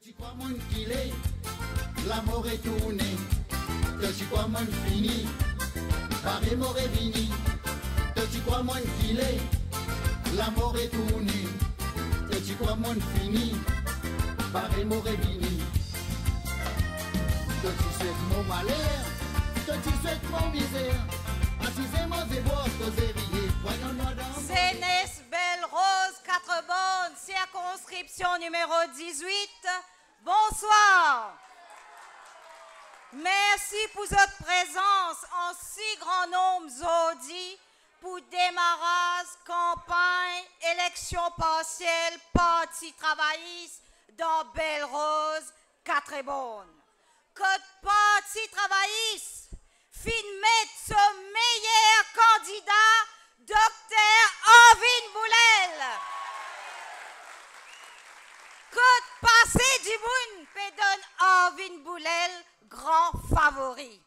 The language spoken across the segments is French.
Tu crois mon qu'il est, l'amour est tourné. Tu crois mon fini, Paris m'aurait vini. Tu crois mon qu'il est, l'amour est tourné. Tu crois mon fini, Paris m'aurait vini. Tu souhaites mon malheur, tu souhaites mon misère. Assisez-moi des bois, voyons-moi dans. Sénès Belle Rose, 4 bonnes, circonscription numéro 18. Bonsoir. Merci pour votre présence en si grand nombre aujourd'hui pour démarrage, campagne, élection partielle, parti travailliste dans Belle Rose, 4 bonnes. Code parti travailliste, fin mettre ce meilleur candidat, Dr. Arvin Boulel. Code passé du monde, pédonne Arvin Boulel, grand favori.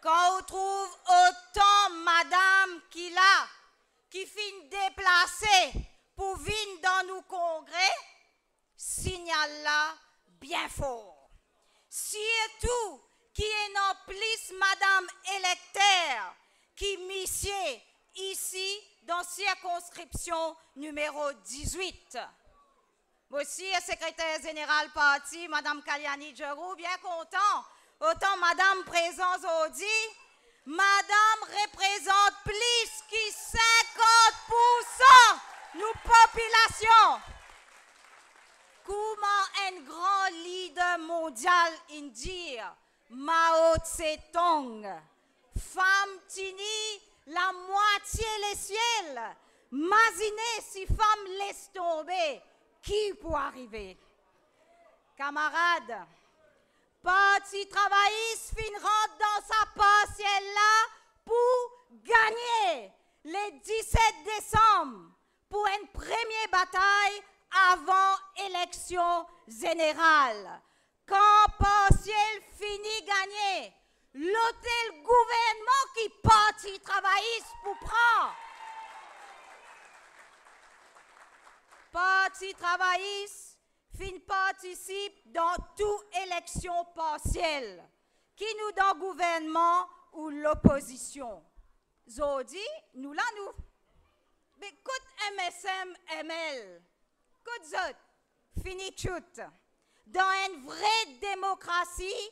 Quand on trouve autant madame qu'il a, qui finit déplacée pour venir dans nos congrès, signal là bien fort. Surtout qui est en plus madame électeur qui missier ici dans circonscription numéro 18. Aussi, secrétaire général parti, madame Kaliani Djerou, bien content. Autant madame présente aujourd'hui, madame représente plus que 50% nous population. Comment un grand leader mondial indien, Mao Tse-tung, femme tini la moitié les ciels, imaginez si femme laisse tomber, qui peut arriver? Camarades, parti travailliste fin rentre dans sa partielle là pour gagner le 17 décembre pour une première bataille avant élection générale. Quand partiel finit gagné, l'hôtel gouvernement qui parti travailliste pour prendre. Parti travailliste participe dans toute élection partielle, qui nous dans le gouvernement ou l'opposition. Zodi, nous là nous. Mais côte MSM, ML, côte zot, fini tout. Dans une vraie démocratie,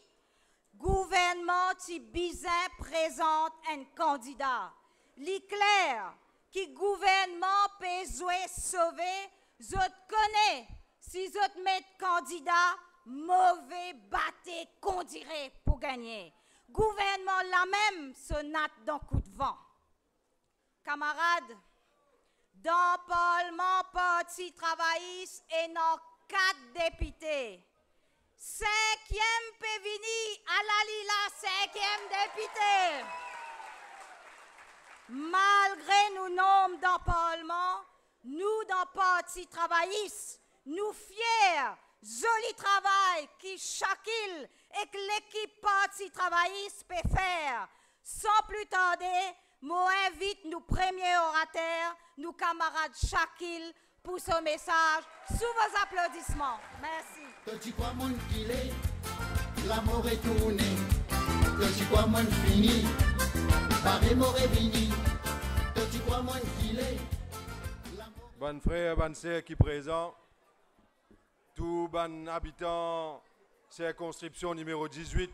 gouvernement qui bizarre présente un candidat. L'éclair qui gouvernement peut sauver, zot connaît. Si vous mettez candidat, mauvais batté qu'on dirait pour gagner. Gouvernement la même se nate dans coup de vent. Camarades, dans le Parlement parti travailliste et dans 4 députés. 5e Pévini, Alalila, 5e député. Malgré nous nommes dans le Parlement, nous dans le parti travailliste, nous fiers, joli travail qui chacun et que l'équipe parti travailliste peut faire. Sans plus tarder, moi invite nos premiers orateurs, nos camarades Chakil, pour ce message, sous vos applaudissements. Merci. Tu crois mon qu'il est, l'amour est tourné. Tu crois mon fini, Paris m'aurait vini. Tu crois mon qu'il est, bon frère, bonne sœur qui présent. Tout bon habitant circonscription numéro 18,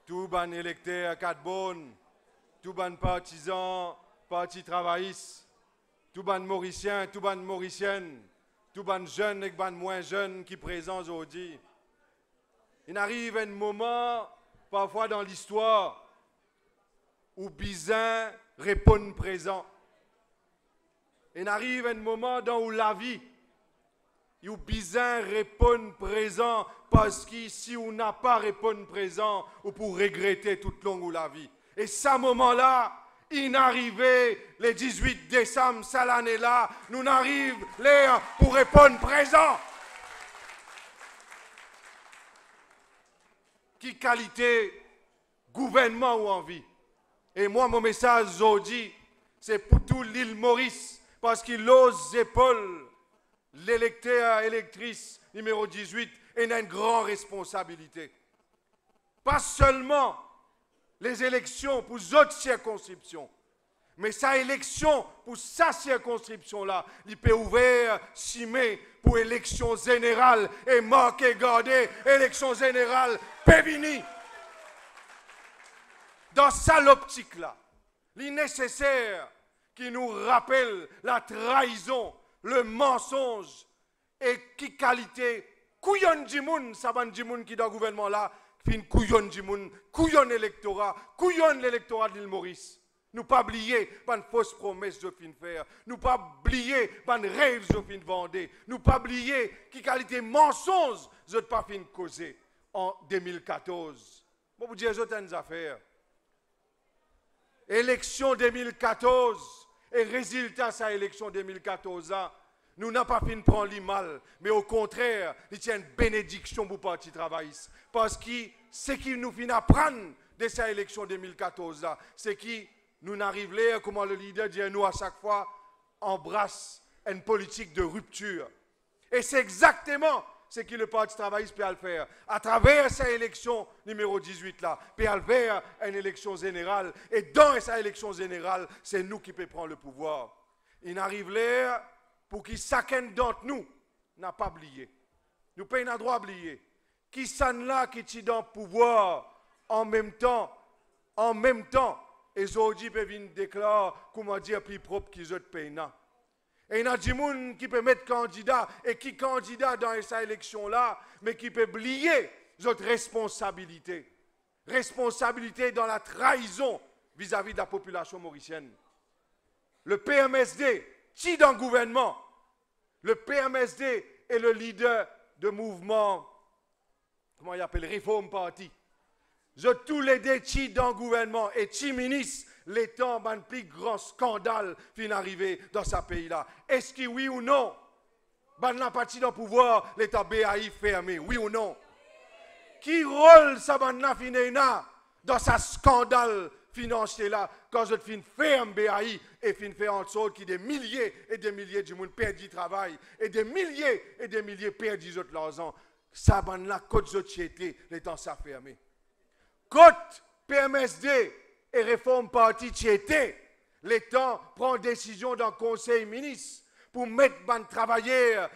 tout bon électeur 4 bonnes, tout bon partisan, parti travailliste, tout bon mauricien, tout bon mauricienne, tout bon jeune et bon moins jeune qui présent aujourd'hui. Il arrive un moment, parfois dans l'histoire, où Bizin répond présent. Il arrive un moment dans la vie, où Bizin répond présent parce que si on n'a pas répondu présent, on peut regretter toute longue la vie. Et ce moment-là, il arrivait le 18 décembre, cette année-là, nous arrive l'heure pour répondre présent. Qui qualité gouvernement ou envie? Et moi, mon message aujourd'hui, c'est pour tout l'île Maurice. parce qu'il ose épaule l'électeur, électrice numéro 18 et il a une grande responsabilité. Pas seulement les élections pour d'autres circonscriptions, mais sa élection pour sa circonscription-là, il peut ouvrir 6 mai pour élection générale et marquer, garder, élection générale, Pévini. Dans ça l'optique-là, il est nécessaire qu'il nous rappelle la trahison, le mensonge et qui qualité, couillon djimoun, saban djimoun qui dans le gouvernement là, fin couillon djimoun, couillon électorat, couillon l'électorat de l'île Maurice. Nous pas oublier ban fausse promesse de fin faire, nous pas oublier ban rêve de fin vendre, nous pas oublier qui qualité mensonge de pas fin causer en 2014. Bon vous dire les autres affaires. Élection 2014 et résultat de cette élection 2014 nous n'avons pas fini de prendre le mal, mais au contraire, il y a une bénédiction pour le Parti travailliste. Parce que ce qui nous finit à prendre de cette élection 2014 c'est que nous n'arrivons là, comme le leader dit nous à chaque fois, embrasse une politique de rupture. Et c'est exactement ce que le Parti travailliste peut le faire. À travers cette élection numéro 18 là, peut le faire une élection générale. Et dans cette élection générale, c'est nous qui pouvons prendre le pouvoir. Il arrive là pour que chacun d'entre nous n'a pas oublié. Nous pouvons le droit d'oublier. Qui s'en là qui est dans le pouvoir en même temps, et aujourd'hui peuvent venir déclarer, comment dire, plus propre qu'ils autres pays. Et il y a des gens qui peuvent mettre candidat et qui candidat dans cette élection-là, mais qui peuvent oublier notre responsabilité. Responsabilité dans la trahison vis-à-vis de la population mauricienne. Le PMSD, qui dans le gouvernement, le PMSD est le leader de mouvement, comment il appelle, Reform Party. Tous les deux qui dans le gouvernement et qui ministre, les temps d'un plus grand scandale fin arrivé dans ce pays-là. Est-ce que oui ou non, la partie dans le pouvoir, l'État BAI fermé, oui ou non? Qui rôle ça dans ce scandale financier-là, quand je fin ferme BAI et fin faire en sorte qu'il y ait des milliers et des milliers de gens perdent du travail et des milliers perdent l'argent, ça la côte société, les temps ça fermé. Côte PMSD et Réforme Parti qui était, l'État prend décision dans le Conseil ministre pour mettre les travailleurs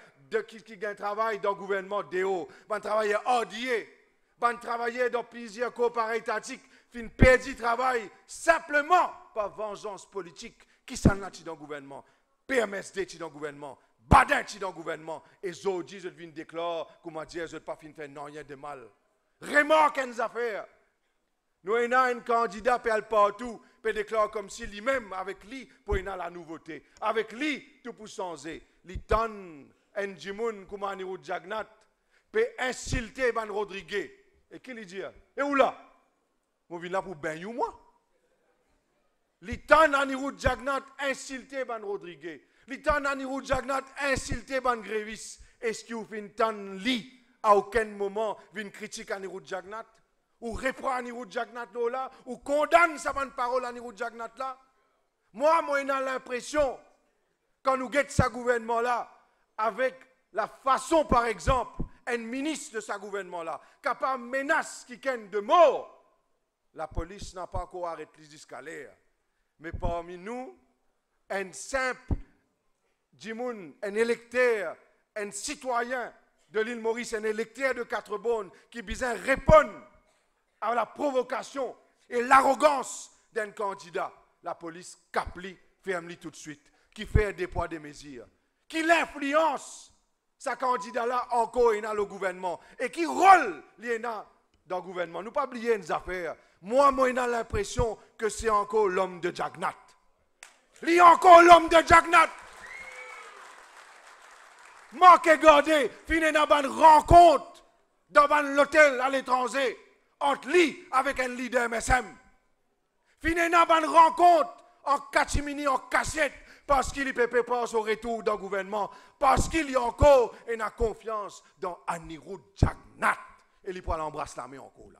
qui gagnent travail dans le gouvernement DO, les travailleurs ordinaires, les travailleurs dans plusieurs corps étatiques, fin perdu travail simplement par vengeance politique. Qui s'en a dans le gouvernement? PMSD qui dans le gouvernement, Badin qui dans le gouvernement, et aujourd'hui je viens déclarer, comment dire, je ne pas fin faire rien de mal. Remarque une affaire. Nous avons un candidat qui partout, qui déclare comme si lui-même, avec lui, pour la nouveauté. Avec lui, tout pour changer. Il donne un Jimoun, comme Anirou Jagnat, peut insulter Ban Rodriguez. Et qui lui dit? Et où là? Vous venez là pour baigner ou moi? Il donne Anirou Jagnat, insulter Ban Rodriguez. Il donne Anirou Jagnat, insulter Ban Grévis. Est-ce que vous finissez lui, à aucun moment, une critique à Anirou Jagnat? Ou reprend Anirou Jagnat là, ou condamne sa bonne parole à Anirou Jagnat là. Moi, j'ai l'impression, quand nous guettons ce gouvernement-là, avec la façon, par exemple, un ministre de ce gouvernement-là, capable de menace qui gagne de mort, la police n'a pas encore arrêté les escaliers. Mais parmi nous, un simple Djimoun, un électeur, un citoyen de l'île Maurice, un électeur de Quatre-Bonnes, qui besoin répondre à la provocation et l'arrogance d'un candidat, la police capli, ferme-li tout de suite, qui fait un déploiement des mesures, qui l'influence, sa candidat-là encore dans le gouvernement, et qui rôle dans le gouvernement. Nous ne pas oublier une affaire. Moi, j'ai l'impression que c'est encore l'homme de Jagnat. Il est encore l'homme de Jagnat. Marc et Gardé, finit dans une rencontre dans l'hôtel à l'étranger, entre lui avec un leader MSM. Finit dans une rencontre en catimini, en cachette, parce qu'il peut préparer son retour dans le gouvernement, parce qu'il y a encore une confiance dans Anirou Jagnat. Et il peut l'embrasser la main encore là.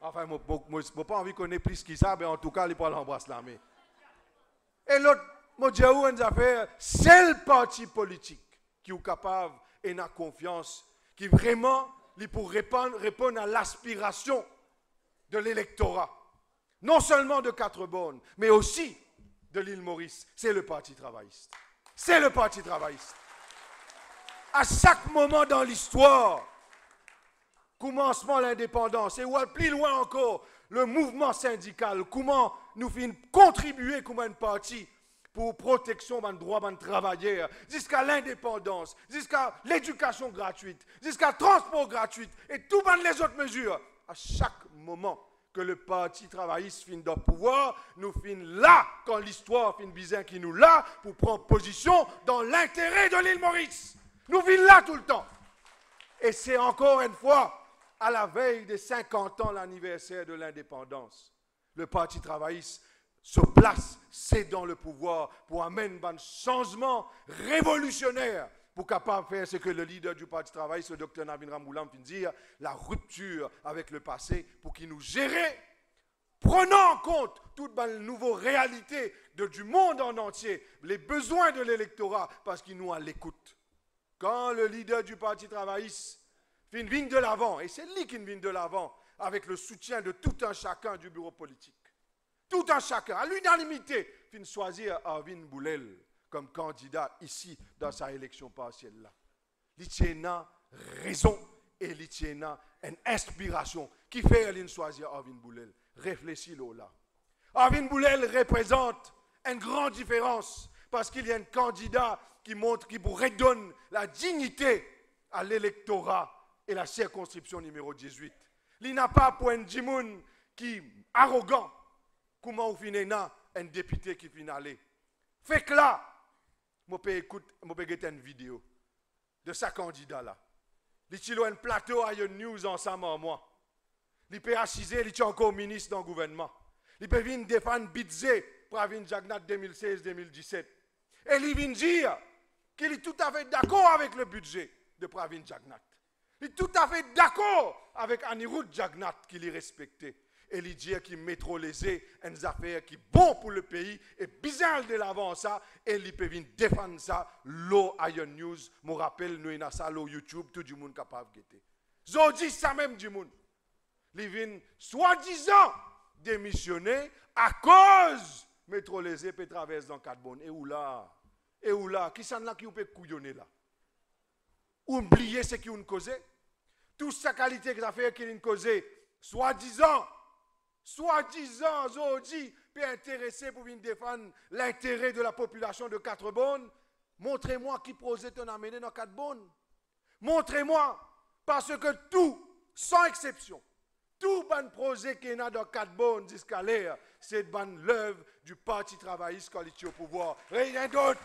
Enfin, je n'ai pas envie qu'on ait plus qu'il ça, mais en tout cas, il peut l'embrasser la main. Et l'autre, mon Dieu, c'est le parti politique qui est capable et n'a confiance, qui vraiment, pour répondre à l'aspiration de l'électorat. Non seulement de Quatre-Bornes, mais aussi de l'île Maurice. C'est le Parti travailliste. C'est le Parti travailliste. À chaque moment dans l'histoire, commencement l'indépendance, et ou plus loin encore, le mouvement syndical, comment nous finissons contribuer comme un parti pour protection des droits des travailleurs, jusqu'à l'indépendance, jusqu'à l'éducation gratuite, jusqu'à transport gratuit, et toutes les autres mesures. À chaque moment que le Parti travailliste finit dans le pouvoir, nous finissons là, quand l'histoire finit bizarre qui nous là, pour prendre position dans l'intérêt de l'île Maurice. Nous finissons là tout le temps. Et c'est encore une fois, à la veille des 50 ans, l'anniversaire de l'indépendance, le Parti travailliste se place, c'est dans le pouvoir, pour amener un changement révolutionnaire, pour capable de faire ce que le leader du Parti travailliste, le docteur Navin Ramgoolam, vient de dire, la rupture avec le passé, pour qu'il nous gère, prenant en compte toutes les nouvelles réalités du monde en entier, les besoins de l'électorat, parce qu'il nous à l'écoute. Quand le leader du Parti travailliste vient de l'avant, et c'est lui qui vient de l'avant, avec le soutien de tout un chacun du bureau politique. Tout un chacun, à l'unanimité, vient choisir Arvin Boulel comme candidat ici dans sa élection partielle-là. Il tient raison et il tient une inspiration qui fait qu'il choisir Arvin Boulel. Réfléchis-le là. Arvin Boulel représente une grande différence parce qu'il y a un candidat qui montre, qui pourrait donner la dignité à l'électorat et la circonscription numéro 18. Il n'a pas pour un Jimoun qui est arrogant, comment on finit un député qui finit aller. Fait que là, je peux écouter une vidéo de sa candidat là. Il a un plateau à une news ensemble en moi. Il peut assiser, il est encore ministre dans le gouvernement. Il peut venir défendre Bidze, Pravin Jagnat 2016-2017. Et il vient dire qu'il est tout à fait d'accord avec le budget de Pravin Jagnat. Il est tout à fait d'accord avec Anirudh Jagnat qu'il est respecté. Et il dit qu'il métrolisait une affaire qui est bon pour le pays et bizarre de l'avant ça. Et il peut venir défendre ça. L'eau Iron News, me rappelle, nous avons ça, l'eau YouTube, tout le monde capable de guetter. Ils dit ça même du monde. Il vient soi-disant démissionner à cause métrolisé peut traverser dans Quatre-Bornes. Et où là, qui s'en a qui peut couillonner là? Oublier ce qui ont causé. Toute sa qualité que ça fait qu'il a causé, soi-disant, Zodi peut intéresser pour venir défendre l'intérêt de la population de Quatre-Bornes. Montrez-moi qui projet on a amené dans Quatre-Bornes. Montrez-moi, parce que tout, sans exception, tout bon projet qu'il y a dans Quatre-Bornes jusqu'à l'air, c'est l'œuvre du Parti travailliste quand il est au pouvoir. Rien d'autre.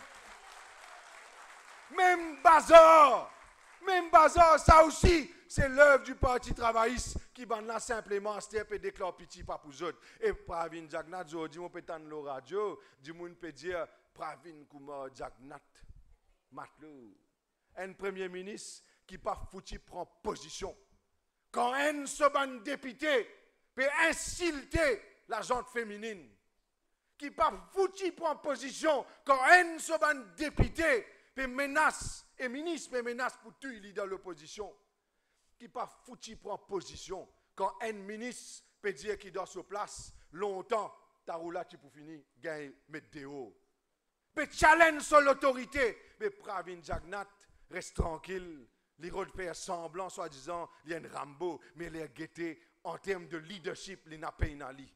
Même bazar, ça aussi, c'est l'œuvre du Parti travailliste qui va là simplement step et déclare petit pas pour eux autres. Et Pravin Jagnat, je dis, on peut entendre la radio, du monde peut dire Pravin Kumar Jagnat, Matlou. Un premier ministre qui pas foutu prend position. Quand un seul député peut insulter la gente féminine, qui pas foutu prend position, quand un seul député peut menace, et ministre peut menace pour tout, il est dans l'opposition. Qui pas foutu prendre position quand un ministre peut dire qu'il doit se place longtemps, Taroula tu pour finir gagner mettre dehors. Mais challenge sur l'autorité, mais Pravin Jagnat reste tranquille, les autres faire semblant soi-disant il y a un Rambo, mais les guettés en termes de leadership, il n'a pas une ali.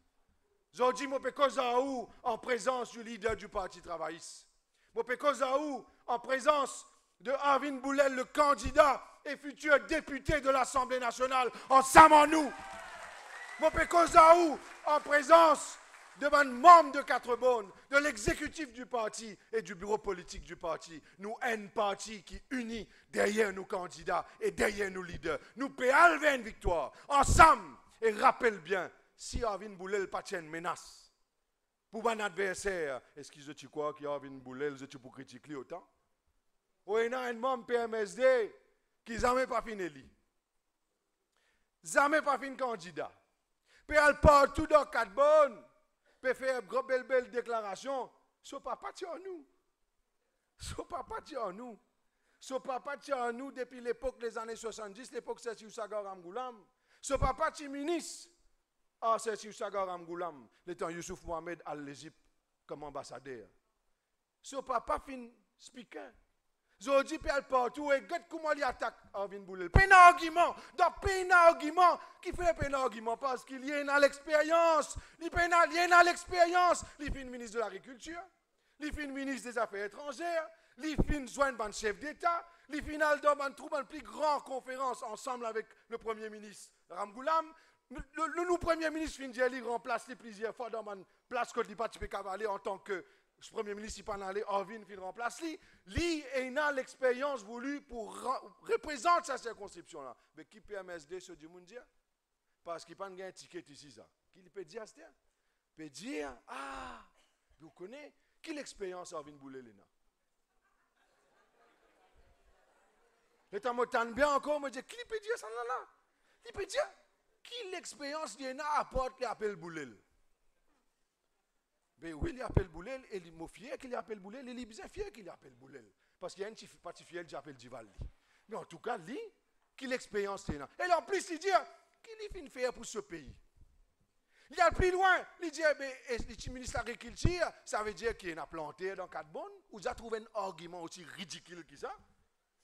Je dis moi cause en présence du leader du Parti travailliste. Moi cause en présence de Arvin Boulel, le candidat et futur député de l'Assemblée nationale, ensemble en nous. Mon Pécosaou, en présence de un membre de Quatre-Bornes, de l'exécutif du parti et du bureau politique du parti. Nous, un parti qui unit derrière nos candidats et derrière nos leaders. Nous pouvons enlever une victoire, ensemble. Et rappelle bien, si Arvin Boulel pas une menace, pour un adversaire, est-ce que tu crois qu'Arvin Boulel, je peux critiquer autant? Ou il y a un membre PMSD qui n'a jamais pas fini. Jamais pas fini candidat. Puis elle part tout dans Quatre-Bornes, peut faire une belle déclaration So papa tient en nous. So papa tient en nous. So papa tient en nous depuis l'époque des années 70, l'époque c'est Yousagar Ramgoulam. So papa tient ministre. Ah, c'est Yousagar Ramgoulam, le temps Youssouf Mohamed à l'Égypte comme ambassadeur. So papa fin speaker. So dit père partout et regarde comment il attaque Arvin Boulel. Pas d'argument, donc pas d'argument. Qui fait pas d'argument parce qu'il y a une l'expérience. Il y a l'expérience. Il fait ministre de l'Agriculture. Il fait ministre des Affaires étrangères. Il fait joindre chef d'État. Il fait dans une plus grande conférence ensemble avec le Premier ministre Ramgoulam. Le Premier ministre Findjeli remplace plusieurs fois dans une place que il participe cavaler en tant que Premier ministre, il pas allé, Arvin fin remplace lui. Lui a l'expérience voulue pour représenter sa circonscription là. Mais qui peut MSD ce du monde dire? Parce qu'il pas un ticket ici ça. Qui peut dire ça? Peut dire ah, vous connaissez qui l'expérience Arvin Boulel là. Et tant m'entend bien encore me dit qui peut dire ça là? Il peut dire qui l'expérience d'Yena apporte qui appelle Boulel. Mais oui, il appelle Boulel, et il est fier qu'il appelle Boulel, et il est bien fier qu'il appelle Boulel. Parce qu'il y a une partie fière qui appelle Divaldi. Mais en tout cas, lui, qui l'expérience D'Yena. Et en plus, il dit, qu'il est fin faire pour ce pays. Il y a plus loin, il dit, le ministre de l'Agriculture, ça veut dire qu'il a planté dans 4 bonnes, ou il a trouvé un argument aussi ridicule que ça.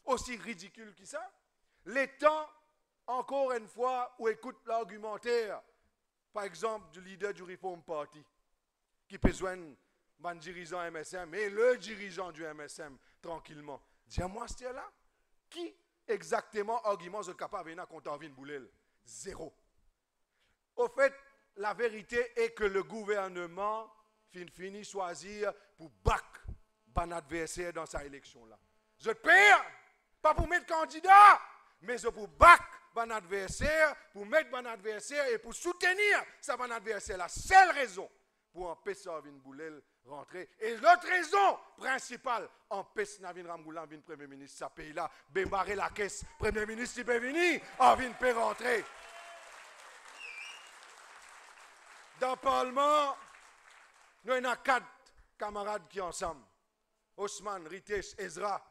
Aussi ridicule que ça. Les temps, encore une fois, où écoute l'argumentaire, par exemple, du leader du Reform Party, qui peut joindre un dirigeant MSM et le dirigeant du MSM tranquillement. Dis-moi, c'était là, qui exactement argument est capable de venir contre Arvin Boulel? Zéro. Au fait, la vérité est que le gouvernement finit choisir pour battre un adversaire dans sa élection là. Je perds, pas pour mettre candidat, mais pour battre un adversaire, pour mettre un adversaire et pour soutenir ça un adversaire. La seule raison pour empêcher Arvin Boulel rentrer. Et l'autre raison principale, empêcher Navin Ramgoulam, venir Premier ministre, ça pays là, bémarrer la caisse, Premier ministre, il peut venir, Arvin peut rentrer. Dans le Parlement, nous avons 4 camarades qui sont ensemble. Osman, Ritesh, Ezra.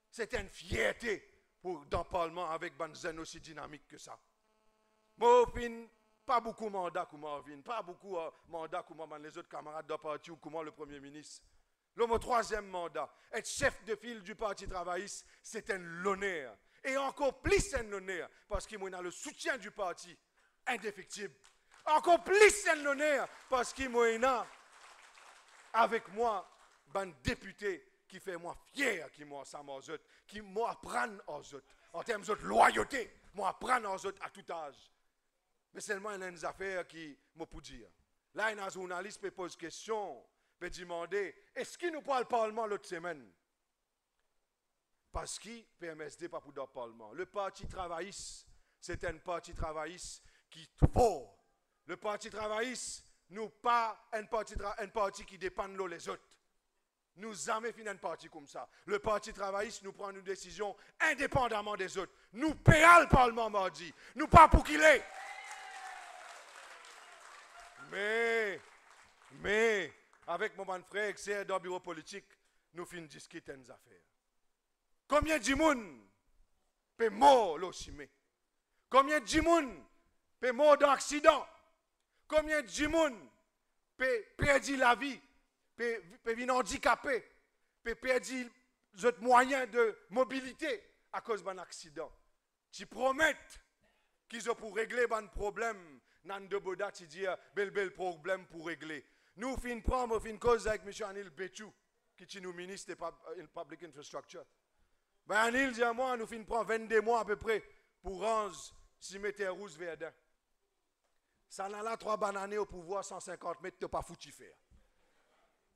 C'est une fierté pour dans le Parlement avec une zone aussi dynamique que ça. Moi, pas beaucoup de mandats comme Arvin, pas beaucoup de mandats comme les autres camarades de parti ou comme le Premier ministre. Mon 3e mandat, être chef de file du Parti travailliste, c'est un honneur. Et encore plus un honneur, parce qu'il a le soutien du parti indéfectible. Encore plus un honneur, parce qu'il a avec moi un député qui fait moi fier, qui m'a ensemble aux autres, qui m'apprend aux autres, en termes de loyauté, m'apprend aux autres à tout âge. Mais seulement il y a des affaires qui m'ont pour dire. Là, un journaliste peut poser question, peut demander, est-ce qu'il nous parle Parlement l'autre semaine? Parce qu'il PMSD pas pour le Parlement. Le Parti travailliste, c'est un parti travailliste qui est fort. Le Parti travailliste, nous pas un parti qui dépend de les autres. Nous jamais fait un parti comme ça. Le Parti travailliste nous prend une décision indépendamment des autres. Nous payons le Parlement mardi. Nous pas pour qu'il est. Mais, avec mon bon frère, exerce dans le bureau politique, nous finissons discuter des affaires. Combien de monde peut mort l'Osimé? Combien de monde peut mort dans l'accident? Combien de monde peut perdre la vie? Peut venir handicapé? Peut perdre les moyens de mobilité à cause d'un accident? Tu promets qu'ils ont pour régler un problème. Nan de Boda, tu dis, bel problème pour régler. Nous, fin prendre une cause avec M. Anil Béchou, qui est nous ministre de Public Infrastructure. Ben, Anil dit à moi, nous fin prendre 22 mois à peu près pour rendre cimetière rouge Verdun. Ça n'a là 3 bananes au pouvoir, 150 mètres, tu n'as pas foutu faire.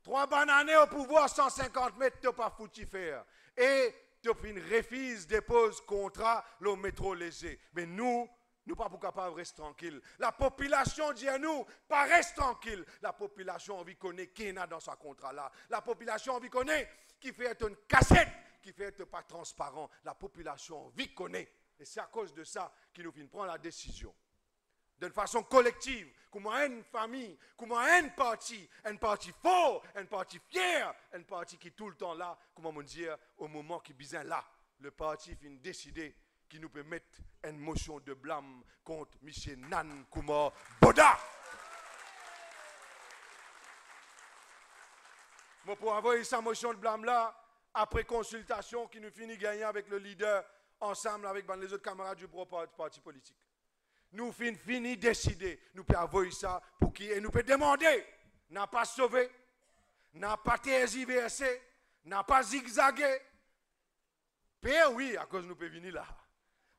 3 bananes au pouvoir, 150 mètres, tu n'as pas foutu faire. Et tu refuse, dépose contrat, le métro léger. Mais nous pas pour capable rester tranquille. La population dit à nous, pas reste tranquille. La population envie connaît qui est dans ce contrat-là. La population envie connaît qui fait une cassette, qui fait être pas transparent. La population envie connaît. Et c'est à cause de ça qu'il nous vient prendre la décision. d'une façon collective, comme une famille, comme un parti fort, un parti fier, un parti qui est tout le temps là, comment on dit, au moment qui est besoin là, le parti finit décider qui nous peut mettre une motion de blâme contre M. Nan Kumar Boda. Moi, pour envoyer sa motion de blâme là, après consultation qui nous finit gagner avec le leader, ensemble avec les autres camarades du parti politique. Nous finissons décider, nous pouvons envoyer ça pour qui et nous pouvons demander, n'a pas sauvé, n'a pas tergiversé, n'a pas zigzagué. Père, oui, à cause nous pouvons venir là.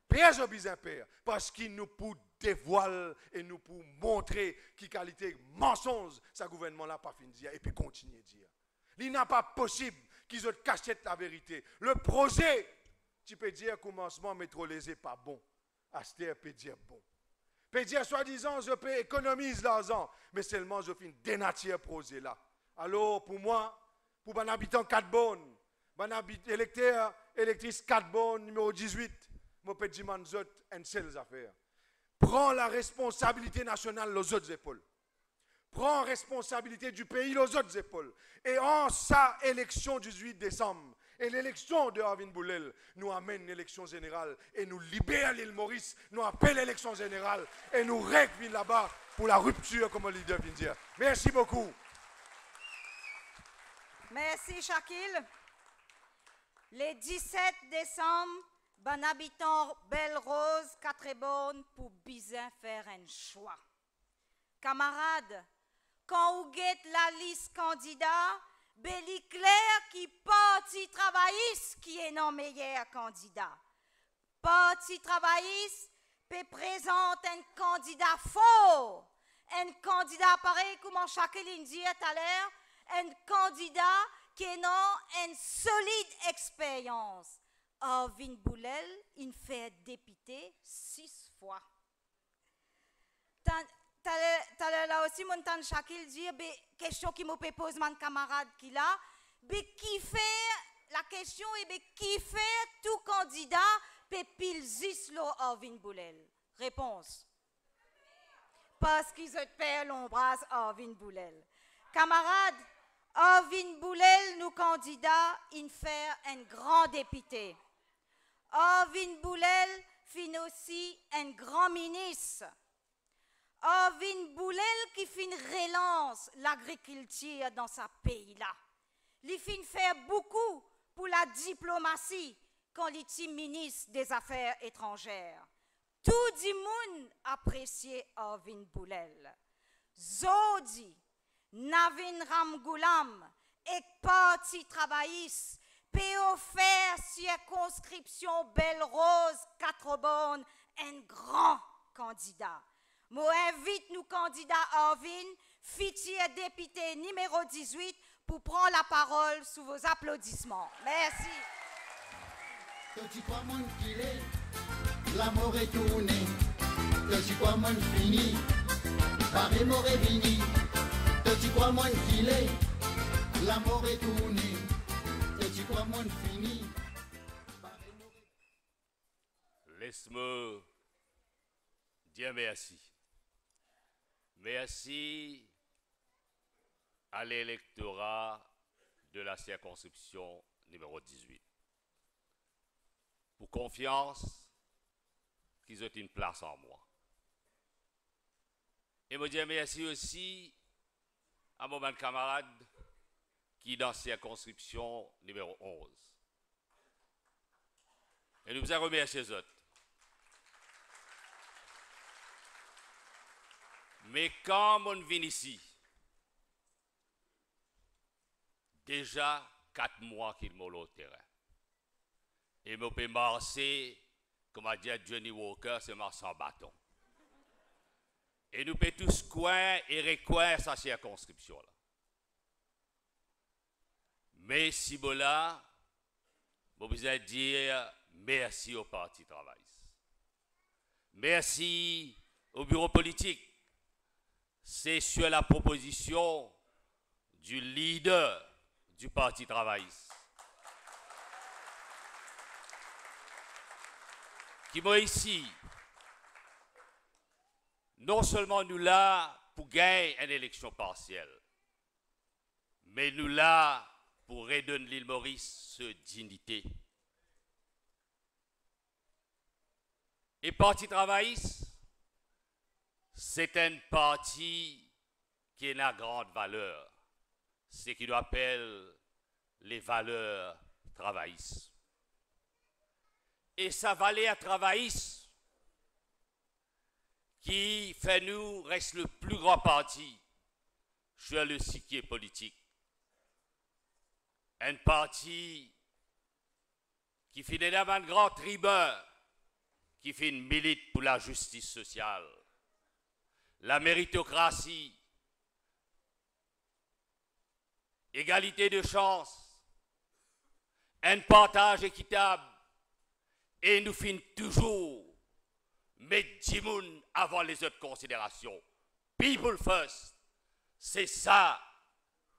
Père, je besoin père, parce qu'il nous peut dévoiler et nous peut montrer qui qualité mensonge, ce gouvernement là pas fini de dire et puis continuer de dire. Il n'est pas possible qu'ils ont caché la vérité. Le projet, tu peux dire commencement métrolésé pas bon. Aster peut dire bon. Peut dire soi-disant je peux économiser l'argent, mais seulement je fais une dénature projet là. Alors pour moi, pour un habitant 4 bonnes, un électeur, électrice 4 bonnes numéro 18, je peux dire une seule affaire. Prends la responsabilité nationale aux autres épaules. Prends responsabilité du pays aux autres épaules. Et en sa élection du 18 décembre, et l'élection de Arvin Boulel nous amène l'élection générale et nous libère l'île Maurice, nous appelle l'élection générale et nous règle là-bas pour la rupture, comme le leader vient de dire. Merci beaucoup. Merci, Shakil. Le 17 décembre, bon habitant Belle-Rose, Quatre-Bonnes, pour bien faire un choix. Camarades, quand vous guettez la liste candidat, Béli clair qui parti travailliste qui est non meilleur candidat. Parti travailliste peut présenter un candidat fort, un candidat pareil comme Jacqueline dit tout à l'heure, un candidat qui a une solide expérience. Arvin Boulel, il fait député 6 fois. Là aussi, mon tante Shakil dit, question qui me pose mon camarade qui là, qui fait la question et qui fait tout candidat pile Zislo Arvin Boulel. Réponse. Parce qu'ils ont fait l'ombrage Arvin Boulel. Camarade, Arvin Boulel, nous candidats, il fait un grand député. Arvin Boulel fait aussi un grand ministre. Arvin Boulel qui fin relance l'agriculture dans ce pays-là. Il fin faire beaucoup pour la diplomatie quand il est ministre des Affaires étrangères. Tout le monde apprécie Arvin Boulel. Zodi, Navin Ramgoulam et Parti travailliste peut faire circonscription Belle-Rose, Quatre-Bonnes un grand candidat. Moi, invite nous candidats Arvin, futur député numéro 18, pour prendre la parole sous vos applaudissements. Merci. Petit quoi mon kilé, l'amour est tourné. Petit quoi mon fini, barré m'aurait vini. Petit quoi mon kilé, l'amour est tourné. Petit quoi mon fini, barré m'aurait. Laisse-moi dire merci. Merci à l'électorat de la circonscription numéro 18. Pour confiance qu'ils ont une place en moi. Et me dire merci aussi à mon camarade qui est dans la circonscription numéro 11. Et nous vous remercier les autres. Mais quand on vient ici, déjà 4 mois qu'il m'a au terrain. Et je peux marcher, comme a dit Johnny Walker, c'est marcher en bâton. Et nous pouvons tous coin et recoin sa circonscription là. Mais si bon là, je veux dire merci au Parti travailliste. Merci au bureau politique. C'est sur la proposition du leader du Parti travailliste qui m'a ici non seulement nous là pour gagner une élection partielle, mais nous là pour redonner l'île Maurice sa dignité. Et Parti travailliste, c'est un parti qui a une grande valeur, ce qu'il appelle les valeurs travaillistes. Et sa valeur travailliste qui fait nous reste le plus grand parti sur le chiquier politique. Un parti qui fait des grands tribuns, qui fait une milite pour la justice sociale, la méritocratie, égalité de chance, un partage équitable, et nous finissons toujours mettre Jimoun avant les autres considérations. People first, c'est ça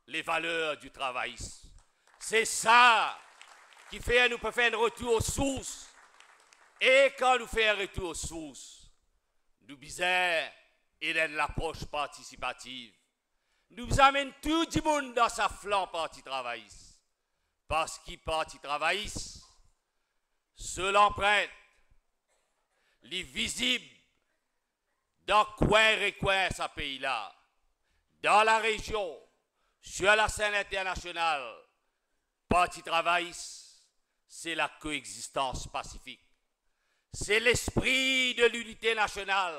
les valeurs du travaillisme. C'est ça qui fait nous peut faire un retour aux sources. Et quand nous faisons un retour aux sources, nous disons et dans l'approche participative, nous amène tout le monde dans sa flanc parti travailliste. Parce qu'il parti travailliste, seul empreinte, les visibles dans coin et coin ce pays-là, dans la région, sur la scène internationale, parti travailliste, c'est la coexistence pacifique. C'est l'esprit de l'unité nationale.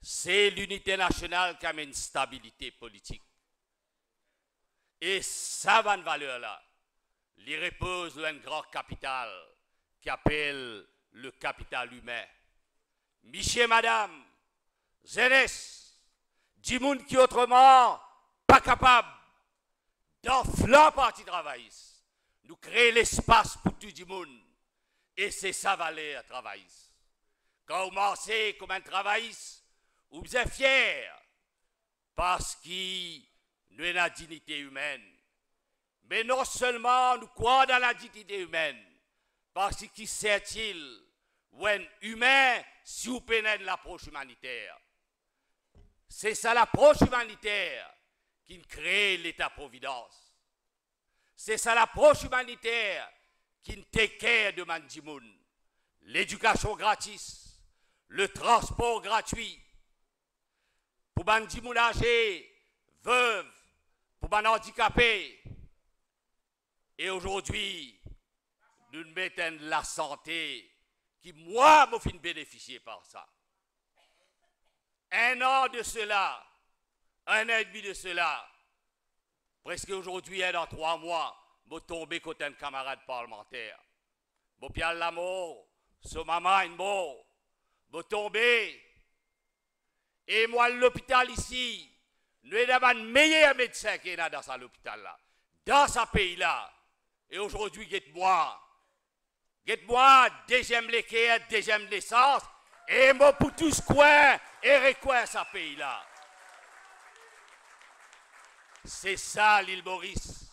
C'est l'unité nationale qui amène une stabilité politique. Et ça va une valeur-là. Il repose sur un grand capital qui appelle le capital humain. Monsieur, madame, jeunesse, du monde qui autrement pas capable d'enfler parti travailliste. Nous créons l'espace pour tout le monde. Et c'est ça valeur travailliste. Quand vous marchez comme un travailliste, vous êtes fiers parce qu'il nous a la dignité humaine. Mais non seulement nous croyons dans la dignité humaine, parce qu'il sert-il un humain si vous pénètrez l'approche humanitaire. C'est ça l'approche humanitaire qui crée l'État-providence. C'est ça l'approche humanitaire qui take care de Mandimoun. L'éducation gratis, le transport gratuit, pour Mandimoun âgé, veuve, pour les handicapés. Et aujourd'hui, nous mettons la santé qui, moi, me fait bénéficier par ça. Un an de cela, un an et demi de cela, presque aujourd'hui, dans 3 mois, je tombé contre un camarade parlementaire. Je suis la mort, son maman est mort. Je tombé. Et moi, l'hôpital ici, nous avons le meilleur médecin qui est dans cet hôpital-là, dans ce pays-là. Et aujourd'hui, guette-moi, deuxième l'équerre, deuxième naissance, et moi pour tous coin et recoin ce pays-là. C'est ça l'île Maurice.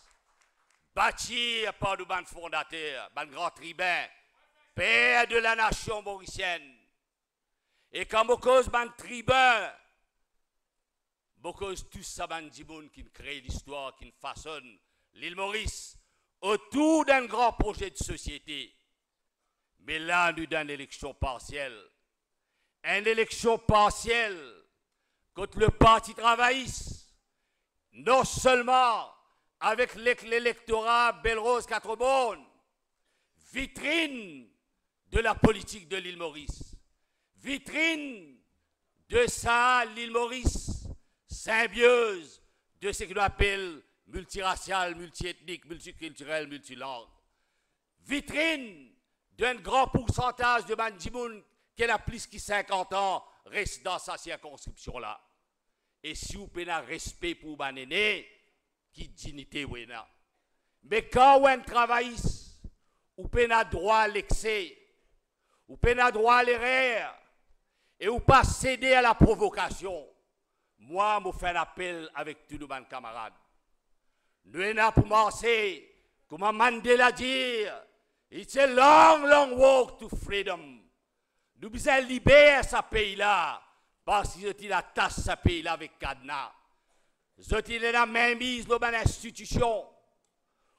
Bâtir par nos bandes fondateurs, ban grand tribun, père de la nation mauricienne. Et quand on cause ban tribun, on cause tout ça ban dimoun qui crée l'histoire, qui façonne l'île Maurice autour d'un grand projet de société. Mais là, nous avons une élection partielle. Une élection partielle contre le Parti travailliste, non seulement avec l'électorat Belle-Rose 4 vitrine de la politique de l'île Maurice, vitrine de ça, l'île Maurice, symbiose de ce qu'on appelle multiracial, multiethnique, multiculturel, multilangue, vitrine d'un grand pourcentage de Mandimoun qui a plus de 50 ans reste dans sa circonscription-là. Et si vous avez un respect pour les aînés, qui dignité vous avez. Mais quand vous êtes travailliste, vous avez un droit à l'excès, vous avez un droit à l'erreur, et vous pas céder à la provocation. Moi, je fais un appel avec tous mes camarades. Nous sommes là pour marcher, comme Mandela dit, it's a long, long walk to freedom. Nous devons libérer ce pays-là parce que il a tasse ce pays-là avec cadenas. Il est la même mise dans l'institution.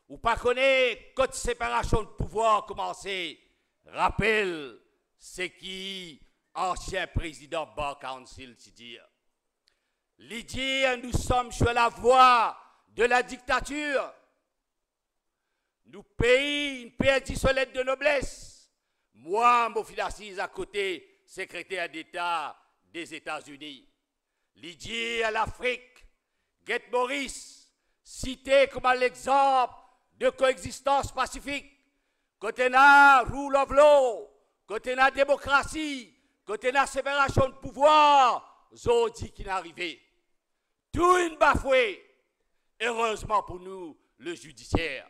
Ou pas connaître quand séparation de pouvoir commencer. Rappel, c'est qui ancien président Bar Council, c'est dire. Il dit, nous sommes sur la voie de la dictature. Nous pays, une pays dissolète de noblesse. Moi, mon fils assise à côté, secrétaire d'État des États-Unis. Il dit à l'Afrique, Get Maurice, cité comme l'exemple de coexistence pacifique. Côté na rule of law, côté na démocratie, côté na séparation de pouvoir, zodi qui n'arrivait. Tout une bafouée. Heureusement pour nous, le judiciaire.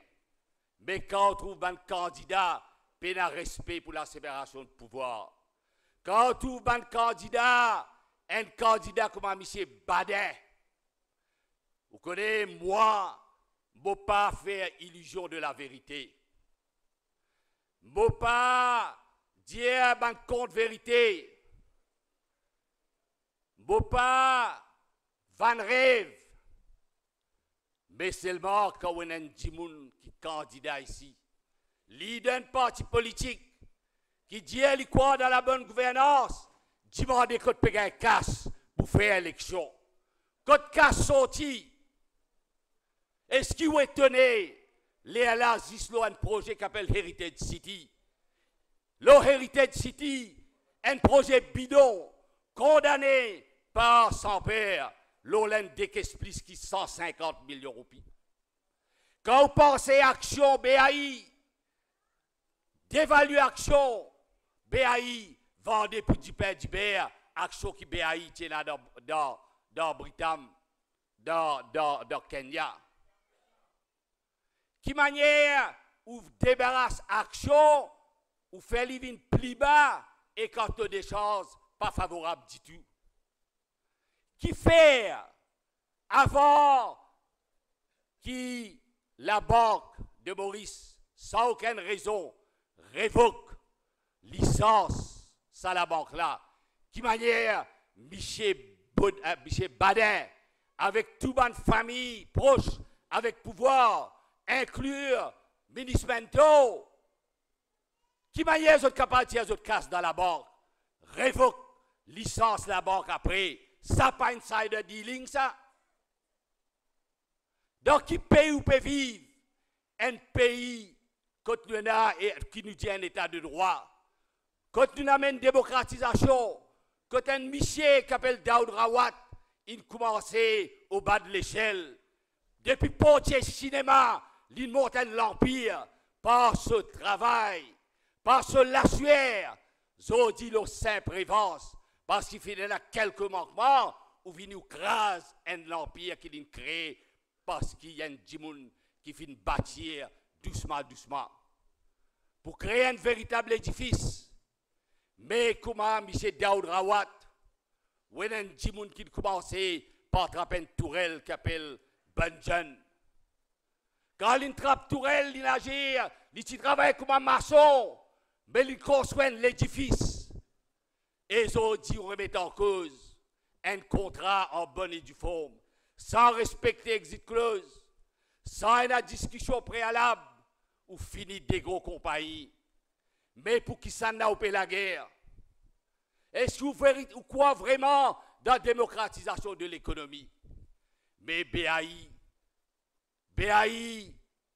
Mais quand on trouve un candidat, peine à respect pour la séparation de pouvoir. Quand on trouve un candidat comme M. Badet, vous connaissez, moi, je ne peux pas faire illusion de la vérité. Je ne peux pas dire un compte vérité. Je ne peux pas van rêve. Mais seulement quand on a un Jimoun qui est candidat ici, leader d'un parti politique, qui dit qu'il croit dans la bonne gouvernance, demandez qu'on paye un casse pour faire élection. Quand casse sorti, est-ce qu'il est étonné, Léala Zislo a un projet qui s'appelle Heritage City. Le Heritage City, un projet bidon, condamné par son père, l'Olène décaisse plus que 150 millions de roupies. Quand vous pensez à Action BAI, d'évaluer Action, BAI vendait pour du pain d'Ibère, Action qui BAI tient là dans Britam, dans Kenya. Qui manière ou débarrasse Action, ou fait living plus bas et quand on a des choses pas favorables du tout. Qui fait avant qui la banque de Maurice, sans aucune raison, révoque licence ça la banque là, qui manière Michel Badin avec toute une famille proche, avec pouvoir, inclure ministre Mento, qui manière autres capables de autres casse dans la banque, révoque licence la banque après. Ça pas insider dealing, ça. Donc, qui pays ou peut vivre un pays qui nous dit un état de droit, quand nous avons une démocratisation, quand un monsieur qui s'appelle Daoud Rawat, il commence au bas de l'échelle. Depuis Portier Cinéma, il monte l'empire par ce travail, par ce lassuaire, zodi le Saint-Prévence. Parce qu'il fait là quelques manquements, ou vient nous crase un empire qui est créé parce qu'il y a un djimoun qui vient bâtir doucement, doucement. Pour créer un véritable édifice. Mais comment M. Daoud Rawat, ou un djimoun qui commence par trapper une tourelle qui s'appelle Benjen. Quand il trappe tourelle, il agit, il travaille comme un maçon, mais il construit l'édifice. Et ils ont dit, on remet en cause un contrat en bonne et due forme, sans respecter exit clause, sans une discussion préalable, ou finit des gros compagnies. Mais pour qui ça n'a pas la guerre? Est-ce que vous croyez vraiment dans la démocratisation de l'économie? Mais BAI,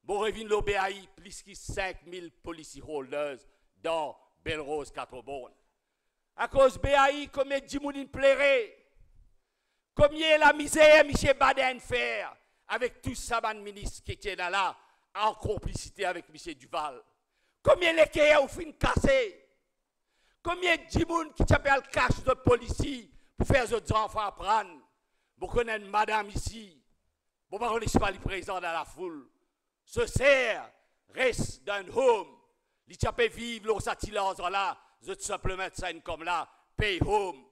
bon revient le BAI, plus que 5000 policyholders dans Belrose 4 bornes. À cause BAI, combien de gens plairait? Combien la misère, M. Baden faire avec tous ces ministres qui étaient là, en complicité avec M. Duval? Combien les cahiers ont fini casser? Combien de gens qui s'appellent cash de policiers pour faire des enfants apprendre? Vous connaissez madame ici, vous ne connaissez pas le président dans la foule. Ce sert, reste dans un home, il peut vivre dans cette silence là. Je simplement ça comme là, pay home.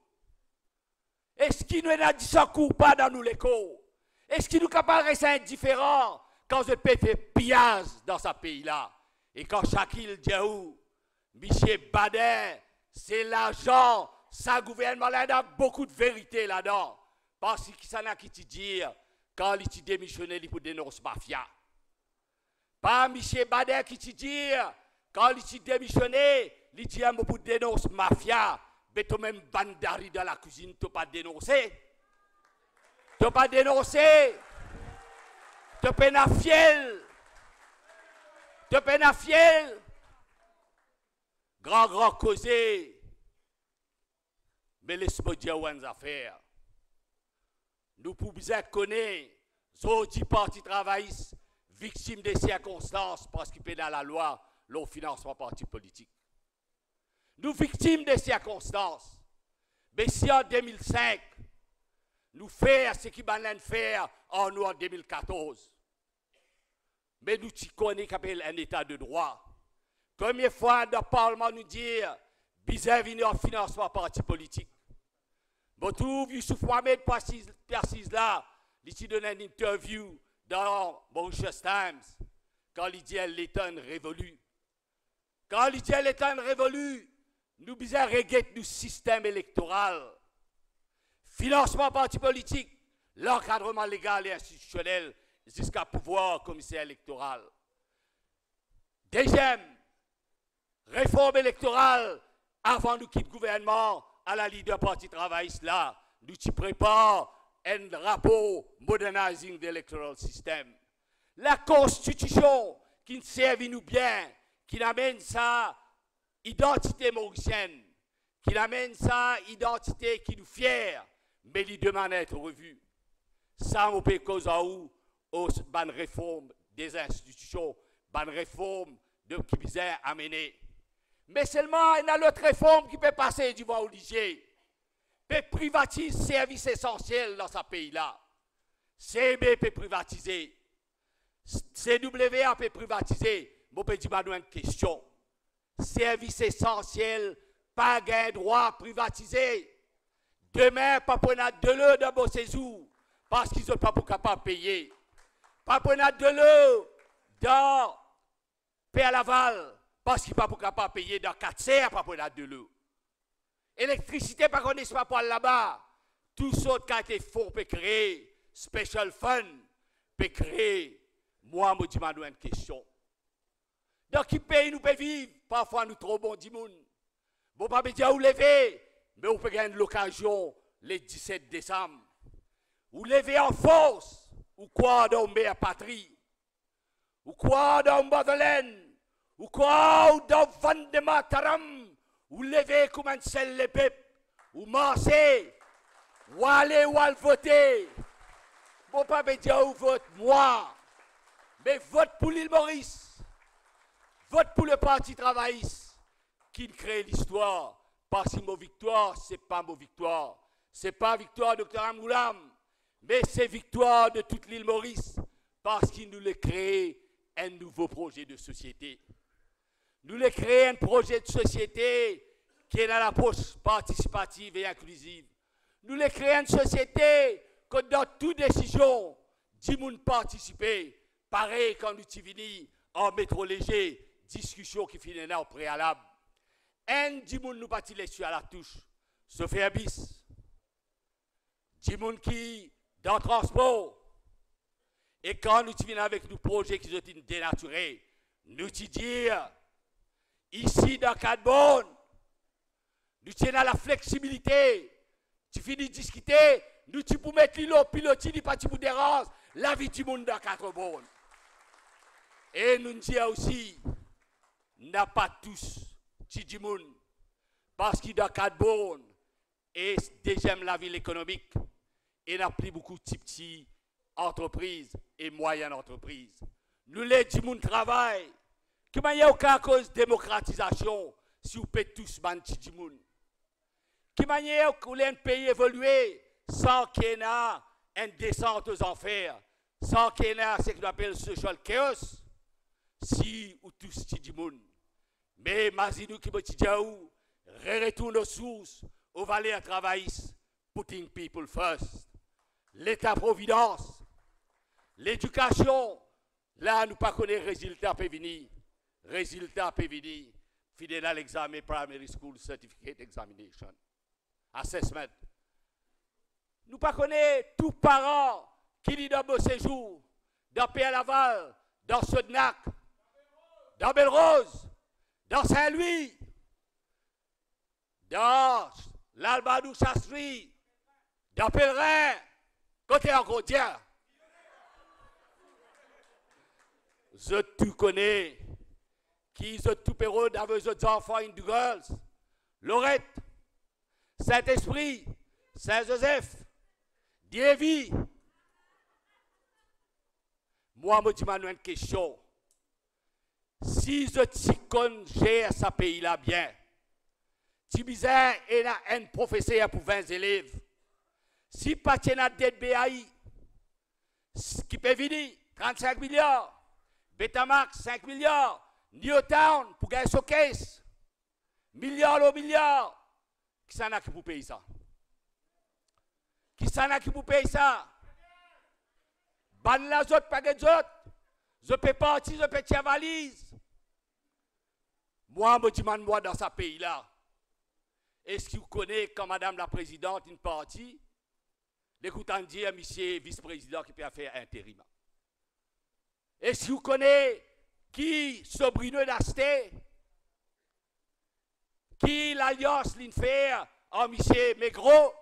Est-ce qu'il nous a dit ça coup pas dans nous l'écho? Est-ce qu'il nous capable de rester indifférent quand je peux faire pillage dans ce pays-là? Et quand Shakil Diaou, M. Baden, c'est l'agent ça gouvernement là, il y a beaucoup de vérité là-dedans. Parce que ça n'a qui te dire, quand il te démissionné, il peut dénoncer mafia. Pas M. Bader qui te dit, quand il te démissionné, il dit, il peut dénoncer mafia. Mais toi même bandari dans la cuisine, tu n'as pas dénoncé. Tu n'as pas dénoncé. Tu n'as pas fiel. Tu n'as pas fiel. Grand causé. Mais laisse-moi dire une affaire. Nous pouvons bien connaître les partis travaillistes victimes des circonstances parce qu'ils paient dans la loi leur financement parti politique. Nous victimes des circonstances. Mais si en 2005, nous faisons ce qu'ils veulent faire en 2014, mais nous connaissons qu'appelle un état de droit. Combien de fois dans le Parlement nous dire, bizarre venir en financement parti politique. Je trouve Youssouf Mohamed précise là, il donne une interview dans Mauritius Times, quand il dit l'État révolu. Quand il dit l'État révolu, nous bizarre regrettons le système électoral. Financement parti politique, l'encadrement légal et institutionnel jusqu'à pouvoir commissaire électoral. Deuxième, réforme électorale avant nous quitter le gouvernement à la leader parti travailliste là, nous y préparons un rapport Modernizing the Electoral System. La constitution qui nous servi nous bien, qui amène sa identité mauricienne, qui amène sa identité qui nous fière, mais il demande à être revue. Ça, on peut cause aux bonnes réformes des institutions, bonnes réformes qui visaient à mener. Mais seulement, il y a l'autre réforme qui peut passer du voie obligé. Peut privatiser services essentiels dans ce pays-là. CB peut privatiser. CWA peut privatiser. Je peux dire une question. Services essentiels, pas gain droit privatisé. Demain, pas pour de l'eau dans vos séjours, parce qu'ils n'ont pas pour capable de payer. Pas pour de l'eau dans Père Laval, parce qu'ils n'ont pas pour capable de payer dans 4 serres, pas pour de l'eau. Électricité, pas qu'on n'est pas pour là-bas. Tout ce qui a été fond peut créer, special fund peut créer. Moi, je me demande une question. Dans quel pays nous pouvons vivre? Parfois, nous trop bons, dis moun. Bon, pas dire où lever, mais on peut gagner l'occasion le 17 décembre. Ou lever en force, ou quoi dans ma patrie, ou quoi dans Madeleine, ou quoi dans Vandemataram, ou lever comme un seul le peuple, ou marcher, ou aller ou aller voter. Bon, pas dire où vote moi, mais vote pour l'île Maurice. Vote pour le Parti travailliste qui crée l'histoire. Parce que ma victoire, ce n'est pas ma victoire. Ce n'est pas victoire de Dr Amoulam, mais c'est victoire de toute l'île Maurice. Parce qu'il nous a créé un nouveau projet de société. Nous avons créé un projet de société qui est dans l'approche participative et inclusive. Nous avons créé une société que dans toute décision, 10 personnes participent. Pareil quand nous sommes venus en métro léger, discussion qui finit au préalable. Un 10 personnes nous partent sur à la touche, se fait un bis. 10 personnes qui, dans le transport, et quand nous venons avec nos projets qui sont dénaturés, nous disons, ici dans Cadbonne, nous tenons à la flexibilité. Tu finis de discuter, nous tu peux mettre l'îlot, piloter, ni pas tu peux déranger la vie du monde dans Cadbonne. Et nous disons aussi, n'a pas tous Tidjimoun, parce qu'il y a 4 bornes et déjà la ville économique, et n'a plus beaucoup de petites entreprises et moyennes entreprises. Nous les Tidjimoun travaillent, qu'il n'y a aucune cause de démocratisation si vous pouvez tous ban Tidjimoun. Qu'il n'y a aucun pays évolué sans qu'il y ait une descente aux enfers, sans qu'il y ait ce qu'on appelle social chaos, si ou tous Tidjimoun. Mais Mazinou qui me dit retourne aux sources, aux valeurs travaillistes, putting people first. L'État-providence, l'éducation, là nous pas connaissons résultat peut venir. Résultat peut venir, fidèle à l'examen primary school certificate examination. assessment. Nous ne connaissons pas tous parents qui dit dans beau séjour, dans Pays Laval, dans Sodnac, dans Belle-Rose, dans Saint-Louis, dans l'Albadou-Chastry, dans Pèlerin, côté encore Dieu. Je tout connais, qui je tout péro dans vos autres enfants in the girls, Lorette, Saint-Esprit, Saint-Joseph, Diévi. Moi, je me demande une question. Si je t'icône gère ce pays-là bien, tu bizarre et un professeur pour 20 élèves, si pas tu as dette BAI, qui peut venir 35 milliards, Betamax 5 milliards, Newtown pour gagner ce case, milliard au milliard, qui s'en a qui pour payer ça? Qui s'en a qui pour payer ça? Ban la autres, pas les autres. Je peux partir, je peux tirer valise. Moi, je me demande, moi, dans ce pays-là, est-ce que vous connaissez, quand Madame la Présidente, une partie, l'écoutant dire, monsieur vice-président qui peut faire intérim? Est-ce que vous connaissez qui Sobrino d'Asté, qui l'alliance l'Infer en monsieur Maigro?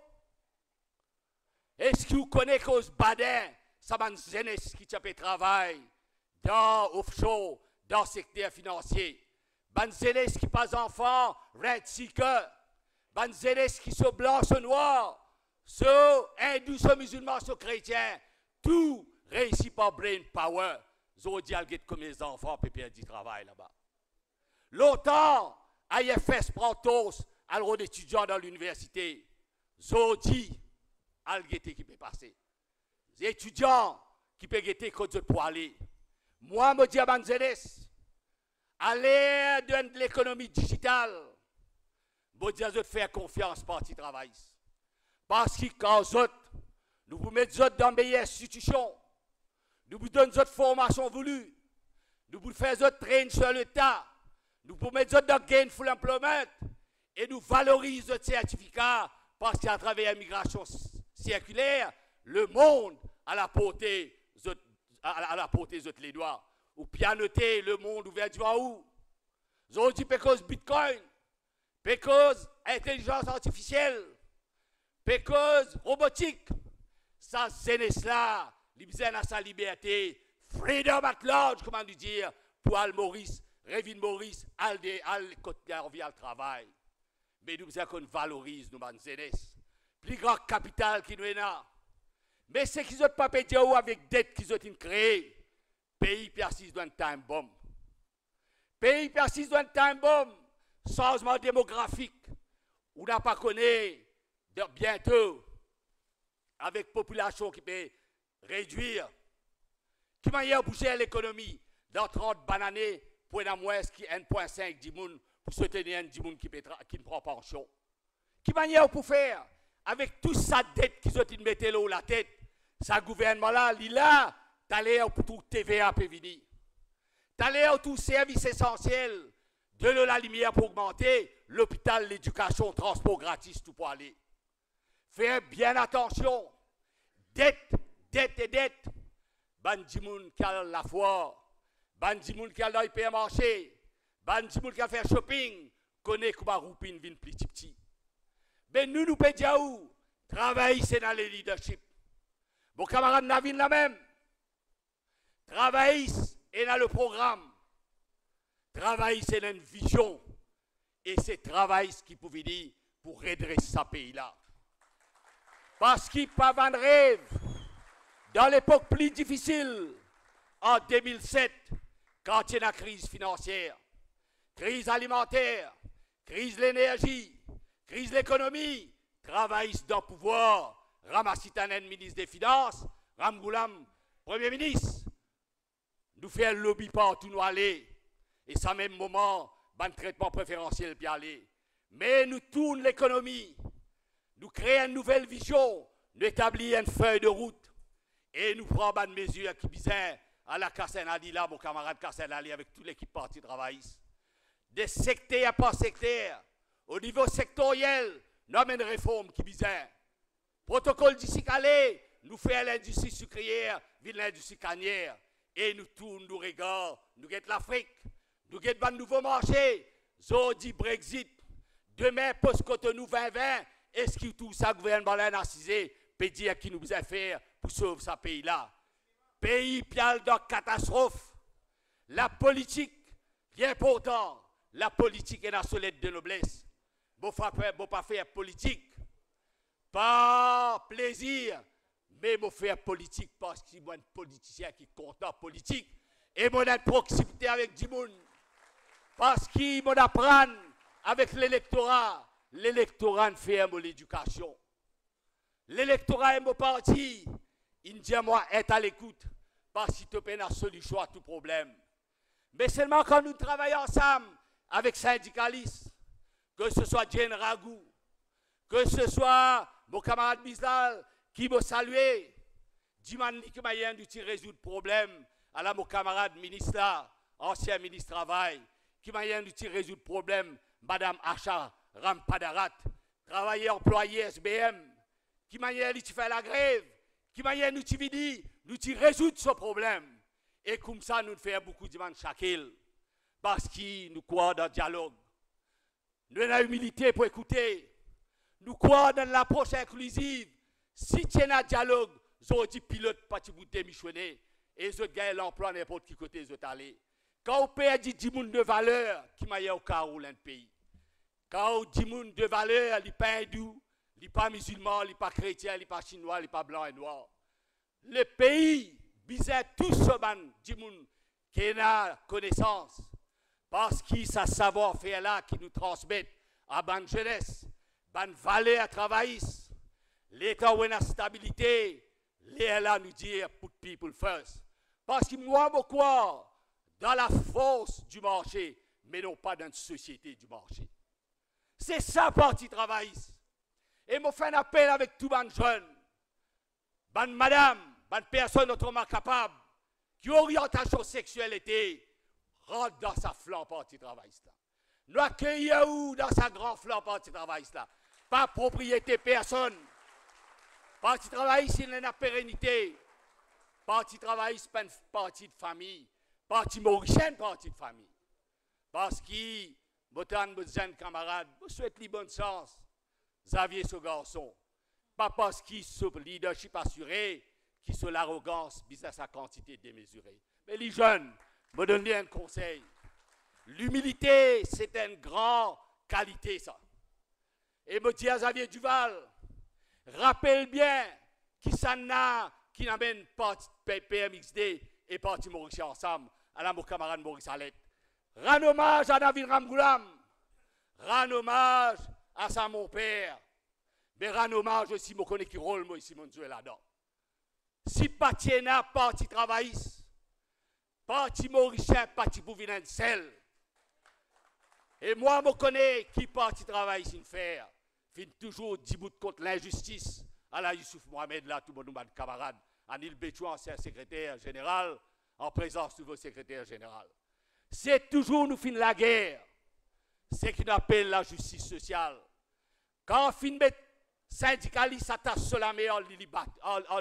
Est-ce que vous connaissez cause Badin, ça m'a jeunesse qui travaille dans offshore, dans le secteur financier? Ban jeunesse qui pas enfant, red seeker. Ban jeunesse qui sont blancs, sont noirs, sont hindous, sont musulmans, sont chrétiens. Tout réussit par brain power. Zodial get comme les enfants, puis perdre du travail là-bas. Longtemps, IFS prend tous à l'eau d'étudiants dans l'université. Zodi, algueté qui peut passer. Les étudiants qui peuvent guetter côté pour aller. Moi, je dis à Banzeles, à l'ère de l'économie digitale, je dis à eux de faire confiance parti travail. Parce que quand nous vous mettons dans les meilleures institutions, nous vous donnons notre formation voulue, nous vous faisons train sur le tas, nous vous mettons dans gainful employment et nous valorisons notre certificat parce qu'à travers la migration circulaire, le monde à la portée de les doigts. Ou pianoter le monde ouvert du où? Ils dit parce Bitcoin, parce intelligence artificielle, parce robotique, ça c'est là, l'Ibzen a sa liberté, freedom at large, comment dire, pour Al Maurice, Révin Maurice, Al côté al travail. Mais nous avons qu'on valorise nos jeunesse. Plus grand capital qui nous est là. Mais c'est qu'ils ont pas payé avec dette qu'ils ont créé. Pays persiste dans un time bomb. Pays persiste dans un time bomb. Changement démographique. On n'a pas connu bientôt avec population qui peut réduire. Qui m'a bouger l'économie dans 30 années pour une moins qui 1,5 dimoun pour soutenir un dimoun qui ne prend pas en chaud. Qui m'a pour faire avec toute sa dette qu'ils ont mis la tête. Ce gouvernement-là, il a d'aller pour tout TVA peut venir. D'aller pour tout service essentiel, de l'eau, la lumière pour augmenter, l'hôpital, l'éducation, transport gratis, tout pour aller. Faire bien attention. Dette, dette et dette. Bandimoun qui a la foire, bandimoun qui a dans le hypermarché, bandimoun qui a fait shopping, connaît comment roupine vient plus petit. Mais nous pédions où? Travailler, c'est dans le leadership. Mon camarade Navin la même. Travailler, c'est dans le programme. Travailler, c'est dans une vision. Et c'est travail qui pouvait dire pour redresser ce pays-là. Parce qu'il n'y a pas de rêve. Dans l'époque plus difficile, en 2007, quand il y a la crise financière, crise alimentaire, crise de l'énergie, crise de l'économie, travail dans le pouvoir, Ramassitanen, ministre des Finances, Ramgoulam, Premier ministre, nous faisons un lobby partout nous aller, et ça même moment, un traitement préférentiel puis aller. Mais nous tournons l'économie, nous créons une nouvelle vision, nous établissons une feuille de route, et nous prenons une mesure qui visait à la Kassen Ali, là, mon camarade Kassen Ali, avec toute l'équipe parti travailliste. Des secteurs par secteur, au niveau sectoriel, nous avons une réforme qui est bizarre. Protocole d'ici calé, nous faisons l'industrie sucrière, l'industrie cannière. Et nous tournons, nous regardons, nous guettons l'Afrique, nous guettons le nouveau marché, Zodi Brexit, demain post-Cotonou 2020, est-ce que tout ça, gouvernement l'a assisé, peut dire qui nous a fait pour sauver ce pays-là. Pays pial dans catastrophe. La politique, bien important, la politique est la solide de noblesse. Bon pas faire politique par plaisir, mais bon faire politique parce qu'il y a un politicien qui compte en politique et mon a proximité avec Dimoun. Parce qu'il m'en apprend avec l'électorat. L'électorat fait l'éducation. L'électorat est mon parti. Il dit à moi, être à l'écoute. Parce qu'il te peine à solution à tout problème. Mais seulement quand nous travaillons ensemble avec syndicalistes, que ce soit Jane Ragou, que ce soit mon camarade Bizal qui m'a salué, dis-moi que m'a dû résoudre le problème à la mon camarade ministre là, ancien ministre travail, qui m'a dû résoudre le problème, Madame Acha Rampadarat, travailleur employé SBM, qui m'a dû faire la grève, qui m'a dû nous résoudre ce problème. Et comme ça, nous faisons beaucoup de monde chacun, parce que nous croyons dans le dialogue. Nous avons l'humilité pour écouter. Nous croyons dans l'approche inclusive. Si tu as un dialogue, vous avez dit pilote, pas de démissionner. Et vous avez l'emploi n'importe qui côté vous allez. Quand vous payez 10 gens de valeur, qui m'a au carreau dans le pays. Quand vous dites 10 gens de valeur, il n'est pas hindou, il n'est pas musulman, il n'est pas chrétien, il n'est pas chinois, il n'est pas blanc et noir. Le pays, bizarre tout ce man, 10 gens qui a connaissance. Parce que ça savoir-faire là qui nous transmet à bonne jeunesse, bonne valeur travailliste, l'État où la stabilité, là nous dire put people first. Parce que moi, je crois dans la force du marché, mais non pas dans une société du marché. C'est ça, parti travailliste. Et je fais un appel avec tout les jeunes, bonne madame, bonne personne autrement capable, qui orientation sexualité, rentre dans sa flanc parti travailliste. Nous accueillons dans sa grand flanc parti travailliste. Pas propriété personne. Parti travailliste, il y a une pérennité. Parti travailliste, pas une partie de famille. Parti mauricien, partie de famille. Parce que, mes jeunes camarades, je souhaite le bon sens. Xavier, ce garçon. Pas parce qu'il a leadership assuré, qu'il a l'arrogance, bizarre sa quantité démesurée. Mais les jeunes, me donner un conseil. L'humilité, c'est une grande qualité, ça. Et me dit à Xavier Duval, rappelle bien qui n'amène pas PMXD et Parti Mauricien ensemble, à la mon camarade Maurice Alette. Rends hommage à David Ramgoulam. Rends hommage à sa mon père. Mais rends hommage aussi, je connais qui rôle, moi, ici, mon Dieu, là-dedans. Si Patiena, Parti travailliste, Parti mauricien, parti bouvinin de sel. Et moi, je connais qui parti travail ici faire. Fin toujours 10 bouts contre l'injustice. À la Youssouf Mohamed, là, tout le monde, camarade. Anil Béchou, ancien secrétaire général, en présence du nouveau secrétaire général. C'est toujours nous fin la guerre. C'est ce qu'on appelle la justice sociale. Quand on fin met syndicalistes s'attache sur la mer en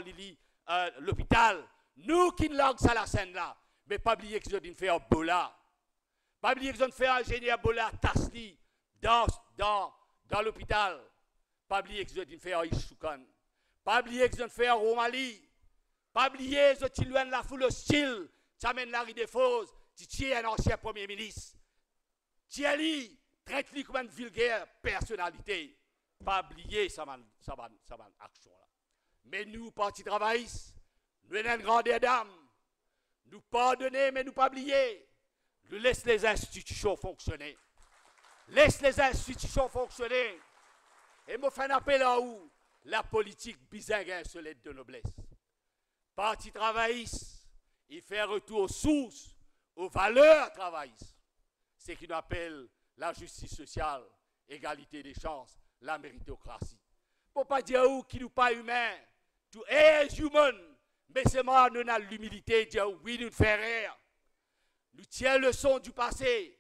l'hôpital, nous qui ne langue ça la scène là. Mais pas oublier qu'ils ont fait un bola. Pas oublier qu'ils ont fait un ingénieur bola Tasli dans l'hôpital. Pas oublier qu'ils ont fait un Ishoukan. Pas oublier qu'ils ont fait un Romali. Pas oublier qu'ils ont la foule hostile. Tu amènes Larry Desfos. Tu tiens un ancien premier ministre. Thierry traite-lui comme une vulgaire personnalité. Pas oublier ça action là. Mais nous, parti travaillistes, nous avons une grandeur d'âme. Nous pardonner, mais nous pas oublier. Nous laissons les institutions fonctionner. Laisse les institutions fonctionner. Et me fait un appel à où la politique bisingue insolite de noblesse. Parti travailliste, il fait retour aux sources, aux valeurs travaillistes. C'est ce qu'on appelle la justice sociale, égalité des chances, la méritocratie. Pour pas dire où qui nous pas humain, to is human. Mais c'est moi, nous avons l'humilité de dire oui, nous faisons rire. Nous tirons le son du passé.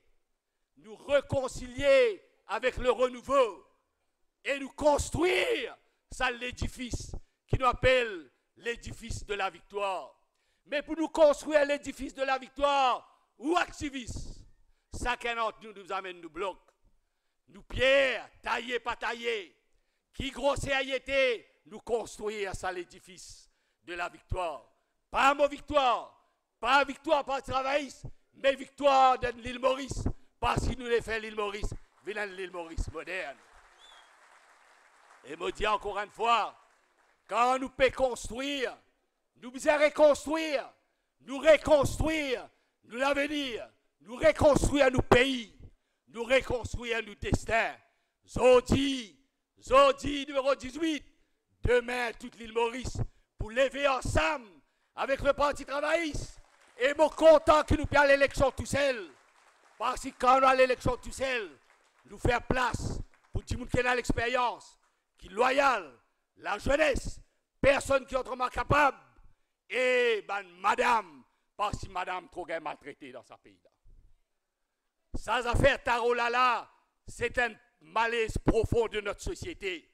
Nous réconcilier avec le renouveau. et nous construire ça l'édifice qui nous appelle l'édifice de la victoire. Mais pour nous construire l'édifice de la victoire, ou activistes, chacun d'entre nous amène nous blocs. Nous pierres, taillés, pas taillés, qui grossé a été, nous construire ça l'édifice de la victoire. Pas mon victoire, pas victoire par travailliste, mais victoire de l'île Maurice, parce qu'il nous l'a fait l'île Maurice, vilain l'île Maurice moderne. Et me dit encore une fois, quand nous pouvons construire, nous pouvons reconstruire, nous l'avenir, nous reconstruire nos pays, nous reconstruire nos destins. Zodi numéro 18, demain toute l'île Maurice, pour lever ensemble avec le Parti travailliste. Et mon content que nous perdons l'élection tout seul. Parce que quand on a l'élection tout seul, nous faire place pour tout le monde qui a l'expérience, qui est loyal, la jeunesse, personne qui est autrement capable, et madame, parce que madame trop est maltraitée dans sa pays. Sans affaire Tarolala, c'est un malaise profond de notre société.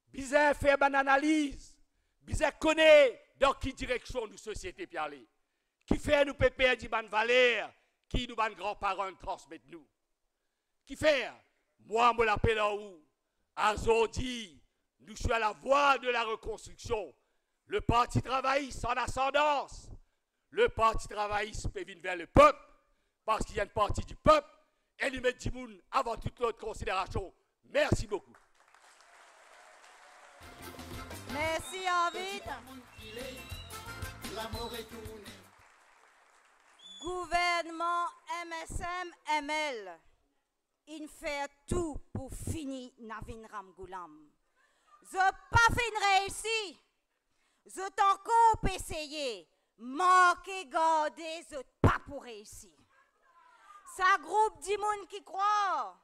Bizarre faire une analyse, bizarre connaître dans quelle direction nos sociétés peut aller. Qui fait nous perdre des valeurs qui nous grands-parents transmettent nous. Qui fait, moi, je l'appelle en où, aujourd'hui, nous sommes à la voie de la reconstruction. Le Parti travailliste en ascendance. Le Parti travailliste peut venir vers le peuple, parce qu'il y a une partie du peuple, et lui mettre du monde avant toute autre considération. Merci beaucoup. Merci, Arvid. Gouvernement MSM-ML, il fait tout pour finir Navin Ramgoulam. Je pas fin réussi. Je encore essayer. Manquer, garder, je pas pour réussir. Ça groupe de monde qui croit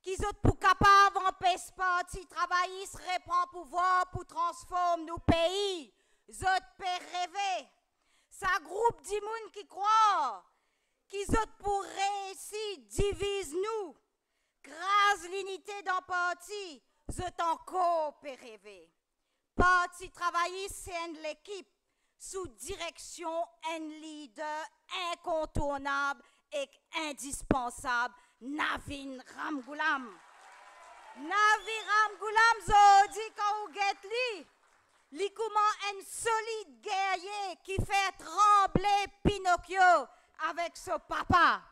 qu'ils sont pour capables d'empêcher parti travailliste reprend pouvoir pour transformer nos pays. Je peux rêver. Ça groupe de monde qui croit qu'ils sont pour réussir divise nous. Grâce à l'unité d'un parti, je encore peux rêver. Parti travailliste, c'est une équipe sous direction un leader incontournable et indispensable, Navin Ramgoulam. Navin Ramgoulam, je dis quand vous êtes li comment un solide guerrier qui fait trembler Pinocchio avec ce papa.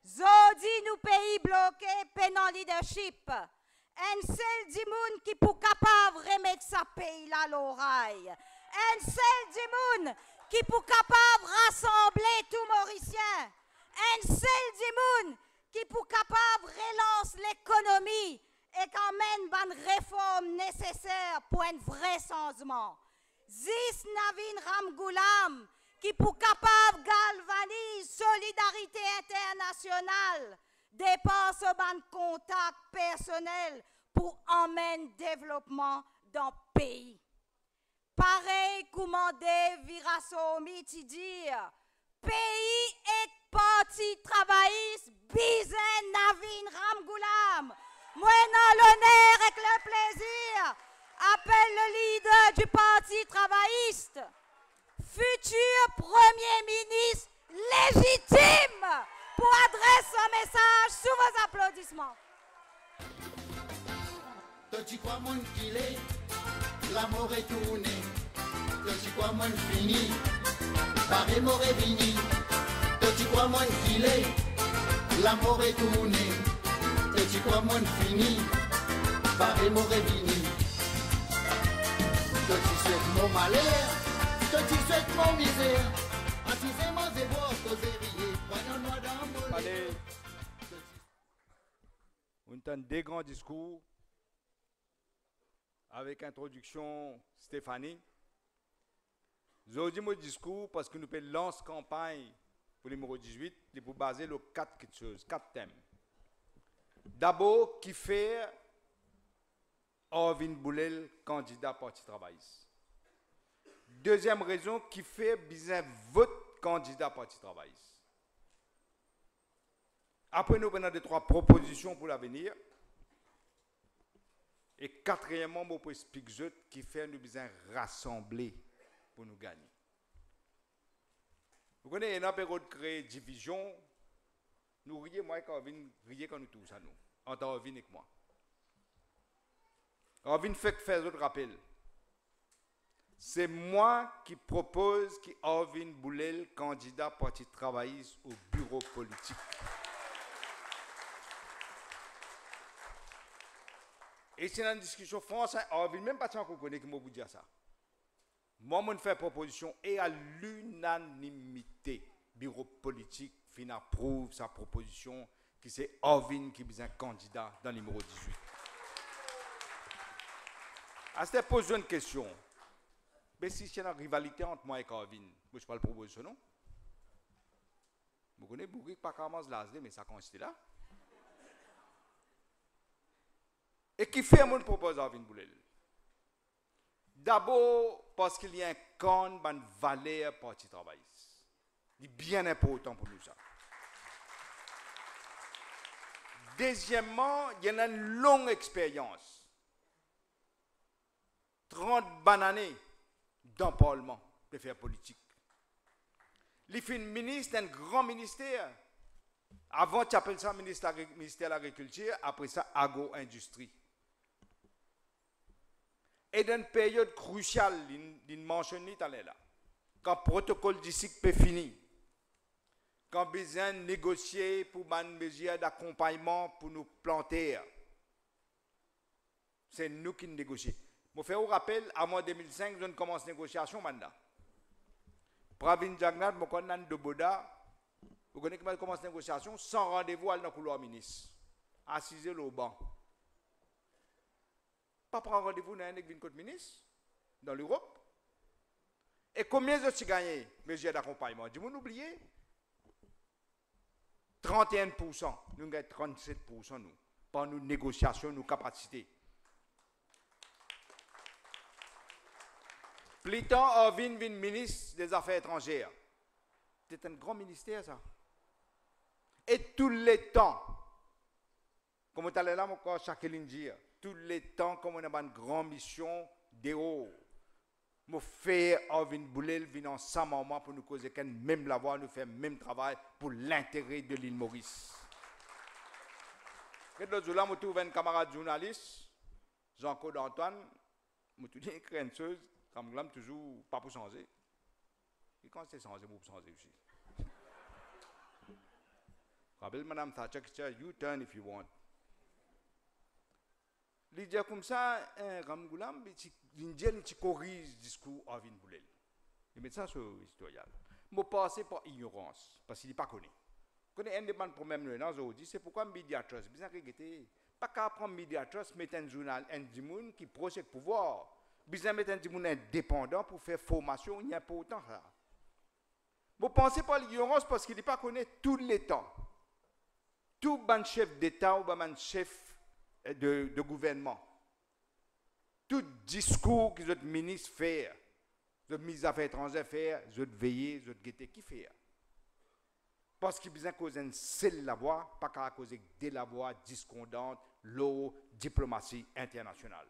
Zodi nous pays bloqués, pénant leadership. Un seul du monde qui pour capable remettre sa pays là l'oreille. Un seul du monde qui pour capable rassembler tout Mauricien. Un seul du monde qui pour capable relance l'économie et qu'emmène une réforme nécessaire pour un vrai changement. Zis Navin Ramgoulam qui pour capable galvaniser solidarité internationale, dépense un contact personnel pour emmener développement dans le pays. Pareil commandé Virasomi qui dit pays et parti travailliste Bizen Navin Ramgoulam. Moi, dans l'honneur et le plaisir, appelle le leader du Parti travailliste, futur Premier ministre légitime, pour adresser un message sous vos applaudissements. Tu crois mon qu'il est, l'amour est tourné. Tu crois mon fini, barré m'aurait vini. Tu crois mon qu'il est, l'amour est tourné. Tu crois mon fini, barré m'aurait vini. Tu souhaites mon malheur, tu souhaites mon misère. Antisé mon zébo, causerie, voyons moi dans mon Allez, on entend des grands discours avec introduction Stéphanie. J'ai dit mon discours parce que nous pouvons lancer campagne pour le numéro 18 et pour baser sur 4 choses, 4 thèmes. D'abord, qui fait Orvin Boulel candidat Parti travailliste. Deuxième raison, qui fait bien votre candidat Parti travailliste. Après, nous prenons 3 propositions pour l'avenir. Et quatrièmement, je peux expliquer qui fait nous besoin rassembler pour nous gagner. Vous connaissez, une période de créer division, nous rions, moi, quand nous tous à nous, en tant que avec moi. Orvin fait faire autre rappel. C'est moi qui propose qui Orvin Boulel, candidat parti travailliste au bureau politique. Et c'est dans une discussion française, Orvin, même pas qu'on connaît qui m'a vous dire ça. Moi, je fais proposition et à l'unanimité, bureau politique fin approuve sa proposition qui c'est Orvin qui est un candidat dans le numéro 18. À cette poser une question. Mais si c'est une rivalité entre moi et Orvin, je ne peux pas le proposer, non? Vous connaissez beaucoup pas comment se mais ça consiste là. Et qui fait mon propose Orvin Boulel? D'abord, parce qu'il y a un camp de valeur parti travailliste. C'est bien important pour nous ça. Deuxièmement, il y a une longue expérience. 30 années dans le Parlement de faire politique. Il fait une ministre d'un grand ministère. Avant, tu appelles ça ministère de l'Agriculture, après ça, agro-industrie. Et dans une période cruciale, il mentionne là, quand le protocole d'ici est fini, quand besoin de négocier pour une mesure d'accompagnement pour nous planter, c'est nous qui négocions. Je fais un rappel, à moi 2005, je commence la négociation maintenant. Pravin Jagnat, je connais de Boda, vous connaissez comment commence la négociation sans rendez-vous dans le couloir ministre, assisé au banc. Pas prendre rendez-vous dans un ministre, dans l'Europe. Et combien de gens gagné, mesures d'accompagnement? Dis-moi, n'oubliez. 31%, nous gagnons 37% nous, par nos négociations, nos capacités. Plus tard, Orvin vient ministre des Affaires étrangères. C'est un grand ministère, ça. Et tous les temps, comme tu allais là, mon corps, chaque ligne dire, tous les temps, comme on a une grande mission d'héros, je fais Orvin Boulel venir ensemble moment pour nous causer qu'un même la voix, nous faire le même travail pour l'intérêt de l'île Maurice. Et l'autre jour là, je trouve un camarade journaliste, Jean-Claude Antoine, je trouve une crainteuse, comme je toujours pas pour changer. Et quand c'est changer, pour changer aussi. Rappelle Madame Thatcher qui dit, you turn if you want. Il dit comme ça, Ramgoulam, il corrige le discours Orvin Boulel. Il met ça sur l'historial. Je passe par ignorance, parce qu'il n'est pas connu. Il connaît un des problèmes aujourd'hui, c'est pourquoi Media Trust, bien regretté, pas qu'à prendre Media Trust, mettre un journal, un dimoun qui projette pouvoir, bien mettre un dimoun indépendant pour faire formation, il n'y a pas autant ça. Vous pensez par l'ignorance parce qu'il n'est pas connu tous les temps. Tout ban chef d'État ou ban chef de gouvernement. Tout discours que votre ministre fait, votre ministre des Affaires étrangères fait, votre veiller, votre guetter qui fait. Parce qu'il besoin causer une seule la voix, pas qu'à causer de la voix discordante, l'eau, diplomatie internationale.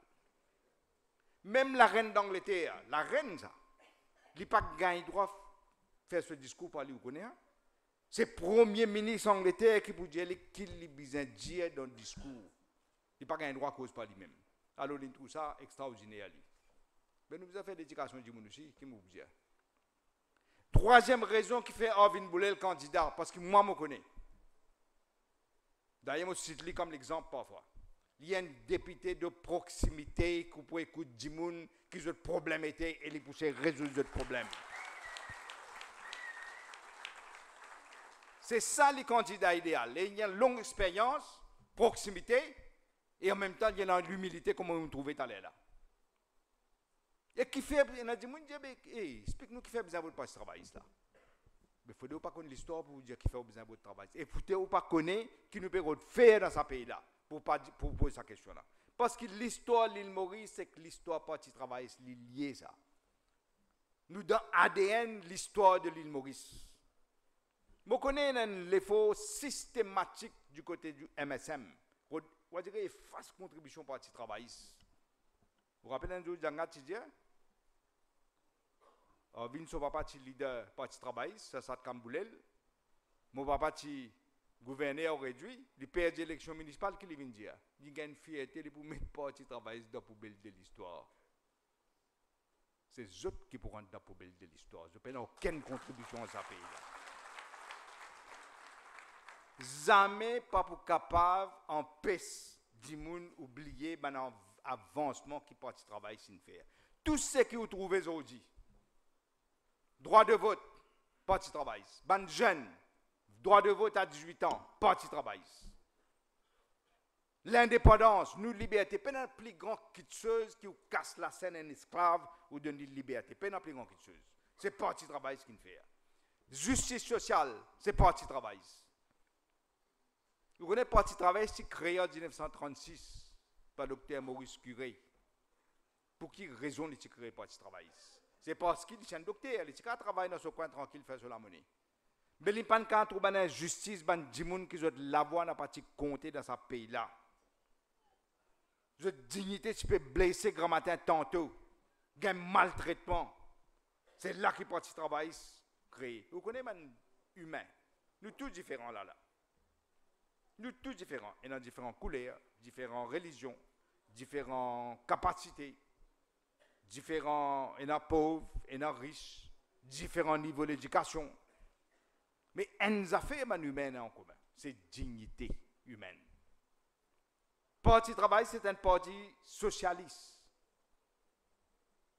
Même la reine d'Angleterre, la reine ça, il n'a pas gagné droit de faire ce discours pour aller vous connaître. C'est le premier ministre d'Angleterre qui peut dire qu'il a besoin de dire dans le discours. Il n'a pas gagné droit à cause par lui-même. Alors, il trouve ça extraordinaire. Mais nous avons fait l'éducation du monde aussi, qui nous dit. Troisième raison qui fait Orvin Boulel candidat, parce que moi, je connais. D'ailleurs, je cite comme l'exemple parfois. Il y a un député de proximité qui peut écouter du monde qui a des problèmes et il peut résoudre ce problème. C'est ça le candidat idéal. Il y a une longue expérience, proximité, et en même temps, il y a l'humilité comme on trouvait tout à l'heure là. Et qui fait, il a dit, explique-nous qui fait besoin de votre travail là. Mais il ne faut pas connaître l'histoire pour vous dire qui fait besoin de votre travail. Et il ne faut pas connaître qui nous peut faire dans ce pays là, pour poser cette question là. Parce que l'histoire de l'île Maurice, c'est que l'histoire parti travailliste est liée ça. Nous, dans ADN, l'histoire de l'île Maurice. Je connais l'effort systématique du côté du MSM, on dirait efface contribution parti travailliste. Vous vous rappelez un jour, Djangat dit, Vin so papa ti leader parti travailliste, ça ça Kamboulel. Mon papa ti gouverneur réduit, il perd l'élection municipale qui vient dire. Il gagne fierté pour mettre parti travailliste dans la poubelle de l'histoire. C'est eux qui pourront dans la poubelle de l'histoire. Je n'ai aucune contribution à ce pays-là. Jamais pas pour capable en paix du monde oublier ben avancement qui parti travail sin faire. Tout ce que vous trouvez aujourd'hui, droit de vote, parti travail, ban jeune, droit de vote à 18 ans, parti travail. L'indépendance, nous liberté, pas la plus grande quitteuse qui vous casse la scène un esclave ou donne la liberté, pas la plus grande quitteuse. C'est parti travail qui fait. Justice sociale, c'est parti travail. Vous connaissez parti travail qui créé en 1936 par le docteur Maurice Curé. Pour qui raison il a créé parti travail? C'est parce qu'il est un docteur, il a travaillé dans ce coin tranquille, fait sur la monnaie. Mais il n'y a pas de trouver une justice, des gens qui ont la voix n'a pas compter dans ce pays-là. Votre dignité, tu peux blesser grand matin tantôt. Il y a un maltraitement. C'est là que le parti travail créé. Vous connaissez les humains. Nous tous différents là. Nous tous différents. Et dans différentes couleurs, différentes religions, différentes capacités, différents, et dans pauvres, et dans riches, différents niveaux d'éducation. Mais une affaire humaine en commun, c'est dignité humaine. Parti travail, c'est un parti socialiste.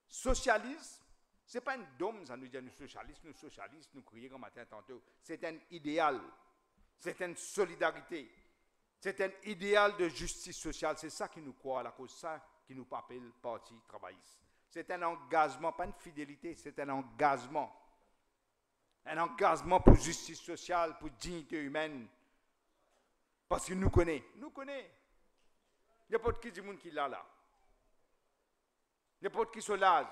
Socialisme, ce n'est pas un dôme, ça nous dit nous socialistes, nous crions comme matin tantôt. C'est un idéal, c'est une solidarité, c'est un idéal de justice sociale. C'est ça qui nous croit, la cause ça qui nous appelle parti travailliste. C'est un engagement, pas une fidélité, c'est un engagement. Un engagement pour justice sociale, pour dignité humaine. Parce que nous connaissons. Il n'y a pas de qui dit monde qui l'a là. Il n'y a pas de qui se lâche.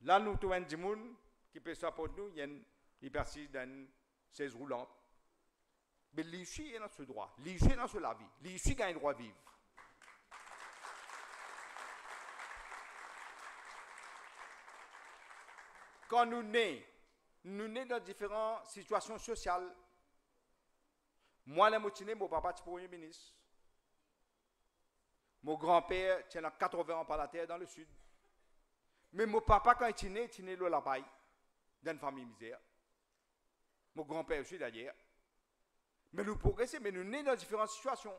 Là, nous trouvons des gens qui peut s'apporter nous, il persiste dans une chaise roulante. Mais l'issue est dans ce droit. L'issue est dans ce la vie. L'issue a un droit de vivre. Quand nous naissons dans différentes situations sociales. Moi, la moitié, mon papa est premier ministre. Mon grand-père tient 80 ans par la terre dans le sud. Mais mon papa, quand il est né dans la paille, dans une famille misère. Mon grand-père aussi d'ailleurs. Mais nous progressons, mais nous naissons dans différentes situations.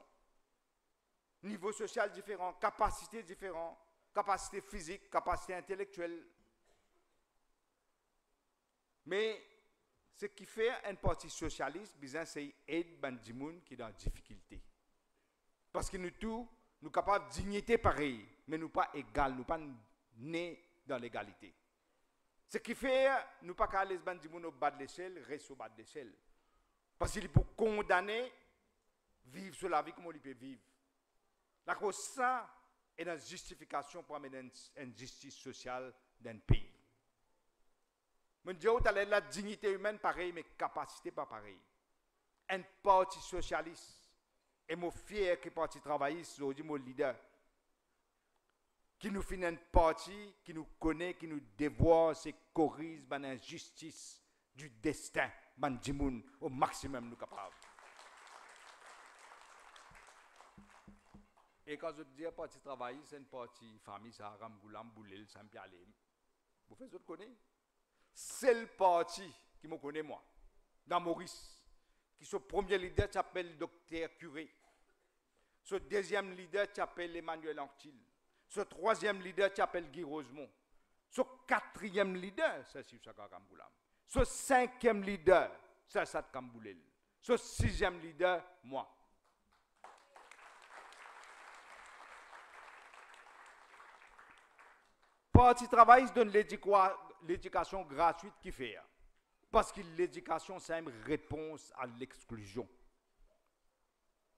Niveau social différent, capacité différente, capacité physique, capacité intellectuelle. Mais ce qui fait un parti socialiste, c'est aider les gens qui sont dans difficulté. Parce que nous tous, nous sommes capables de dignité pareille, mais nous ne sommes pas égaux, nous ne sommes pas nés dans l'égalité. Ce qui fait, nous ne sommes pas les gens au bas de l'échelle, rester au bas de l'échelle. Parce qu'il faut condamner, vivre sur la vie comme on peut vivre. La cause ça est une justification pour amener une justice sociale d'un pays. Je dis que la dignité humaine pareil, mais capacité pas pareil. Un parti socialiste, et mon fier que parti travailliste, je dis mon leader, qui nous fait un parti, qui nous connaît, qui nous dévoile, c'est corrige l'injustice du destin, au maximum nous capables. Et quand je dis parti travailliste, c'est un parti famille, ça Ramgoulam, Boulel, Saint-Pierre-Alem. Vous faites autre connaître? C'est le parti qui me connaît moi, dans Maurice, qui son premier leader s'appelle le docteur Curé. Ce deuxième leader s'appelle Emmanuel Anctil. Ce troisième leader s'appelle Guy Rosemont. Ce quatrième leader, c'est Sissaka Kamboulam. Ce cinquième leader, c'est Sat Kamboulel. Ce sixième leader, moi. Parti travail donne l'éducation gratuite qui fait. Parce que l'éducation, c'est une réponse à l'exclusion.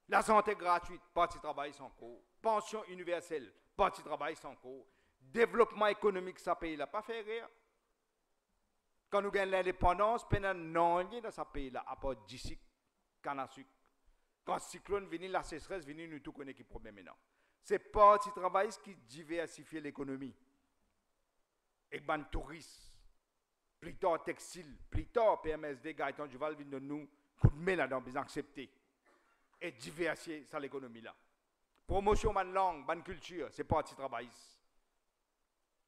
La santé gratuite, parti travail sans cours. Pension universelle, parti travail sans cours. Développement économique, ça paye là, pas faire rire. Quand nous gagnons l'indépendance, nous n'avons rien dans ce pays-là, à part d'ici, canne à sucre. Quand le cyclone vient, la sécheresse vient, nous tout connaissons qui problème maintenant. C'est parti travail qui diversifie l'économie. Et ben touristes, plus tard textile, plus tard PMSD, Gaëtan Duval vient de nous coup de main là-dedans, bien accepter. Et diversifier ça l'économie là. Promotion de langue, de culture, c'est parti travail.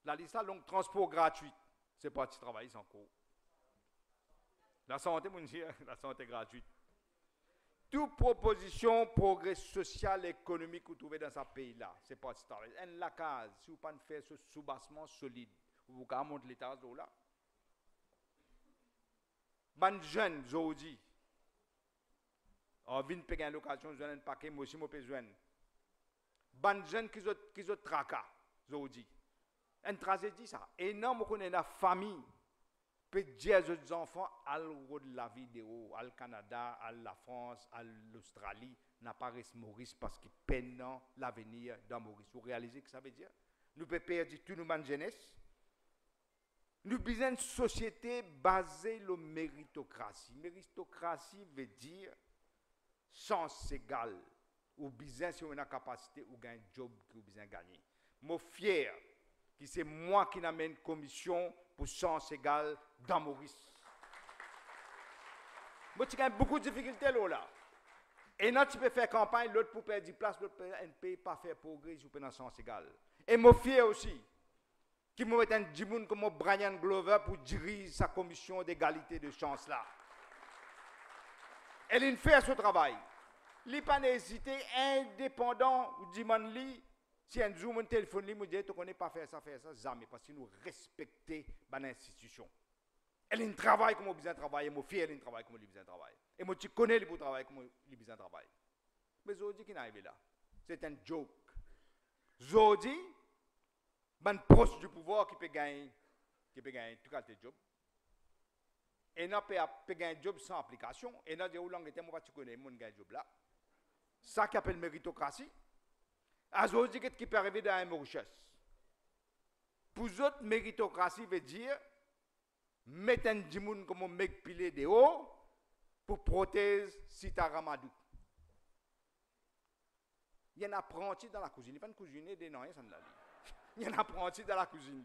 La liste là, donc transport gratuit, c'est parti travail encore. La santé, mon Dieu, la santé gratuite. Toute proposition, progrès social et économique que vous trouvez dans ce pays-là, c'est pas de travail. En la case, si vous ne pouvez pas faire ce soubassement solide, vous pouvez monter l'état là. Ban jeunes, aujourd'hui, on vient de payer l'occasion de un paquet, moi aussi, je peux jouer. Ban jeunes qui ont tracas, aujourd'hui. Un tragédie, ça. Et non, je connais la famille. Peut dire aux enfants, à de la vidéo, au Canada, à la France, à l'Australie, n'a pas resté Maurice parce qu'il peine l'avenir dans Maurice. Vous réalisez ce que ça veut dire? Nous pouvons perdre tout notre jeunesse. Nous avons besoin d'une société basée sur la méritocratie. Méritocratie veut dire chance égale. Ou besoin si on a la capacité ou gagner un job que vous besoin gagner. Je suis fier que c'est moi qui n'amène commission pour chance égale dans Maurice. Moi, tu as beaucoup de difficultés là. Et là, tu peux faire campagne, l'autre pour perdre 10 places, l'autre pour ne peut pas faire progrès, je peux dans chance égale. Et moi, fier aussi, qui me met un djimoun comme Brian Glover pour diriger sa commission d'égalité de chance là. Elle fait ce travail. Il n'a pas hésité, indépendant, ou dit si un zoom, un téléphone, il me dit, tu ne connais pas faire ça, jamais, parce que nous respectons l'institution. Elle travaille comme elle besoin de travailler, moi fier, elle travaille comme elle besoin de travailler. Et moi, tu connais le travail comme elle besoin de travailler. Mais aujourd'hui, qui n'est arrivé là? C'est un joke. Aujourd'hui, un poste du pouvoir qui peut gagner tout cas de job. Et n'a pas gagner un job sans application. Et n'a dit, où langue était, moi, tu connais, mon gagne job là. Ça qui appelle méritocratie. Aujourd'hui, qu'est-ce qui peut arriver dans la Mauritius? Pour eux, méritocratie veut dire mettre un djimoun comme un mec pilé de haut pour protéger Sita Ramadou. Il y a un apprenti dans la cuisine. Il n'y a pas de cuisinier de non, ça ne l'a dit. Il y a un apprenti dans la cuisine.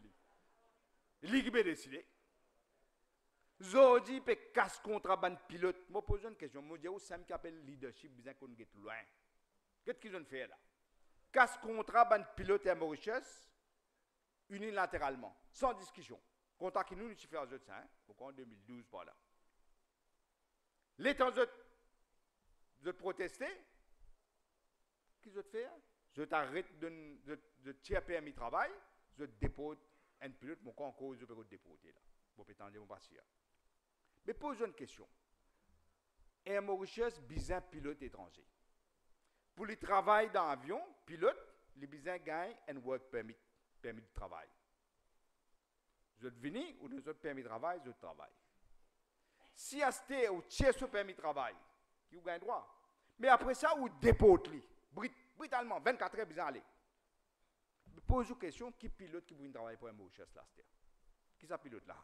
Il peut décider. Aujourd'hui, il peut casser contre un pilote. Je pose une question. Je dis, c'est ce qui appelle leadership, besoin qu'on aille loin. Qu'est-ce qu'ils ont fait là? Casse contrat ban pilote à Mauritius unilatéralement, sans discussion. Contrat qui nous fait en ça, en 2012 par là. Les temps de protester, qu'est-ce qu'ils ont fait? Je t'arrête de tirer permis de travail, je dépose un pilote, mon camp en cause, je peux le déporter là. Pour prétendre mon passé. Mais pose une question. Et à Mauritius, bizarre pilote étranger. Pour les travail dans l'avion, pilote, les besoins gagnent un work permit, permis de travail. Vous êtes venu ou vous avez permis de travail, vous travaillez. Si vous avez ou tiers ce permis de travail, vous gagnez droit. Mais après ça, vous déportez, brutalement, 24 heures, vous allez. Pose une question, qui pilote qui vous travaille pour un Mauritius là? Qui ça pilote là?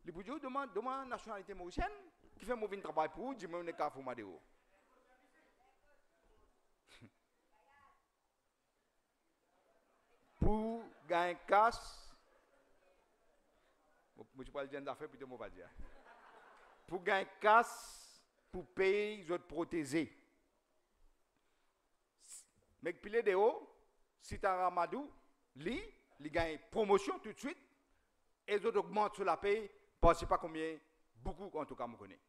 Les boudjous demandent la nationalité mauricienne, qui fait un travail pour vous, dis-moi, on est qu'à Foumadéo. Pour gagner casse, je ne vais pas dire d'affaires, puis je vais dire. Pour gagner casse, pour payer les autres protégés. Mais pile de haut, si tu as Ramadou, il gagne promotion tout de suite, et les autres augmentent sur la paye, je ne sais pas combien, beaucoup en tout cas, je connais.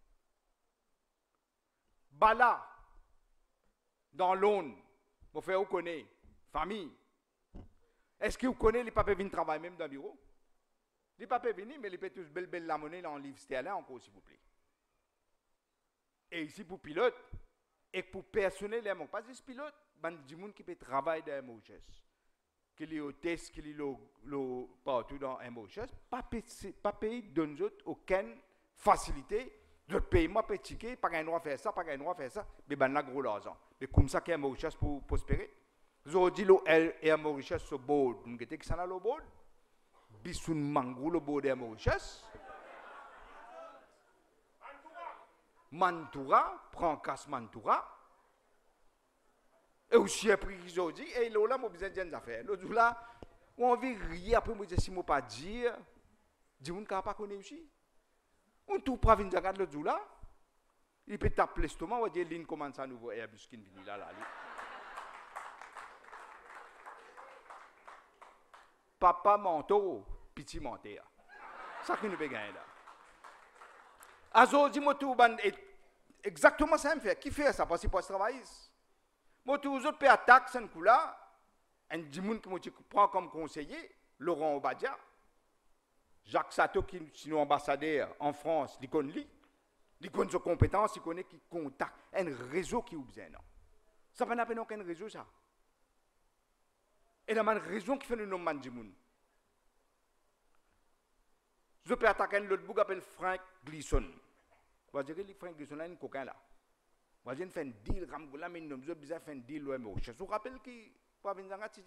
Bala, dans l'aune, je fais vous connaître, famille. Est-ce que vous connaissez les papiers venir travailler même dans le bureau? Les papiers venir, mais les papiers tous belle la monnaie en livre sterling encore, s'il vous plaît. Et ici pour pilote, et pour personnel, pas juste pilote, il y a des gens qui peuvent travailler dans Mauritius. Qui est au test, qui est partout dans Mauritius, pas payer donne aucune facilité. Je paye moi petit ticket, pas un droit faire ça, pas un droit faire ça, mais ben là gros l'argent. Mais comme ça qu'il y a Mauritius pour prospérer. Aujourd'hui, il y a Mauritius sur le board. Vous savez que ça a le board? Bisoun mangou le board de Mauritius. Mantoura, prend casse Mantoura. Et aussi après qu'ils ont dit, et là, moi, besoin de affaires. L'autre jour là, on vit rire après, moi, je dis, si moi pas dire, dis-moi qu'on pas connaît aussi. On tout pas venir regarder l'autre jour là. Il peut taper l'estomac, on va dire, l'ine commence à nouveau Airbus qui vient là. Papa manteau, petit menteur. Ça qui nous peut gagner là. Azo dit, moi, tout, exactement ça me fait. Qui fait ça? Parce qu'il peut travailler. Moi, tous les autres pays attaquent ce coup-là. Un dimoun qui prend comme conseiller, Laurent Obadia, Jacques Sato, qui est ambassadeur en France, il connaît ses compétences, il connaît qui contacte, un réseau qui est besoin. Ça n'a pas aucun réseau, ça. Et la raison qui fait le nom de dimoun. Je peux attaquer un autre bouc qui s'appelle Frank Gleason. Vous dire que Frank Gleason a un coquin là. Moi, j'ai fait un deal, j'ai besoin faire un deal au Mauritius. Vous vous rappelez qui pas venir dans il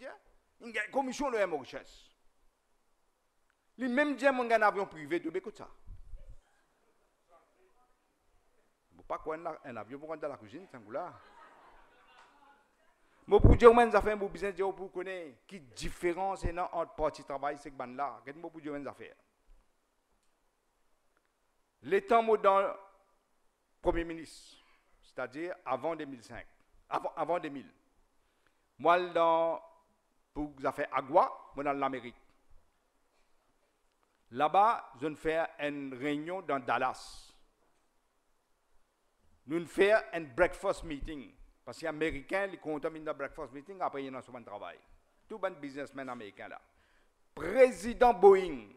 y a une commission au Mauritius. Les mêmes gens ont un avion privé de écoute ça. Vous pas quoi un avion pour rentrer dans la cuisine, c'est là. Moi, pour dire que affaires, vous besoin dire pour connaître qui différence entre parti travail et ban là. Qu'est-ce que vous dire mes affaires? L'état dans Premier ministre. C'est-à-dire avant 2005, avant 2000. Moi, pour les affaires Agua, moi dans l'Amérique. Là-bas, je fais une réunion dans Dallas. Nous faisons un breakfast meeting. Parce que les Américains, ils contaminent dans le breakfast meeting, après ils ont souvent de travail. Tout bon businessman américain là. Président Boeing.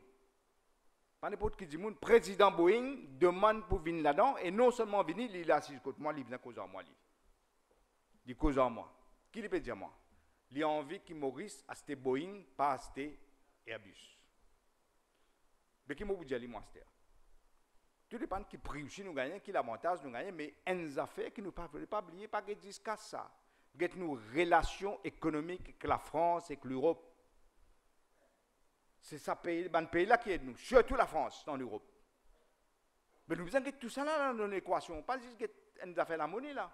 Pas n'importe qui dit, président Boeing demande pour venir là-dedans, et non seulement venir, il est assis contre moi, il vient cause en moi. Il cause en moi. Qui lui peut dire moi? Il a envie que Maurice acheter Boeing, pas acheter Airbus. Mais qui m'a dit, moi, c'était. Tout dépend qui prix aussi nous gagnons, qui l'avantage nous gagnons, mais une affaire qui nous ne faut pas oublier, pas jusqu'à ça. Nous relations économiques avec la France et avec l'Europe. C'est ça pays là qui est nous, surtout la France en Europe. Mais nous avons tout ça là dans l'équation, pas juste que nous avons fait la monnaie là.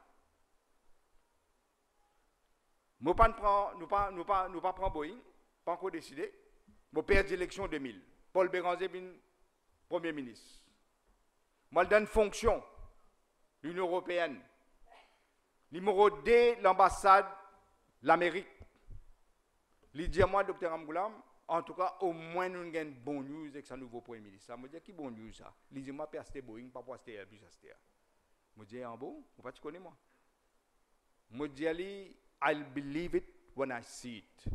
Nous ne pas prendre Boeing, pas encore décidé. Nous perdons l'élection 2000. Paul Béranger est Premier ministre. Moi, je donne fonction, l'Union européenne. Numéro 2, l'ambassade, l'Amérique. Il dit à moi, Dr. Amgoulam, en tout cas, au moins, nous avons une bonne news avec ce nouveau Premier ministre. Ça me dit, qui bonne news ça? Il dit, moi, je peux acheter Boeing, pas pour acheter Airbus. Je dis, en bon, tu connais moi? Je dis, I'll believe it when I see it.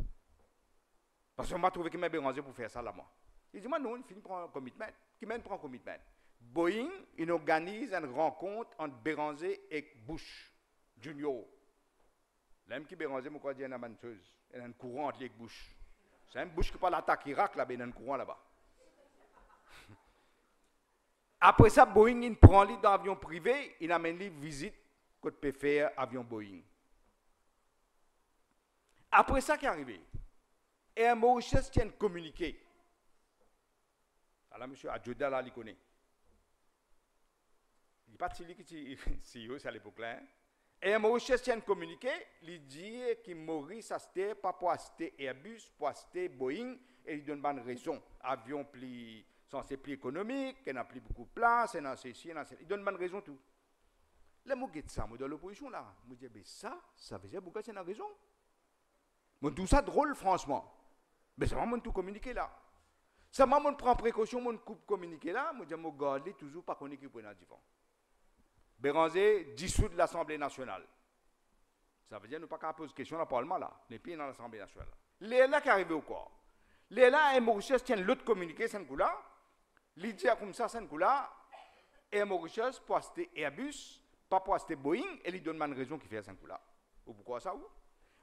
Parce que je m'a trouvé qu'il m'a Béranger pour faire ça là, moi. Il dit, moi, non, il finit par un commitment. Qui même prend un commitment? Boeing, il organise une rencontre entre Béranger et Bush Junior. L'homme qui Béranger, moi, dit, il y a une mancheuse. Il y a un courant entre les Bush. C'est un Bush qui parle l'attaque Irak, là, il y a un courant là-bas. Après ça, Boeing, il prend lui dans l'avion privé, il amène lui visite côté peut faire avion Boeing. Après ça, qui est arrivé? Et un Mauritius tient communiqué. Alors, monsieur Adjoda, là, il connaît. Il n'est pas celui qui est CEO à l'époque-là. Et un Mauritius tient communiqué, il dit que Maurice achetait pas pour acheter Airbus, pour acheter Boeing, et il donne bonne raison. Avion plus censé plus économique, il n'a plus beaucoup de place, il donne bonne raison tout. Là, moi, je dis ça, moi, dans l'opposition, là, je dis, mais ça veut dire pourquoi c'est une raison. Moi, tout ça drôle, franchement. Mais ça m'a tout communiqué là. Ça m'a prend précaution, mon coupe communiqué là, moi, je dis, moi, garde toujours pas qu'on équipe pour un divan. Béranger dissout de l'Assemblée nationale. Ça veut dire que nous ne pouvons pas poser question dans le Parlement là, les pays dans l'Assemblée nationale. Les là qui arrivent au corps. Les là, et Mauritius tient l'autre communiqué, c'est un coup là. Il dit comme ça, c'est un coup là. Et Mauritius pour acheter Airbus, pas pour acheter Boeing, et il donne une raison qui fait ça un coup là. Ou pourquoi ça ou?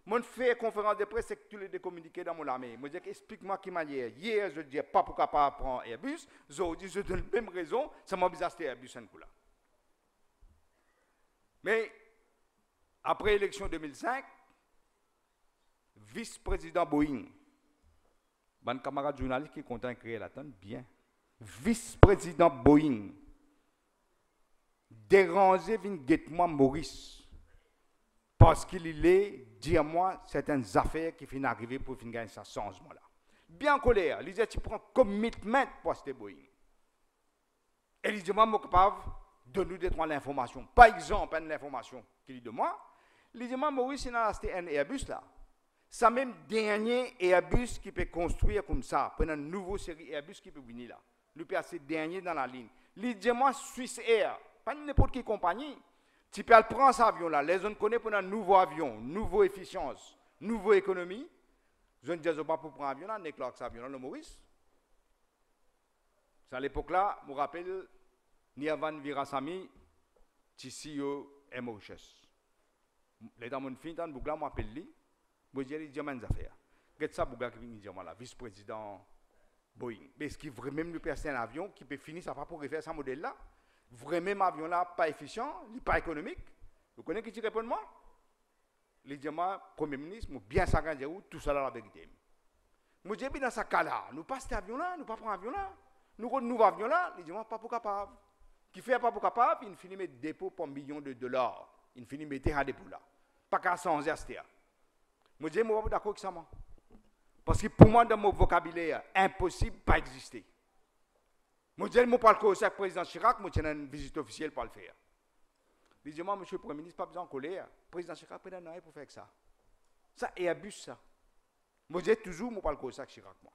Moi, je fais conférence de presse, c'est que tous les communiqués dans mon armée. Moi, je dis, explique-moi qui manière. Hier, je dis pas pourquoi pas prendre Airbus. Aujourd'hui, je donne la même raison, ça m'a besoin d'acheter Airbus un coup là. Mais, après l'élection 2005, vice-président Boeing, mon camarade journaliste qui est content de créer la tonne, bien. Vice-président Boeing, déranger, vient guette-moi Maurice. Parce qu'il est, dire-moi, certaines affaires qui viennent arriver pour finir gagner ce changement-là. Bien en colère, il dit, tu prends commitment pour acheter Boeing. Et il dit, moi, je suis capable de nous détruire l'information. Par exemple, une information qu'il dit de moi, il dit, moi, Maurice, il a acheté un Airbus là. C'est même dernier Airbus qui peut construire comme ça, pour une nouvelle série Airbus qui peut venir là. Nous peut acheter dernier dans la ligne. Il dit, moi, Swiss Air, pas n'importe quelle compagnie. Tu peux prendre cet avion-là, les gens connaissent pour un nouveau avion, nouvelle efficience, nouvelle économie. Je ne dis pas pour prendre l'avion-là, n'est que cet avion-là, le Maurice. C'est à l'époque-là, je me rappelle, Nirvan Virasamy, CEO MOHS. Les dans mon fin, Bougla m'appelle lui, je dis, il dit, mes affaires. Qu'est-ce que Bougla qui vient dire, là, vice-président Boeing. Mais est-ce qu'il vraiment nous percer un avion qui peut finir ça pour refaire ce modèle-là? Vraiment, avion là, pas efficient, pas économique. Vous connaissez qui répond moi? Il dit, moi, Premier ministre, bien s'agrandir où tout ça là la vérité. Moi, je dis, dans ce cas-là, nous pas cet avion-là, nous pas prendre avion là, nous prenons nouveau avion là, il dit, moi, pas pour capable. Qui fait pas pour capable, il finit mettre dépôt pour $1 million. Il finit mettre un dépôt là. Pas qu'à sans acheter. Moi, je dis, moi, pas d'accord avec ça, moi. Parce que pour moi, dans mon vocabulaire, impossible, pas exister. Moi, je ne parle qu'au président Chirac, moi, j'ai une visite officielle pour le faire. Il dit, moi, monsieur le Premier ministre, pas besoin de colère. Le président Chirac, pas besoin pour faire ça. Ça est abus, ça. Moi, je dis toujours, moi, parle qu'au Chirac, moi.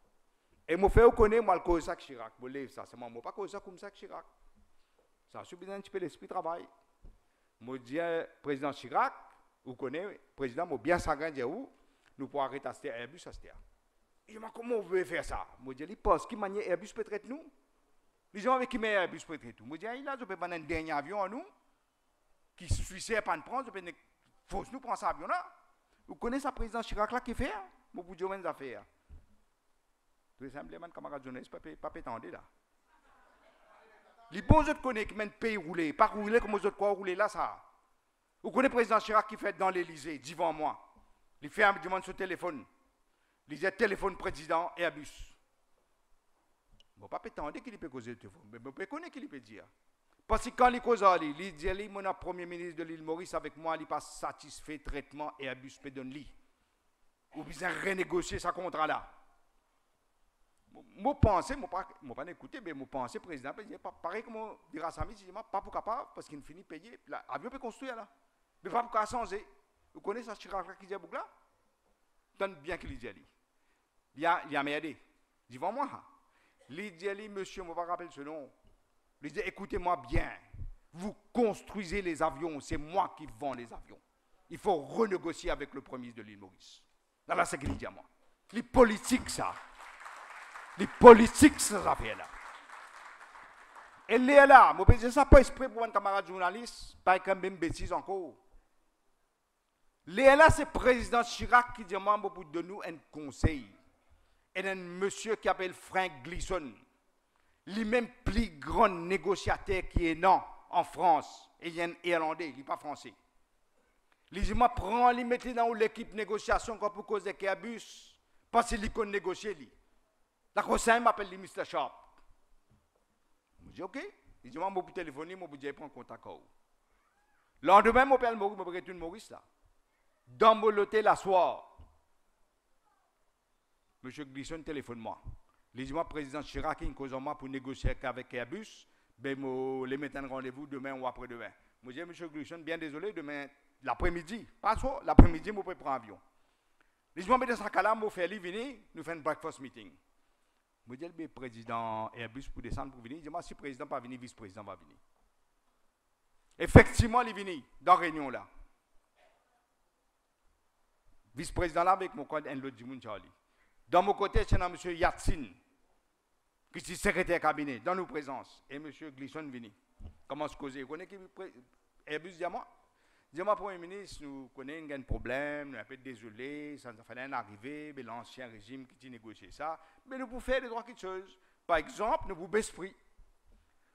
Et moi, fais reconnaître, moi, le qu'au Chirac. Moi, ça, c'est moi, pas qu'au comme ça, Chirac. Ça, je suis un petit peu l'esprit de travail. Moi, je dis, président Chirac, vous connaissez, président, moi, bien s'agrandir où, nous pourrons arrêter à ce Airbus à ce terre. Il dit, comment vous pouvez faire ça? Moi, je dis, parce qu'il manie Airbus peut traiter nous. Les gens avec qui met Airbus peut traiter tout. Moi, je dis, là, je peux prendre un dernier avion à nous, qui suicide pas de prendre, je peux faut nous prendre cet avion-là. Vous connaissez ce président Chirac là qui fait? Moi, vous dites, mes affaires. Tout simplement, camarade journaliste, pas pétendre là. Les bons autres connaissent qui mènent pays rouler, pas rouler comme les autres quoi rouler là, ça. Vous connaissez le président Chirac qui fait dans l'Élysée, devant moi. Il fait un demande sur le téléphone. Il dit téléphone président et Airbus. Je ne peux pas prétendre qu'il peut causer le téléphone, mais je peux connaître qu'il peut dire. Parce que quand il cause, il dit mon premier ministre de l'île Maurice avec moi, il n'est pas satisfait du traitement et Airbus peut donner. Ou bien renégocier ce contrat-là. Je pense, je ne vais pas écouter, mais je pense, le président peut dire, pareil comme dira Samy, il dit, pas pour capable, parce qu'il finit de payer, l'avion peut construire là. Mais pas pour changer. Vous connaissez ça, Chirac qui dit à Bougla? Donne bien qu'il dit. Il a merdé. Dis-moi moi. Il dit, monsieur, je ne vais pas rappeler ce nom. Il dit, écoutez-moi bien. Vous construisez les avions, c'est moi qui vends les avions. Il faut renégocier avec le Premier ministre de l'île Maurice. Là, c'est ce qu'il dit à moi. Les politiques, ça. Les politiques, ces affaires-là. Elle est là. Je ne dis ça pas exprès pour un camarade journaliste, pas quand même bêtise encore. Là, c'est le président Chirac qui demande pour de nous un conseil. Et un monsieur qui s'appelle Frank Gleeson, lui-même plus grand négociateur qui est non en France, et il est un Irlandais, il n'est pas français. Il dit, moi, prends, il mettez dans l'équipe négociation pour cause de Airbus, parce qu'il connaît négocier. La conseil m'appelle Mr. Sharp. Je dis, ok. Il dit, moi, je vais téléphoner, je vais prendre contact. Le lendemain, je m'appelle Maurice, je vais retourner Maurice là. Dans mon hôtel la soir, M. Gleeson téléphone moi. Il dit, moi, président Chirac, il cause moi pour négocier avec Airbus, ben, je les mettre un rendez-vous demain ou après-demain. Je dis, M. Gleeson, bien désolé, demain, l'après-midi, pas soit, l'après-midi, je peux prendre l'avion. Il dit, moi, dans ce cas-là, je vais faire venir, nous faisons un breakfast meeting. Je dis, le président Airbus pour descendre pour venir. Il dit, moi, si le président ne va pas venir, le vice-président va venir. Effectivement, il est venu dans la réunion là. Vice-président là avec mon code un l'autre du monde Charlie. Dans mon côté, c'est M. Yatsin, qui est secrétaire cabinet, dans nos présences. Et M. Gleeson venu. Comment se causer? Vous connaissez Airbus dit à moi? Dis moi, Premier ministre, nous connaissons un problème, nous sommes un peu désolés, ça nous a fallu arriver, mais l'ancien régime qui a négocié ça. Mais nous pouvons faire des droits quelque chose. Par exemple, nous vous baissons prix.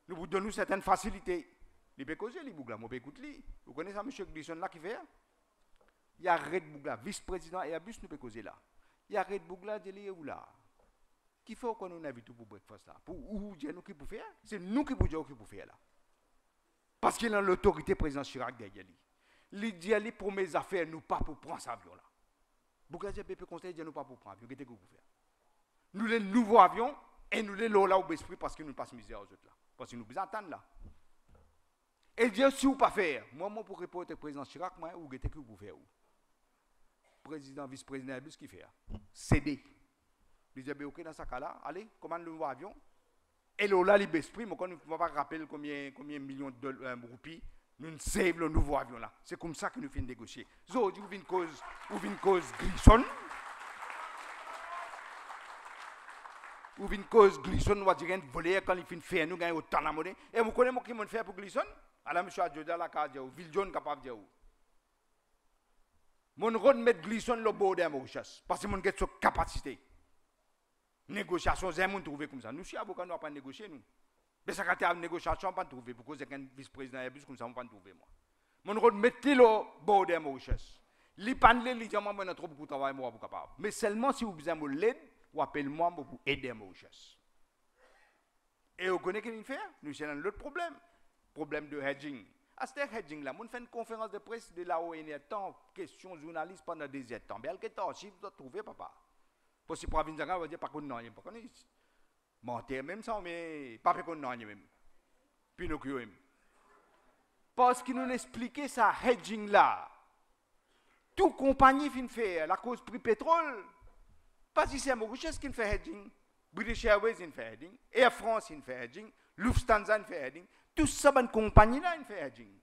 Nous vous donnons certaines facilités. Il peut causer, il Bougla, moi, écoute lui. Vous connaissez ça, M. Gleeson là qui fait? Il y a Red Bougla, vice-président et Airbus, nous peut causer là. Il y a Red Bougla, il est où là? Qui fait qu'on nous invite pour breakfast là? Pour où dire nous qui pouvons faire? C'est nous qui pouvons dire qui pouvons faire là. Parce qu'il a l'autorité président Chirac derrière lui. Il dit ali pour mes affaires, nous pas pour prendre cet avion là. Pourquoi j'ai PP conseil dit nous pas pour prendre avion, qu'est-ce que vous faites? Nous les nouveaux avions et nous les là au esprit parce que nous passons misère aux autres là. Parce que nous besoin attendre là. Et Dieu si vous pas faire, moi pour répondre au président Chirac, moi ou qu'est-ce que vous faire? Président, vice-président, ce qu'il fait? Céder. Il dit OK dans ce cas là, allez, commande le nouveau avion. Et là, l'esprit, moi, ne va pas rappeler combien de millions de roupies, nous save le nouveau avion là. C'est comme ça que nous finissons de négocier. Vous avez une cause Glisson. Ou une cause Glisson, on va dire voler quand il finit de faire, nous gagnons autant la monnaie. Et vous connaissez qui m'ont fait pour Glisson? Alors, M. Adjoda, la carte, Viljon capable de dire. Mon rôle met Glisson le bord de Mauritius. Parce que mon get sur capacité. Négociation, c'est mon trouver comme ça. Nous, si avocats, nous n'avons pas négocié, nous. Mais ça, quand il y a une négociation, on ne peut pas trouver. Pourquoi c'est qu'un vice-président est comme ça, on ne peut pas trouver, moi. Mon rôle, mettez le bord de Mauritius. Les panels, les gens, moi, on a trop beaucoup de travail, moi, vous capable. Mais seulement si vous avez besoin de l'aide, ou appelle-moi pour aider Mauritius. Et vous connaissez ce qu'il fait? Nous avons l'autre problème. Problème de hedging. À ce hedging là, on fait une conférence de presse de la ONU, temps, question journaliste pendant des temps. Mais quel temps, si vous trouvez, papa? Parce que pour Avinzaga, on va dire pas qu'on n'a rien. Pas qu'on est mentir même ça, mais pas qu'on n'a rien même. Pinocchio même. Parce qu'il nous expliquait ça, hedging là. Toute compagnie fin fait la cause prix pétrole. Parce que c'est Mauritius qui fait hedging. British Airways fait hedging. Air France fait hedging. Lufthansa fait hedging. Tout ça, bonne compagnie là, fait hedging.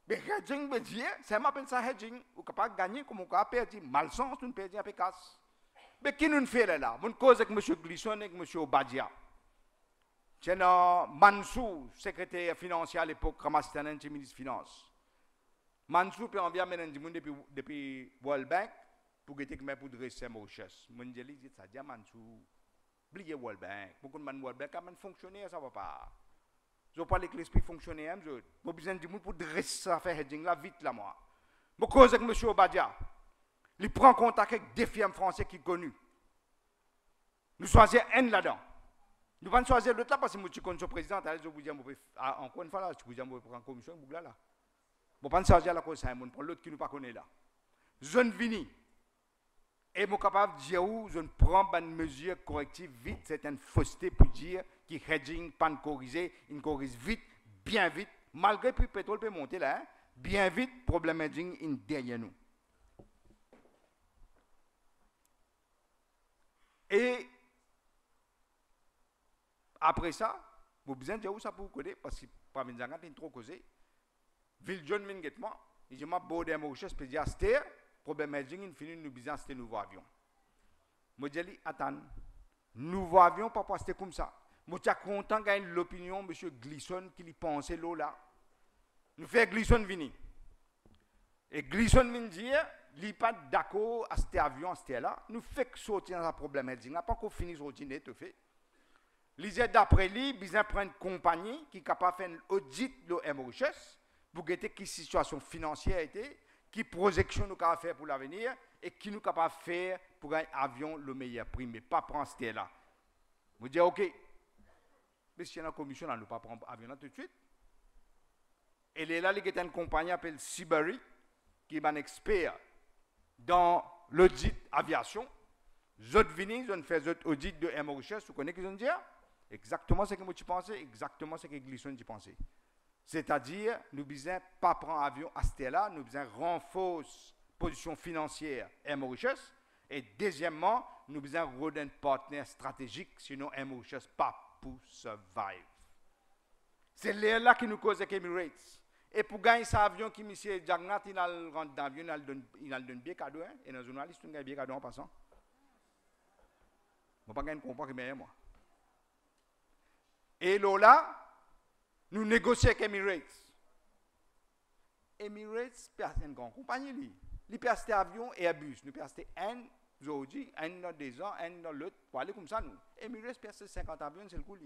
Mais hedging veut dire, ça m'appelle ça hedging. Vous ne pouvez pas gagner comme vous pouvez perdre. Malsens, vous perdez un peu casse. Mais qui nous fait là? Mon cause avec M. Glisson et M. Obadia. C'est Mansour, secrétaire financier à l'époque, ramassé un ministre des Finances. Mansour peut envoyer depuis World Bank pour que tu pour dresser Mauritius. Mon Dieu, dit ça, dit Mansour, oubliez World Bank. Pourquoi World Bank a fonctionné, ça ne va pas. Je parle avec l'esprit fonctionnaire, je n'ai besoin de pour dresser ça, faire hedging là, vite là, moi. Mon cause avec M. Obadia. Il prend contact avec des firmes français qui sont connus. Nous choisissons un là-dedans. Nous ne pouvons pas choisir l'autre là parce que je suis président. Je vous dis, encore une fois, là, je vous dis, je vais prendre commission. Je ne peux pas choisir la cause, je prends l'autre qui ne pas connaît là. Je ne vini. Et je suis capable de dire où je prends une mesure corrective vite. C'est une fausseté pour dire que hedging, pas corriger, il corrige vite, bien vite. Malgré que le pétrole peut monter là, hein, bien vite, problème hedging est derrière nous. Et après ça, vous avez besoin de dire où ça pour vous connaître, parce que par exemple, il trop causé. Ville John Minguettement, il dit, je suis Mauritius, je dis, c'est problème hedging, il finit nous besoin de nouveau avion. Je dis, attends, nouveau avion, pas passer comme ça. Je suis content de l'opinion de M. Glisson qui pensait là. Nous faisons Glisson venir. Et Glisson vient dire, il n'est pas d'accord à cet avion, à cet là. Nous faisons sortir dans ce problème hedging. Pas qu'on finisse au dîner, tout fait. Lisez d'après lui, besoin de prendre une compagnie qui est capable de faire un audit de Mauritius pour regarder quelle situation financière était, quelle projection nous avons faire pour l'avenir et qui nous capable de faire pour un avion le meilleur prix, mais pas prendre ce là. Vous dites OK, mais si la commission, nous ne pas prendre l'avion tout de suite. Et là, il y a une compagnie qui s'appelle Seabury, qui est un expert dans l'audit aviation. Je viens, je fais l'audit de Mauritius, vous connaissez ce qu'ils ont dit? Exactement ce que moi tu pensais, exactement ce que Glisson tu pensais. C'est-à-dire, nous ne besoin pas prendre avion à ce là, nous besoin renforcer position financière Mauritius. Et deuxièmement, nous besoin de un partenaire stratégique, sinon Mauritius pas pour survivre. C'est là qui nous cause avec Emirates. Et pour gagner cet avion qui M. Jagnat, il a le rentre d'avion, il a donné bien cadeau, hein? Et nos journalistes ont gagné bien cadeau en passant. Je ne peux pas comprendre que moi. Et là, nous négocions avec Emirates. Emirates, c'est une grande compagnie. Ils peuvent acheter un avion et Airbus. Nous pouvons acheter un aujourd'hui, un dans 2 ans, un dans l'autre. Pour aller comme ça, nous. Emirates peut acheter 50 avions, c'est le coup.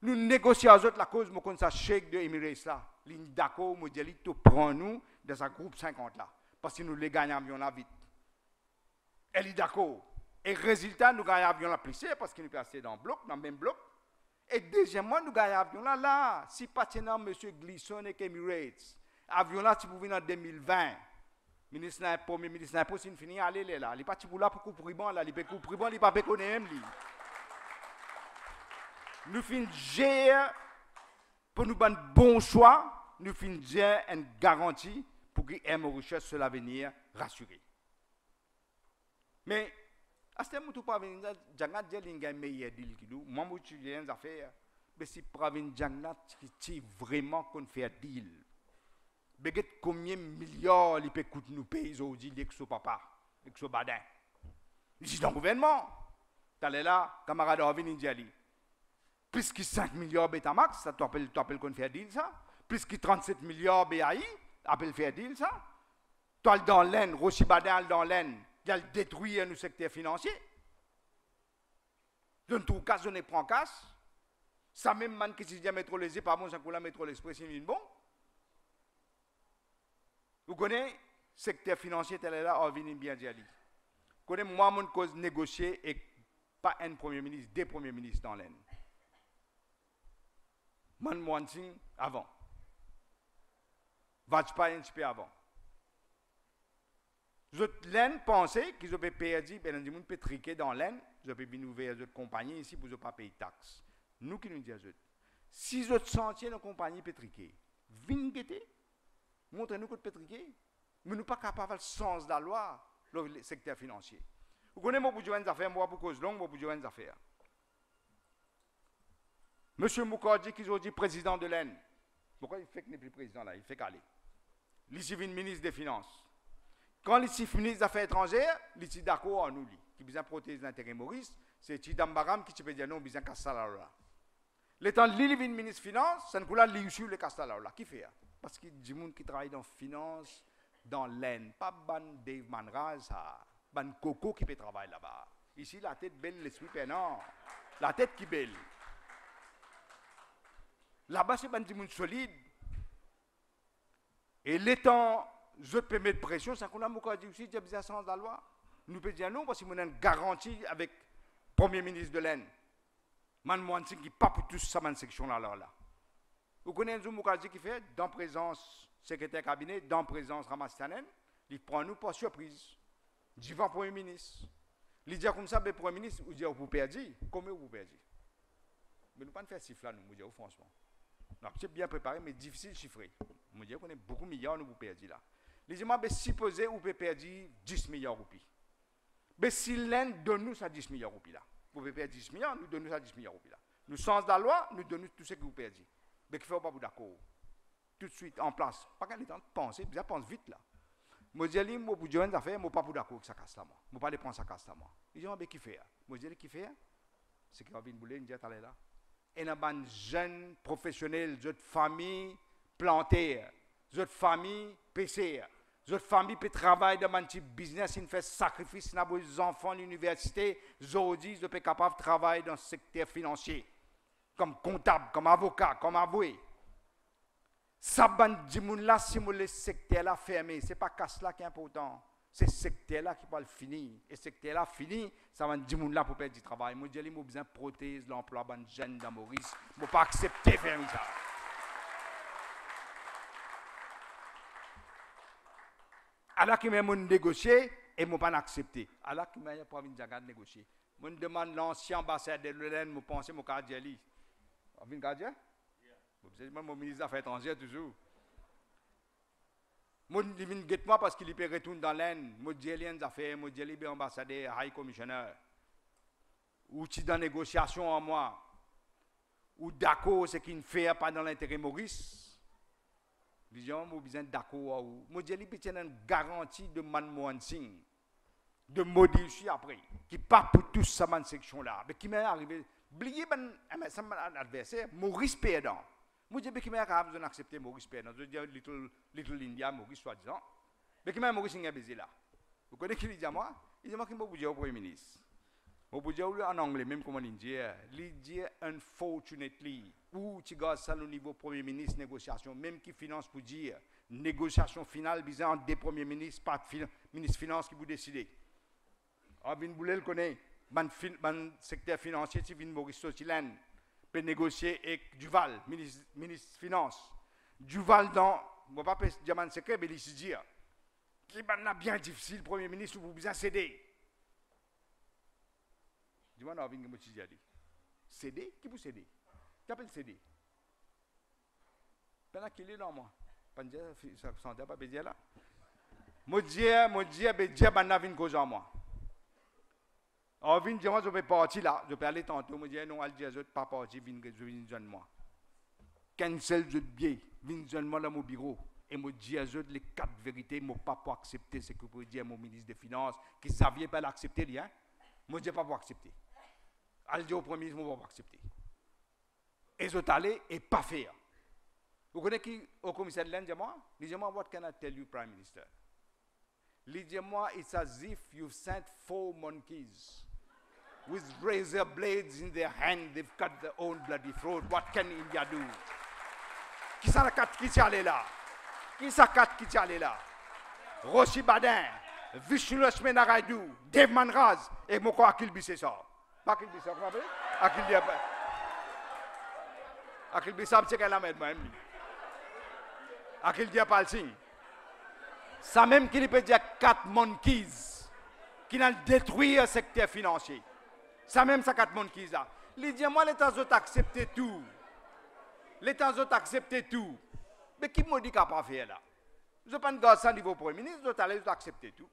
Nous négocions avec eux la cause, nous avons un chèque de Emirates là. Ils sont d'accord, nous disons, tu prends nous dans ce groupe 50 là. Parce que nous les gagnons avion là vite. Elle est d'accord. Et résultat, nous gagnons l'avion la plus cher parce qu'il nous peut acheter dans le bloc, dans le même bloc. Et deuxièmement, nous gagnons l'avion là. Si pas M. Glisson et Emirates, l'avion là, tu peux venir en 2020. Premier ministre n'a pas fini aller là. Il n'est pas pour là pour couper bon là. Il peut couper bon, il pas connaître même lui. Nous finissons gérer pour nous faire un bon choix. Nous finissons gérer une garantie pour que les richesses sur l'avenir rassuré. Mais à ce moment où pas venir, j'anga dire un meilleur deal que nous. Moi, je suis en affaires. Mais si pas venir, j'anga qui vraiment qu'on fait un deal. Mais combien de milliards il peut coûter nous payer aujourd'hui avec son papa, avec son badin. Ici dans le gouvernement, tu es là, camarade Arvin Indiali. Plus que 5 milliards Betamax, ça t'appelle qu'on fait un deal ça. Plus que 37 milliards BAI, appelle faire un deal ça. Tu as dans l'aine, Rossi Badin dans l'aine, il a détruit le secteur financier. Je ne trouve qu'à ne prend casse. Ça même man qui s'est dit métrolésé, pas bon, ça coule à métrolésé, c'est bon. Vous connaissez le secteur financier tel est là, on vient bien dire. Vous connaissez moi mon cause négocier et pas un premier ministre, des premiers ministres dans l'aine. Manmohan Singh avant. Vajpayee un petit peu avant. Vous l'aine pensez qu'ils ont perdu, ben on peut triquer dans l'aine, vous avez bien ouvert une compagnie ici pour ne pas payer de taxes. Nous qui nous disons, si vous sentiez nos compagnies peut triquer, venez montrez-nous que pétriqué, mais nous ne sommes pas capables de sens de la loi, le secteur financier. Vous connaissez mon bout affaires, moi pour cause longue, mon bout affaires. Monsieur Mukherjee, qui est aujourd'hui président de l'Inde, pourquoi il fait qu'il n'est plus président là, il fait qu'aller. Il est ministre des Finances. Quand il est ministre des Affaires étrangères, il est d'accord en nous, qui a besoin de protéger l'intérêt Maurice, c'est Chidambaram qui peut dire non, besoin de casser la loi. L'étant l'île ministre des Finances, c'est un là, sur le casser la loi. Qui fait? Parce qu'il y a des gens qui travaillent dans la finance, dans l'aine. Pas ban Dave Manraz, ban Coco qui peut travailler là-bas. Ici, la tête belle, l'esprit pénant. La tête qui belle. Là-bas, c'est ban des gens solides. Et l'étant, je peux mettre pression, c'est qu'on a beaucoup dit aussi, il y a besoin de sens de la loi. Nous pouvons dire non, parce qu'on a une garantie avec le Premier ministre de l'aine. Manmohan Singh qui pas pour tous ça, cette section-là. Vous connaissez Mukherjee qui fait, dans présence secrétaire cabinet, dans présence Ramastanen, il prend nous pour surprise. Il dit, va Premier ministre. Il dit comme ça, le Premier ministre, il dit, vous perdez. Comment vous perdez? Mais nous ne pouvons pas faire siffler, nous, dire franchement. C'est bien préparé, mais difficile à chiffrer. Nous disons qu'on est beaucoup de milliards, nous vous perdez là. Il dit, mais supposez vous pouvez perdre 10 milliards de roupies. Mais si l'Inde donne nous ça 10 milliards de roupies là, vous pouvez perdre 10 milliards, nous donnons ça 10 milliards de roupies là. Nous sens de la loi, nous donnons tout ce que vous perdez. Mais qu'il ne faut pas vous d'accord. Tout de suite en place. Pas qu'un temps de penser, bien pense vite là. Moi je dis, moi pour dire une affaire, moi pas pour d'accord que ça casse là moi. Moi pas les prendre ça casse là moi. Ils disent mais qui fait? Moi je dis qui fait? C'est qu'il va venir bouler, il dit allez là. Et dans ban jeunes professionnels, de famille plantée, de famille PC, de famille peut travailler dans un petit business, il fait sacrifice dans les enfants à l'université, aujourd'hui ils sont capables de travailler dans le secteur financier. Comme comptable, comme avocat, comme avoué. Ça ban dimoun là si le secteur là fermé, c'est pas casse là qui est important. C'est secteur là qui va le finir et secteur là fini, ça va dimoun là pour perdre du travail. Moi j'ai besoin de protéger l'emploi ban jeune dans Maurice, moi pas accepter fermer ça. Alors que même négocier et moi pas accepter. Alors que même pas venir négocier. Moi demande l'ancien ambassadeur de l'Inde, moi penser mon Kadiali. Vous avez mon ministre des Affaires étrangères toujours. Moi, je viens moi parce qu'il peut retourner dans l'Inde. Moi, je dis les affaires, moi, je dis les ambassadeurs, high commissioner. Ou si dans la négociation en moi, ou d'accord, c'est qu'il ne fait pas dans l'intérêt Maurice. Disons, moi, besoin d'accord. Moi, je dis qu'il y a une garantie de Manmohan Singh, de modifier après, qui part pour tous ça, cette section-là, mais qui m'est arrivé. Oubliez mon adversaire, Maurice perdant. Moi, je dis que je suis d'accepter Maurice perdant. Je dis Little India, Maurice soi-disant. Mais qui m'a Maurice est là. Vous connaissez qui dit à moi? Il dit qu'il m'a dit au Premier ministre. Je vous dis en anglais, même comme en indien. Il dit unfortunately, ou tu gardes ça au niveau Premier ministre, négociation, même qui finance pour dire, négociation finale, visant des Premiers ministres, pas de ministre finance qui vous décidez. Abin Boulel connaît. Le secteur financier, c'est Maurice Sotilen. peut négocier avec Duval, ministre Finance. Duval dans, je ne vais pas dire un secret, mais il se dit, qui est bien difficile, Premier ministre, vous bien céder. Dis-moi, non, je vais dire. Céder? Qui vous céder? Qui appelle céder? Pendant qu'il est dans moi. Pas dire, ça ne sent pas dire là. Moi, je vais cause en moi. Alors, je vais partir là, je vais aller tantôt, je dis non, je ne vais pas partir, je vais joindre moi. Cancel je biais, viens joindre moi dans mon bureau. Et je dis à eux les 4 vérités, je ne pas pour accepter ce que vous dire à mon ministre des Finances, qui ne savait pas l'accepter, hein. Je ne dis pas pour accepter. Elle dit au Premier ministre, je ne vais pas accepter. Et je suis allé et pas faire. Vous connaissez qui au commissaire de l'Inde, dis-moi, what can I tell you, Prime Minister? Dis-moi, it's as if you've sent 4 monkeys with razor blades in their hand, they've cut their own bloody throat. What can India do? Qui ça la 4 qui est allé là? Qui ça 4 qui est allé là? Roshi Badin, Vishnu Lakshmi Naraidu, Dev Manraz, et mon quoi Akil Bissé ça? Pas Akil Bissé, comment appelle? Akil Bissé. Akil Bissé, c'est qu'elle a mis moi-même. Akil Dia Palsing. Ça même qu'il peut dire 4 monkeys qui n'ont détruit le secteur financier. Ça même ça 4 monkeys là. Il dit moi l'État a accepté tout. L'État a accepté tout. Mais qui me dit qu'il n'a pas fait là? Je ne pas de ça au niveau Premier ministre, je vais accepter tout.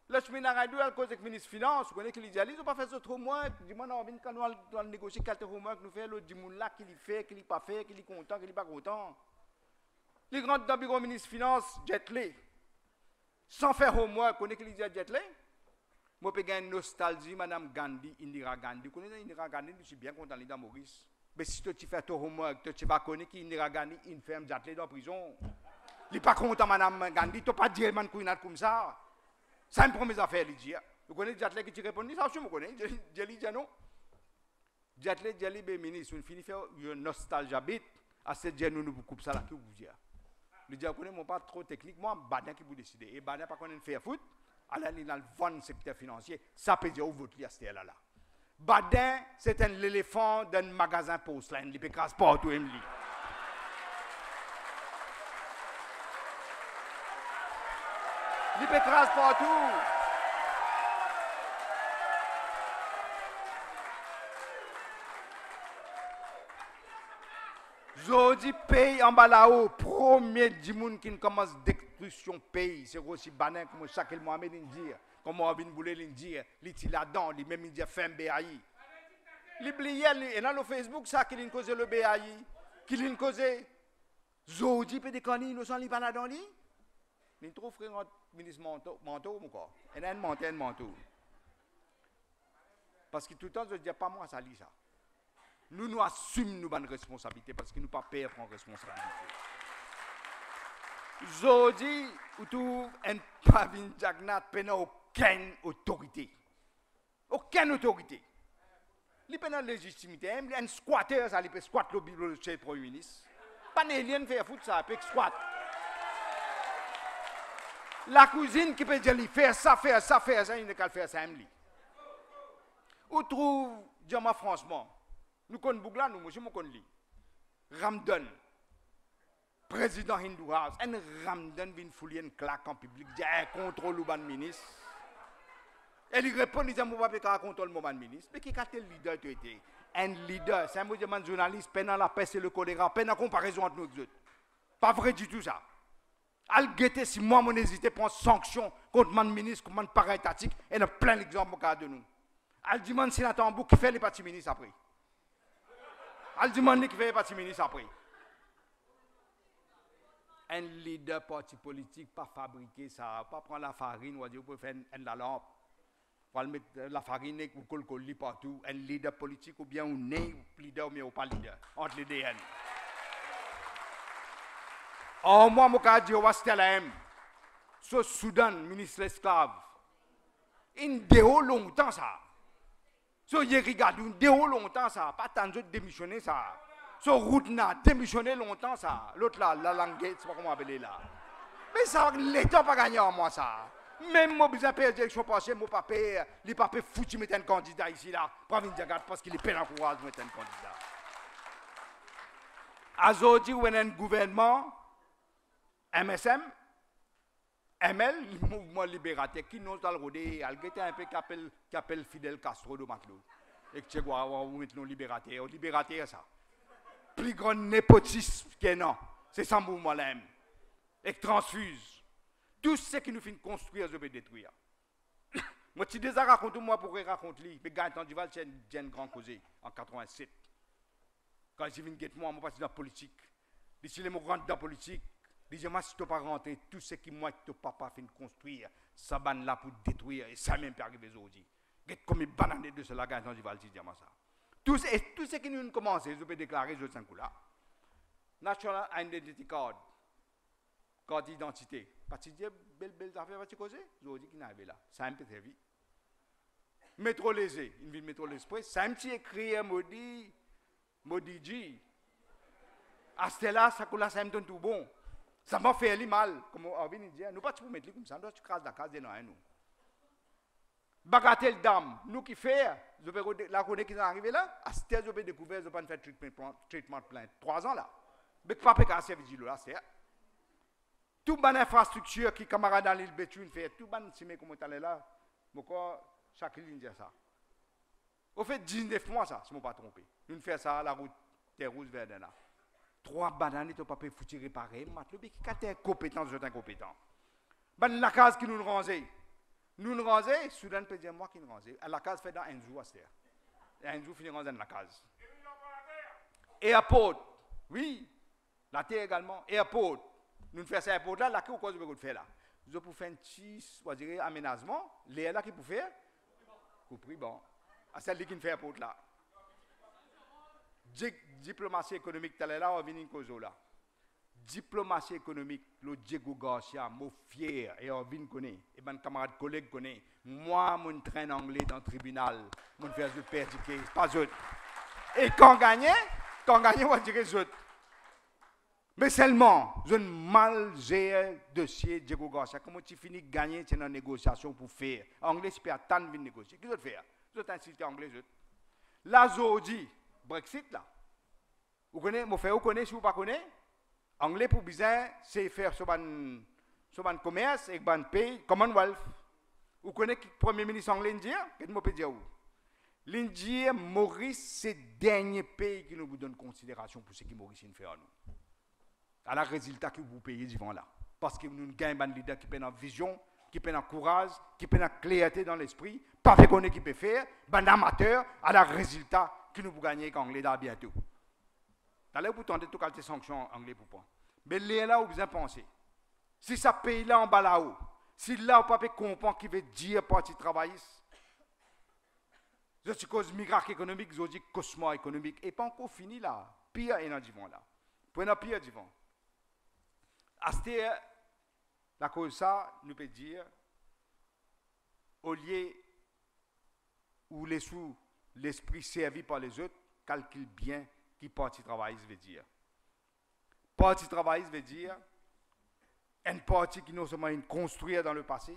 Le chemin Naraidu, à cause du ministre des Finances, vous connaissez qu'il dit, ils n'ont pas fait ce trop moins. Dis-moi, non, quand nous allons négocier quelques homework, nous faisons l'autre dit là, qu'il fait, qu'il n'est pas fait, qu'il est content, qu'il n'est pas content. Les grands dans le bureau ministre des Finances, Jet Li, sans faire homework, vous connaissez qu'il dit à Jet Li? Moi, je peux une nostalgie, Madame Gandhi, Indira Gandhi. Vous connaissez Indira Gandhi, je suis bien content d'Indira Maurice. Mais si tu fais ton homework, tu vas connaître qu'Indira Gandhi, une femme Jet Li dans la prison. Il n'est pas content, Madame Gandhi, tu ne peux pas dire que comme ça. C'est une première affaire, il dit. Vous connaissez Jet Li qui répond, ça aussi, vous connaissez. Je dis non. Jet Li, le ministre, on finit faire une nostalgie bête. À cette journée, nous coupe ça là, qui vous dit. Le dit, vous connaissez, pas trop technique, moi, Badin qui vous décide. Et Badin, pas qu'on fait foot, alors il a le bon secteur financier, ça peut dire où votre là, c'était là. Badin, c'est l'éléphant d'un magasin porcelaine, il peut craser partout, il me dit. Il peut craser partout. Jodi pays en bas là-haut, premier du monde qui commence destruction pays, c'est aussi Banin comme Shakil Mohamed dit, comme Abin Boulé dit, il est là-dedans, il même dit fin BAI. Il oublie et dans le Facebook ça qu'il a causé le BAI, qu'il a causé Jodi peut déconner innocent il pas là-dedans lui. Il trouve frère ministre manteau mon corps. Et un manteau. Parce que tout le temps je dis pas moi ça lit ça. Nous assumons nos responsabilités parce que nous ne pas peur prendre responsabilité. Je dis, où un pavin jagnat n'a aucune autorité. Aucune autorité. Il n'a pas de légitimité. Un squatter, ça, il peut squatter le bureau du Premier ministre. Pas d'alien fait foutre ça, il peut squatter. La cousine qui peut dire, faire ça, il ne peut pas faire ça. Où trouve, dis-moi franchement, nous connaissons Bougla, nous, monsieur, nous connaissons Ramdan, président Hindu House, un Ramdan vient fouiller une claque en public, dit contrôle le ministre. Et il répond, il dit, je ne peux pas contrôler le ministre. Mais qui est le leader tu étais? Un leader, c'est un journaliste, pendant la paix, c'est le choléra, pendant la comparaison entre nous autres. Pas vrai du tout ça. Al guetter si moi, mon hésité prendre sanction contre mon ministre, contre mon parent étatique, et il y a plein d'exemples de nous. Al dit, mon sénateur en boucle qui fait les partis ministres après. Al dit, mon qui fait les partis ministres après. Un leader parti politique, pas fabriquer ça, pas prendre la farine, ou dire, vous pouvez faire la lampe, pour mettre la farine et vous coller partout. Un leader politique, ou bien un leader, mais ou pas leader, entre les DN. Oh, moi, je dis, on va se faire ce Soudan, ministre esclave. Il déo longtemps ça. So, il regarde, il déo longtemps ça. Pas tant de démissionner ça. So, route n'a démissionné longtemps ça. L'autre là, la langue, c'est pas comment appeler là. Mais ça, l'État pas gagné en moi ça. Même moi, besoin de direction passée, mon papa, il pas foutu mettre un candidat ici là. Pour venir dire parce qu'il est peine en courage de mettre un candidat. Aujourd'hui, on a un gouvernement, MSM, ML, le mouvement libérateur, qui nous a rodé, il un peu qui appelle Fidel Castro de Matelot. Et que tu vois, on met nos libérateurs. Libérateur, ça. Plus grand népotisme qu'il y a, non. C'est ça, le mouvement là. Et transfuse. Tout ce qui nous fait construire, je vais détruire. Moi, tu déjà raconté moi pour raconter, mais Gaëtan Duval, c'est une grande cause en 87. Quand je viens de moi, je suis dans la politique. Je suis rentré dans la politique. Je dis, moi, si tu n'as pas rentré, tout ce qui moi, ton papa fait construire, ça va là pour détruire, et ça même peut arriver aujourd'hui. Comme une banane de cela, Gaëtan Duval, je dis moi ça. Tout ce qui nous commence, je peux déclarer, je suis là. National Identity Card. Carte d'identité. Parce que belle affaire, tu causer, je dis qu'il n'arrive là. Ça a un peu servi. Métro lésé, une ville métro l'esprit, ça a un petit écrit, maudit G. À ce là, ça coule là, ça me donne tout bon. Ça m'a fait mal, comme on vient de dire. Nous pas pour mettre comme ça, nous tu crases la case de nous. Bagatelle dame, nous qui fait, la connaît qui est arrivé là, à ce là, je vais découvrir, je vais pas faire traitement plein. 3 ans là. Mais pas qu'à servir là, c'est. Toute bonne infrastructure qui camarade dans l'île Béthune fait, tout bonne simé comme on est là, chaque ligne dit ça. Au fait 19 mois ça, si je ne me pas trompé. Nous faisons ça à la route Terre-Rouge Verdena. 3 bananes, tu ne peux pas foutre réparer, le bec qui est compétent, je suis incompétent. Ben la case qui nous rangeait. Nous nous rangeait, soudain peut dire moi qui nous rangeait. La case fait dans un jour à ce terre. Et un jour finit dans la case. Airport, oui. La terre également. Airport. Nous faisons ça airport là, qui cause de faire là. Nous pour faire un petit, on dirait, aménagement. Les là qui pour faire, compris bon. À celle qui fait airport là. Diplomatie économique, tel là, on vient une cause là. Diplomatie économique, le Diego Garcia, mon fier, et on vient connaître, et mon camarade collègue connaît. Moi, mon train anglais dans le tribunal, mon faire de perdiquer, pas autre. Et quand gagné, on va dire les autres. Mais seulement, je ne mal gère dossier Diego Garcia. Comment tu finis de gagner dans une négociation pour faire? Anglais, c'est pas attendre de négocier. Qu'est-ce que tu fais? Vous êtes insulté anglais. Là, aujourd'hui, Brexit, là. Vous connaissez, vous connaissez, si vous ne connaissez pas, anglais pour bizarre, c'est faire sur un commerce et un pays, Commonwealth. Vous connaissez le premier ministre anglais indien? Qu'est-ce que je peux dire? L'Indien, Maurice, c'est le dernier pays qui nous donne considération pour ce que Maurice fait à nous. À la résultat que vous payez devant là. Parce que nous gagnons un leader qui peut en vision, qui peut en courage, qui peut en clarté dans l'esprit, pas fait qu'on qui peut faire, un amateur, à la résultat que nous pouvons gagner quand anglais là bientôt. D'ailleurs, vous tentez tout qualité sanctions anglais pour point. Mais là où vous avez pensé, si ça paye là en bas là-haut, si là vous ne comprendre qui veut dire parti travailliste, je suis cause miracle économique, je dis cosmo économique, et pas encore fini là, pire et dans le là. Prenons pire du vent. À ce la cause ça, nous peut dire, au lieu où les sous, l'esprit servi par les autres, calcule bien qui parti travailliste veut dire. Parti travailliste veut dire un parti qui non seulement construit dans le passé,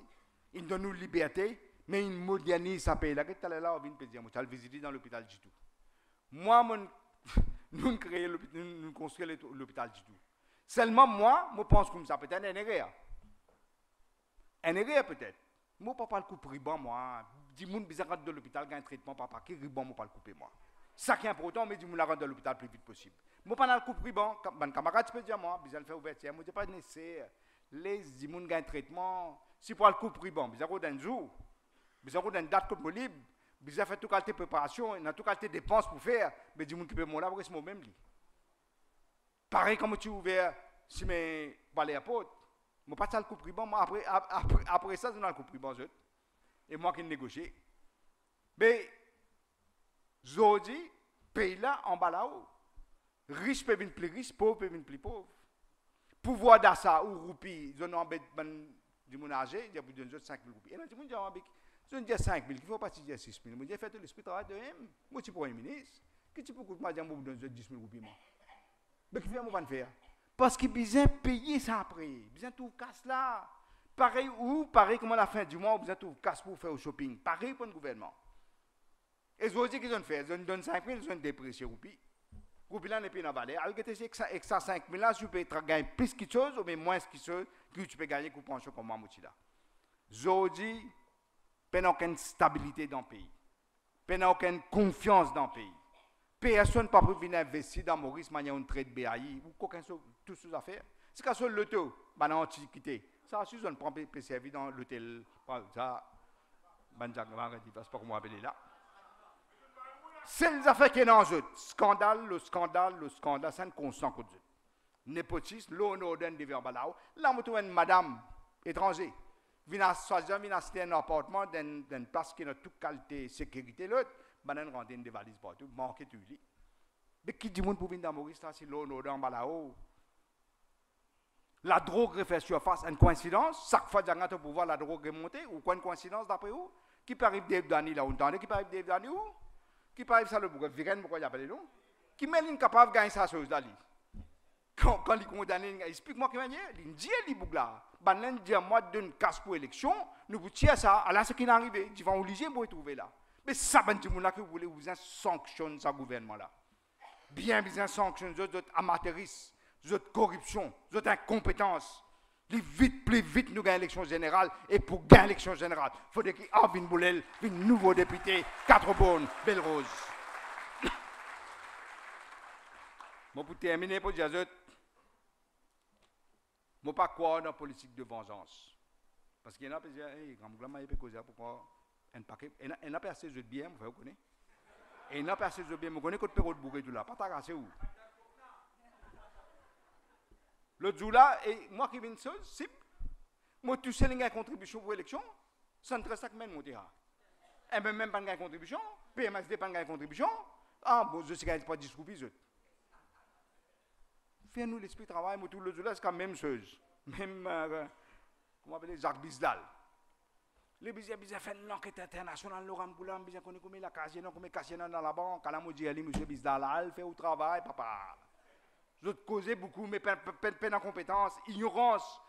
il donne nous liberté, mais il modernise sa pays. Là, que tu là, on vient de dire, moi, tu as visité dans l'hôpital du tout. Moi, nous construisons l'hôpital du tout. Seulement moi, je pense comme ça, peut-être un erreur. Un erreur peut-être. Moi, je ne peux pas le couper ruban, moi. Dis moun bizarre rentre de l'hôpital, il y a un traitement, papa, qui ruban, je ne peux pas le couper, moi. Ça qui est important, mais dis moun la rentre de l'hôpital le plus vite possible. Moi, pas le couper ruban, mon camarade, tu peux dire, moi, bizarre faire ouverture, moi, je ne pas nécessaire. Les dis moun qui a un traitement, si pour le couper ruban, bizarre d'un jour, bizarre d'une date comme libre, bizarre faire toute qualité de préparation, dans toute qualité de dépenses pour faire, mais dis moun qui peut mon là, c'est moi-même. Pareil comme tu ouvert, si je vais à l'aéroport, je ne vais pas le couper ruban, moi, après ça, je vais le couper ruban. Et moi qui négocie. Mais, aujourd'hui, pays là, en bas là-haut, riche peut venir plus riche, pauvre peut venir plus pauvre. Pouvoir d'achat ou roupi, je n'ai pas de mon âge, il y a plus de 5 000 roupies. Et là, je me dis 5 000, il faut pas dire 6 000. Je me dis, faites l'esprit de travail de M. Moi, je suis Premier ministre. Qu'est-ce que tu peux me dire, je donne 10 000 roupies, moi? Mais qu'est-ce que je vais faire? Parce qu'il besoin de payer ça après. Besoin de tout casse là. pareil comme à la fin du mois, vous êtes casse pour faire au shopping. Pareil pour le gouvernement. Et je vous dis qu'ils ont fait, ils ont donné 5 000, ils ont déprécié roupi. Roupi là n'est plus dans la vallée. Alors que c'est ça 5 000 là, tu peux gagner plus quelque chose ou moins quelque chose que tu peux gagner pour pension comme Mamouti là. Je vous dis, il n'y a aucune stabilité dans le pays. Il n'y a aucune confiance dans le pays. Personne ne peut pas venir investir dans Maurice, manière une trade BAI ou aucun tout ces affaires. C'est qu'à ce l'auto, dans l'Antiquité. Ça, si on prend servi dans l'hôtel, ça, Banjak, je ne sais pas comment appeler là. C'est les affaires qui sont en jeu. Le scandale, c'est un constant coup de jeu. Népotisme, l'honneur d'un des verbes là. Là, on trouve une madame étrangère. Vient acheter un appartement dans une place qui a toute qualité sécurité. L'autre, on rentre des valises partout, manquer de lit. Mais qui dit pour venir dans Maurice, c'est l'honneur d'un balao. La drogue refait surface, une coïncidence. Chaque fois que tu pouvoir la drogue remonter, ou quoi une coïncidence d'après vous? Qui peut arriver Dave Dani là, on entend, qui peut arriver Dave Dani où? Qui peut arriver ça le bouquet, Viren, pourquoi il appelle nous? Qui m'a incapable de gagner sa chose là? Quand il condamne, explique-moi comment il dit, il boucle là. Ben, dit moi d'une casse pour élection, nous vous tirons ça, à la ce qui est arrivé, ils vont obliger pour trouver là. Mais ça, ben, là que vous voulez, vous sanctionner ce gouvernement là. Bien, vous sanctionner d'autres amateuristes. Votre corruption, votre incompétence. Plus vite nous gagnons l'élection générale. Et pour gagner l'élection générale, il faut qu'il y ait un Boulel, un nouveau député, 4 bonnes, belle rose. Bon, pour terminer, pour dire, je ne pas croire dans la politique de vengeance. Parce qu'il y en a qui disent, hey, il peut causer pourquoi un paquet. Il n'y a pas assez de bien, vous connaissez. Et il n'y a pas assez de bien, vous connaissez que le bourré tout là. Pas t'agacer où? Le jour là, et moi qui viens de ça, c'est moi tout seul une contribution pour l'élection, ça ne reste que même mon terrain. Et même pas une contribution, PMSD pas une contribution, ah bon, je sais pas discours bisous. Fais-nous l'esprit de travail, moi tout le jour là, c'est la même chose. Même, comment appeler Jacques Bisdal. Les bizarres fait une enquête internationale, Laurent Boulam, bizarre connaît comment la casier, comment casser dans la banque, à la mode dit, monsieur Bisdal, fait au travail, papa. Je te causais beaucoup, mais peine en compétence, ignorance.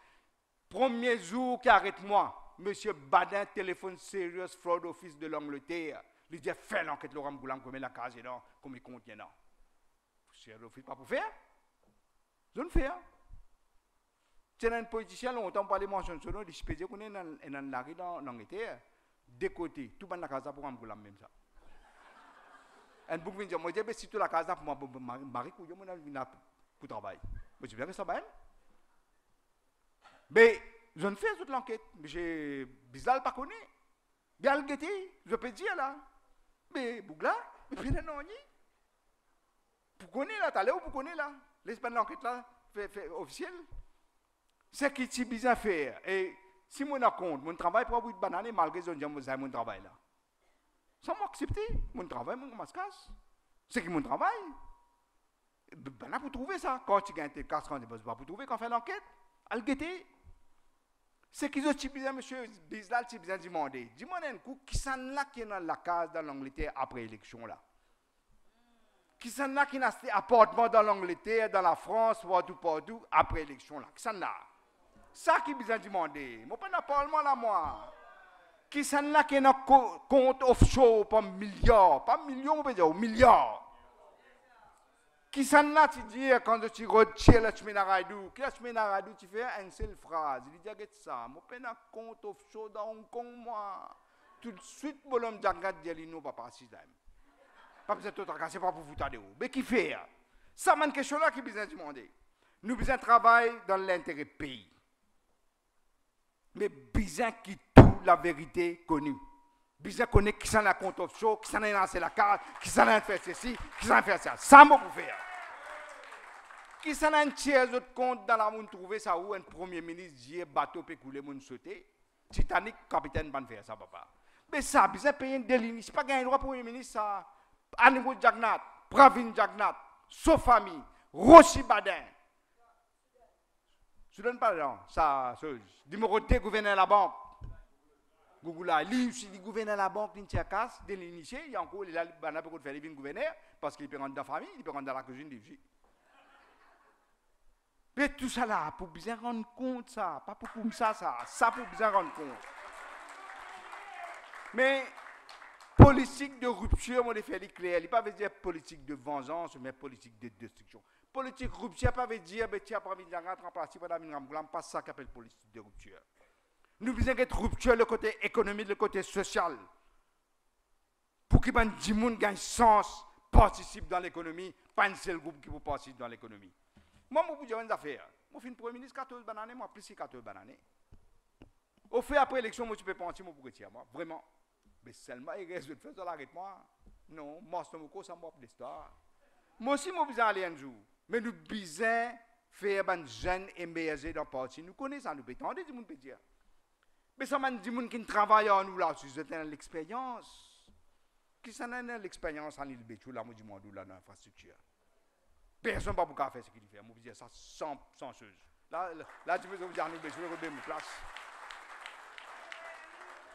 Premier jour qui arrête moi, monsieur Badin téléphone Serious Fraud Office de l'Angleterre. Il dit fais l'enquête Laurent Boulam comme la case là, comme il contient là. Serious Office pas pour faire. Je ne fais pas. C'est un politicien longtemps parlé mention sur nous, il se peut dire qu'on est dans la rue dans l'Angleterre, de côté, tout le monde la case pour Laurent Boulam même ça. Un bouc vient dire moi dis si tu la case pour moi Marie couillon mon pour travail. Mais tu viens que ça va. Mais je ne fais toute l'enquête. Mais j'ai bizarre pas connu. Bien le guetter, je peux dire là. Mais Bougla, mais bien non ni. Pour connaître là, t'allais où pour connaître là. L'espace de l'enquête là, fait officiel. C'est qui tu bizarre faire. Et si mon compte, mon travail pour avoir une banane malgré que j'ai mon travail là. Ça m'a accepté. Mon travail, mon mascasse. C'est qui mon travail. Ben là, pour trouver ça, quand tu gagnes tes cartes, quand tu vas pour trouver, quand on fait l'enquête, à le guetter. C'est qu'ils ont dit, monsieur Bislal, tu as demandé. Dis-moi un coup, qui s'en là qui est dans la case dans l'Angleterre après l'élection là? Qui s'en là qui a acheté appartement dans l'Angleterre, dans la France, partout, après l'élection là? Qui s'en là? Ça qui vous a demandé. Moi, pas dans le Parlement là, moi. Qui s'en là qui est dans compte offshore, pas milliards, pas millions, on peut dire, milliards. Qui s'en là, tu dis, quand tu retires la Chminaradou, qui la Chminaradou, tu fais une seule phrase. Il dit, regarde ça, moi, je n'ai compte offshore dans Hong Kong, moi. Tout de suite, je vais me dire, non, papa, si j'aime. Pas besoin de tout c'est pas pour vous t'aider. Mais qui fait? Ça, c'est une question là qui besoin de demander. Nous besoin de travailler dans l'intérêt du pays. Mais besoin qui tout la vérité connue. Besoin de connaître qui s'en a compte offshore, qui s'en a lancé la carte, qui s'en a fait ceci, qui s'en a fait ça. Ça, moi, pour faire. Qui s'en a un tiers d'autres comptes dans la monde trouver ça où un premier ministre dit bateau peut couler mon sauter. Titanic, capitaine, ban faire ça, papa. Mais ça, besoin de payer un délit. C'est pas gagner droit premier ministre, ça. Animo Jagnat, Pravin Jagnat, Sofami, Rossi Badin. Je ne donne pas là, ça, dis-moi, gouverneur de la banque. Google a lui aussi, il gouverne la banque, il tient casse, dès l'initié, il y a encore, il a beaucoup de faire, il vient gouverneur, parce qu'il peut rentrer dans la famille, il peut rentrer dans la cuisine, il Mais tout ça là, pour bien rendre compte ça, pas pour comme ça, ça pour bien rendre compte. Mais politique de rupture, moi, je fais clair. Il ne pas veut dire politique de vengeance, mais politique de destruction. Politique de rupture, pas veut dire, mais tu n'as pas envie de la remplacer par la mine, pas ça qu'appelle politique de rupture. Nous besoin d'être rupture le côté économique, le côté social. Pour que les gens gagnent sens, participent dans l'économie, pas un seul groupe qui peut participer dans l'économie. Moi, je vous dis une affaire. Moi, je suis Premier ministre 14 bananes, moi, plus 14 bananes. Au fait, après l'élection, moi, je peux pas mentir, moi, pour retirer, moi, vraiment. Mais seulement, il reste de faire ça, arrête-moi. Non, moi, c'est mon ça m'a l'histoire. Moi aussi, moi, besoin aller un jour. Mais nous besoin faire des jeunes émerger dans le parti. Nous connaissons ça, nous peut entendre, des gens peut dire. Mais ça m'a dit des gens qui travaillent en nous là, c'est l'expérience. Qui s'en a l'expérience en l'île Béchou, là, moi, du monde, là, dans l'infrastructure. Personne ne peut pas faire ce qu'il fait. Je vous dire ça sans chose. Là, tu peux vous dire, je vais regarder mon place.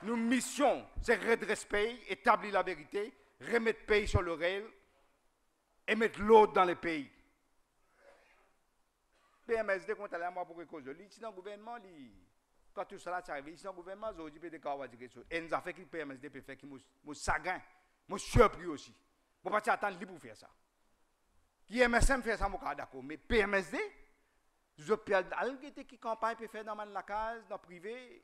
Nos missions, c'est redresser le pays, établir la vérité, remettre le pays sur le réel et mettre l'autre dans le pays. PMSD, quand elle est à moi pour cause de lui, si dans le gouvernement, quand tout cela arrive, si dans le gouvernement, je peux dire quelque chose. Et nous avons fait que le PMSD peut faire que je suis sagrin, je suis surpris aussi. Je ne peux pas attendre lui pour faire ça. Qui MSM fait ça, je suis d'accord. Mais PMSD, je peux aller qui campagne peut faire dans la case, dans le privé,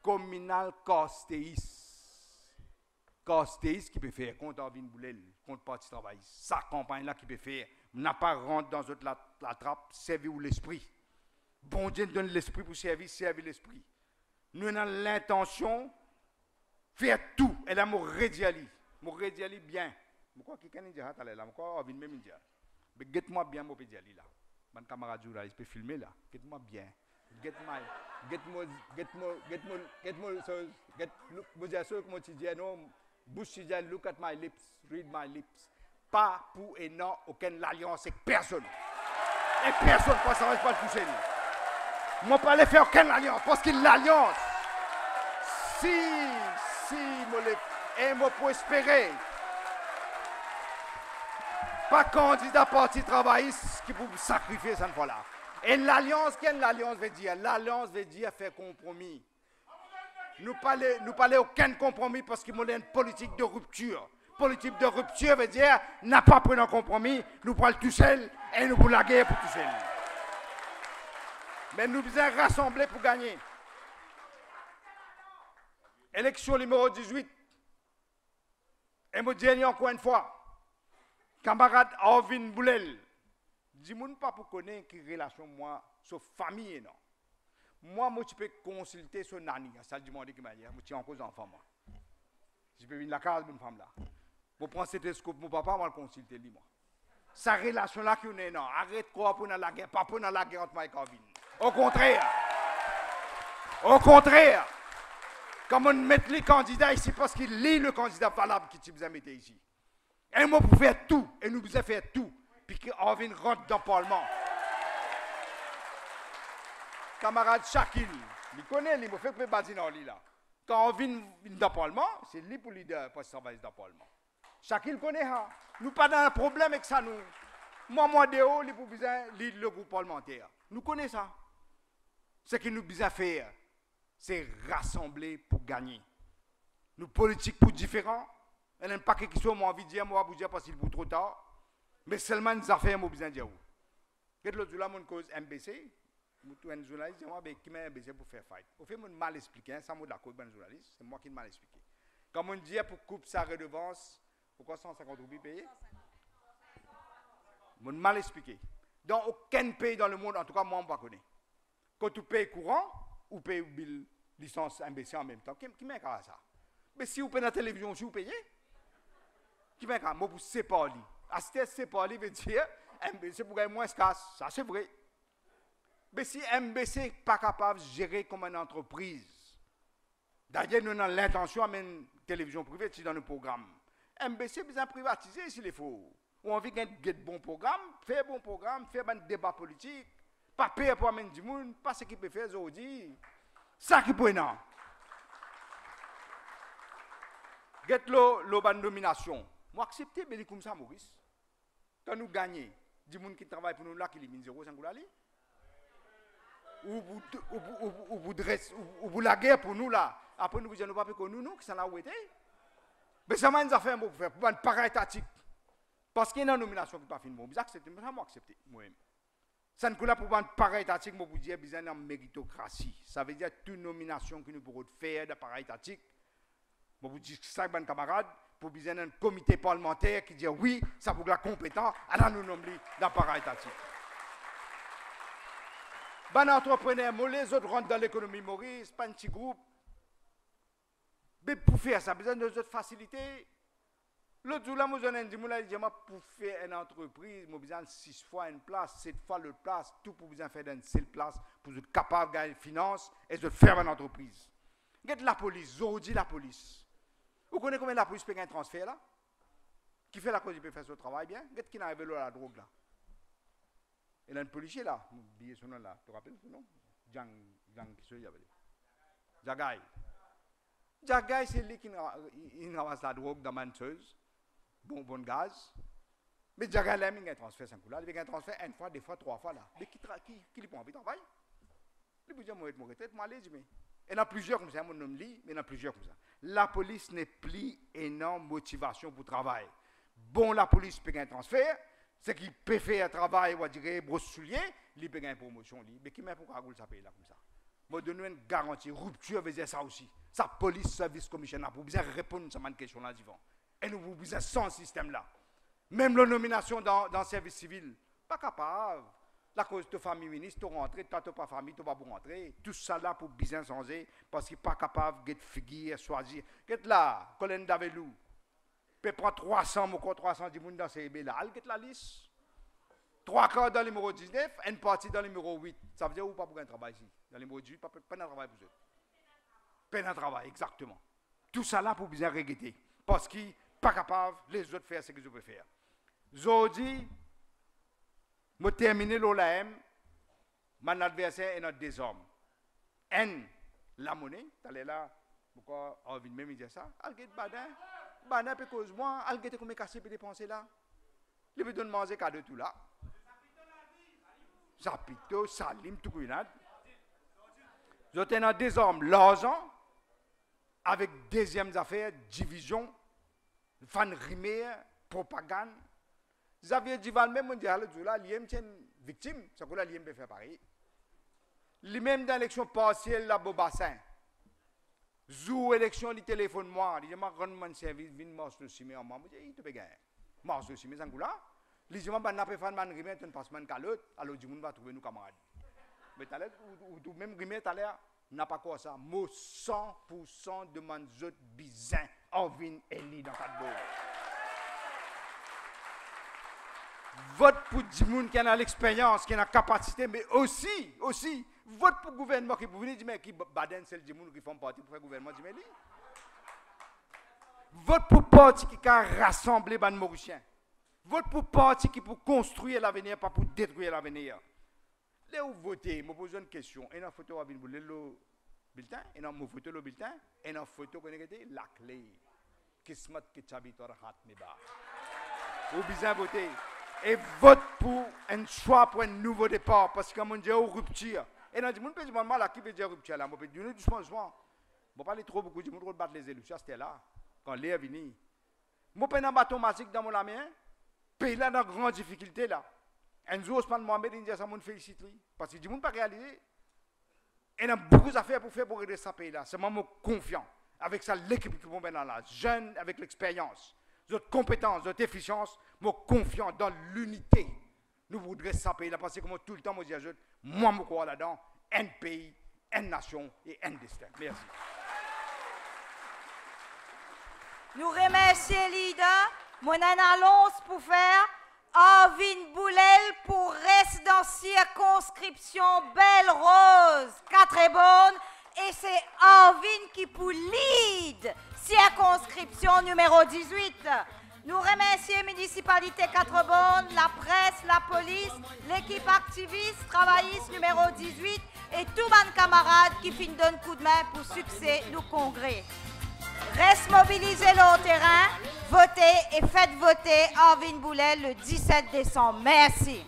communal Costéis. Costéis qui peut faire contre Arvin Boulel, contre Parti Travail. Sa campagne-là qui peut faire. N'a pas rentré dans la trappe, servir l'esprit. Bon Dieu donne l'esprit pour servir l'esprit. Nous avons l'intention de faire tout. Et là, je redis bien. Je crois qu'il y a un là, je crois qu'il y a un dire. Mais guette-moi bien, je peux dire là. Mon camarade journaliste peut filmer là. Guette-moi bien. Guette-moi, look at my lips, read my lips. Pas pour et non, aucune alliance avec personne. Et personne ne va pas toucher nous. Moi, pas aller faire aucune alliance, parce que l'alliance, moi pour espérer, pas candidat parti travailliste qui peut sacrifier cette fois-là. Et l'alliance, qu'est-ce que l'alliance veut dire? L'alliance veut dire faire compromis. Nous parlons aucun compromis parce qu'il y a une politique de rupture. Politique de rupture veut dire n'a pas pris un compromis, nous prenons tout seul et nous pour la guerre pour tout seul. Mais nous devons rassembler pour gagner. Élection numéro 18. Et je dis encore une fois, camarade Arvin Boulel, dis-moi pas pour connaître quelle relation moi, sur famille non. Moi, je peux consulter sur Nani, ça dit moi qui m'a dit, je suis encore enfant moi. Je peux venir la case de une femme là. Je prends ce télescope, mon papa, je vais le consulter lui moi. Sa relation là qui est non, arrête quoi pour la guerre, pas pour la guerre entre moi et Arvin. Au contraire, comme on met les candidats ici parce qu'il lit le candidat valable qui vous a mis ici. Et moi pour faire tout, et nous devons faire tout, puis qu'Arvin rentre dans le Parlement. Camarade Shakil, il connaît, il me fait que mes bazines en là. Quand Arvin dans le Parlement, c'est lui pour leader pour travailler dans le Parlement. Shakil connaît ça. Nous pas dans un problème avec ça, nous. Moi, de haut, il pour besoin leader le groupe parlementaire. Nous connaissons ça. Ce que nous besoin faire, c'est rassembler pour gagner. Nous politiques pour différents. Il n'y a pas quelque chose, moi, envie de dire, moi, vous dire parce qu'il est trop tard. Mais seulement des affaires, moi, besoin de dire. Qu'est-ce que l'autre, mon cause MBC? Un journaliste, moi, qui m'a MBC pour faire fight. Au fait, je mal expliqué, ça m'a d'accord avec un journaliste, c'est moi qui m'a mal expliqué. Comme on dit, pour couper sa redevance, pourquoi 150 roupies payés? Je mal expliqué. Dans aucun pays dans le monde, en tout cas, moi, je ne connais pas. Quand tu payes courant, ou payes une licence MBC en même temps, qui m'a dit ça? Mais si vous payez la télévision, si vous payez, qui m'a dit ça? Moi, vous séparez. À ce séparé veut dire, MBC pour gagner moins casse, ça c'est vrai. Mais si MBC n'est pas capable de gérer comme une entreprise, d'ailleurs, nous avons l'intention de mettre une télévision privée dans le programme. MBC a besoin de privatiser s'il faut. Ou on veut gagner de bons programmes, faire un débat politique, pas payer pour amener du monde, pas ce qu'il peut faire aujourd'hui. Ça qui peut non. Get le domination. Moi, accepter, mais comme ça, Maurice. Quand nous gagnons, du monde qui travaille pour nous là, qui élimine 0,5 goulali. ou vous la guerre pour nous là. Après nous vous disons, nous pas que nous, qui sont là où était. Mais ça m'a une affaire pour faire, pour une pareille tactique. Parce qu'il y a une nomination qui n'est pas finie. Vous acceptez, mais ça m'a accepté. Moi-même. Ça ne coule pas pour une pareille tactique, mais vous dire, besoin d'une méritocratie. Ça veut dire toute nomination que nous pourrons faire de pareille tactique. Vous dites ça, mes camarades, pour besoin d'un comité parlementaire qui dit oui, ça pour la compétence, alors nous nommons dans pareille tactique. Ben entrepreneur, les autres rentrent dans l'économie Maurice, pas un petit groupe. Mais pour faire ça, besoin de autres facilités. L'autre jour, là, pour faire une entreprise, j'ai besoin de 6 fois une place, 7 fois l'autre place, tout pour besoin faire une seule place, pour être capable de gagner finance et de faire une entreprise. Regardez la police, aujourd'hui la police. Vous connaissez combien la police paye un transfert là? Qui fait la cause, il peut faire son travail bien? Regardez qui arrive là la drogue là. Il y a un policier là, oublié son nom là, tu te rappelles son nom? Jang, qui se dit? Jagay. Jagay, c'est lui qui ramasse la drogue dans menteuse, bon gaz. Mais Jagay, il y a un transfert sans coup là, il y a un transfert une fois, 2 fois, 3 fois là. Mais qui lui prend envie de travailler? Il peut dire, moi, je vais retraite, moi, allez, mais. Il y en a plusieurs comme ça, mon nom lit, mais il y en a plusieurs comme ça. La police n'est plus énorme motivation pour travailler. Bon, la police peut gagner un transfert, c'est qu'il peut faire un travail, on va dire, brosse soulier, il peut gagner une promotion, mais qui met pour qu'on ça paye là comme ça. Moi, donne une garantie, rupture veut dire ça aussi. Ça, police, service, commissionnaire, pour bien répondre à cette question là, Divan. Et nous, vous besoin sans système là. Même la nomination dans le service civil, pas capable. La cause de famille ministre, tu rentres, toi, tu n'as pas famille, tu n'as pas pour rentrer. Tout ça là pour bien changer, parce qu'il n'est pas capable de figurer, choisir. Qu'est-ce là, Colin Davelou, peut prendre 300, ou 310 personnes dans ces là, qu'est-ce la liste? 3 quarts dans le numéro 19, une partie dans le numéro 8. Ça veut dire ou pas pour un travail ici? Dans le numéro 18, pas de travail pour eux. Pas de travail, exactement. Tout ça là pour bien regretter. Parce qu'il n'est pas capable, les autres faire ce que je peux faire. Aujourd'hui, je termine l'OLAM, mon adversaire est notre désordre. La monnaie, tu es là, pourquoi on vient même dire ça? Alget badin, peut cause moi, alget comme cassé pour dépenser là. Il veut donner manger cadeau tout là. Zapito, salim, tout grenade. Je suis dans désordre l'argent, avec deuxième affaire, division, fan rimer, propagande. Xavier Duval même mondial là, il est une victime, ça que là il peut faire pareil. Lui-même dans l'élection partielle là Bobassin. Zou élection du téléphone moi, il m'a rendu mon service, vinn marche le simé en moi, il te gagner. Marche le simé sans là. Il dit m'a n'a pas fan man rimet un passement calotte, alors du monde va trouver nous camarades. Mais t'as l'air ou même rimet t'as l'air n'a pas quoi ça, mo 100% de mon autres bizin en vinn Eli dans ta boue. Vote pour des gens qui ont l'expérience, qui ont la capacité, mais aussi, vote pour le gouvernement qui peut venir dire, mais qui baden, c'est le gens qui font partie pour faire le gouvernement, dit, mais lui. Vote pour le parti qui a rassemblé les Mauriciens. Vote pour le parti qui peut construire l'avenir, pas pour détruire l'avenir. Là où voter, je me pose une question. Et dans la photo, le bulletin, et dans la photo, le bulletin, et dans la photo, la clé. Kismat qui t'habite à Hatmeba. Vous besoin voter. Et vote pour un choix pour un nouveau départ, parce que mon Dieu, rupture. Et dans le monde, je me mal qui veut dire rupture là. Je vais dire doucement. Je ne vais pas aller trop beaucoup, je vais battre les élus. Ça, c'était là, quand l'air est venu. Je vais un bâton magique dans mon main, pays là dans grande difficulté là. Un jour, Osman Mohamed, il dit ça, je félicite lui. Parce que je ne peux pas réaliser. Et il y a beaucoup d'affaires pour faire pour aider ce pays là. C'est moi confiant. Avec ça, l'équipe qui vont maintenant là, jeune avec l'expérience. Votre compétence, votre efficience, moi confiant dans l'unité. Nous voudrions ça pays là parce que comme tout le temps, moi je dis, moi je crois là-dedans, un pays, une nation et un destin. Merci. Nous remercions leader, mon annonce pour faire Arvin Boulel pour rester dans circonscription Belle Rose, 4 bonnes, et c'est Arvin qui pour lead. Circonscription numéro 18. Nous remercions municipalité 4 bonnes, la presse, la police, l'équipe activiste, travailliste numéro 18 et tous mes camarades qui finissent d'un coup de main pour succès du congrès. Reste mobilisé au terrain, votez et faites voter Arvin Boulel le 17 décembre. Merci.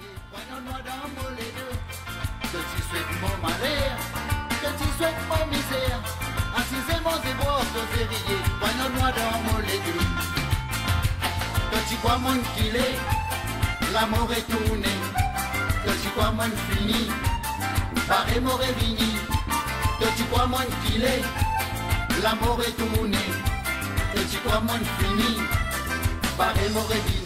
réveillé, poignarde-moi dans mon légume. Quand tu crois mon qu'il est, l'amour est tourné. Quand tu crois mon fini, pareil mon révini. Quand tu crois mon qu'il est, l'amour est tourné. Quand tu crois mon fini, pareil mon révini.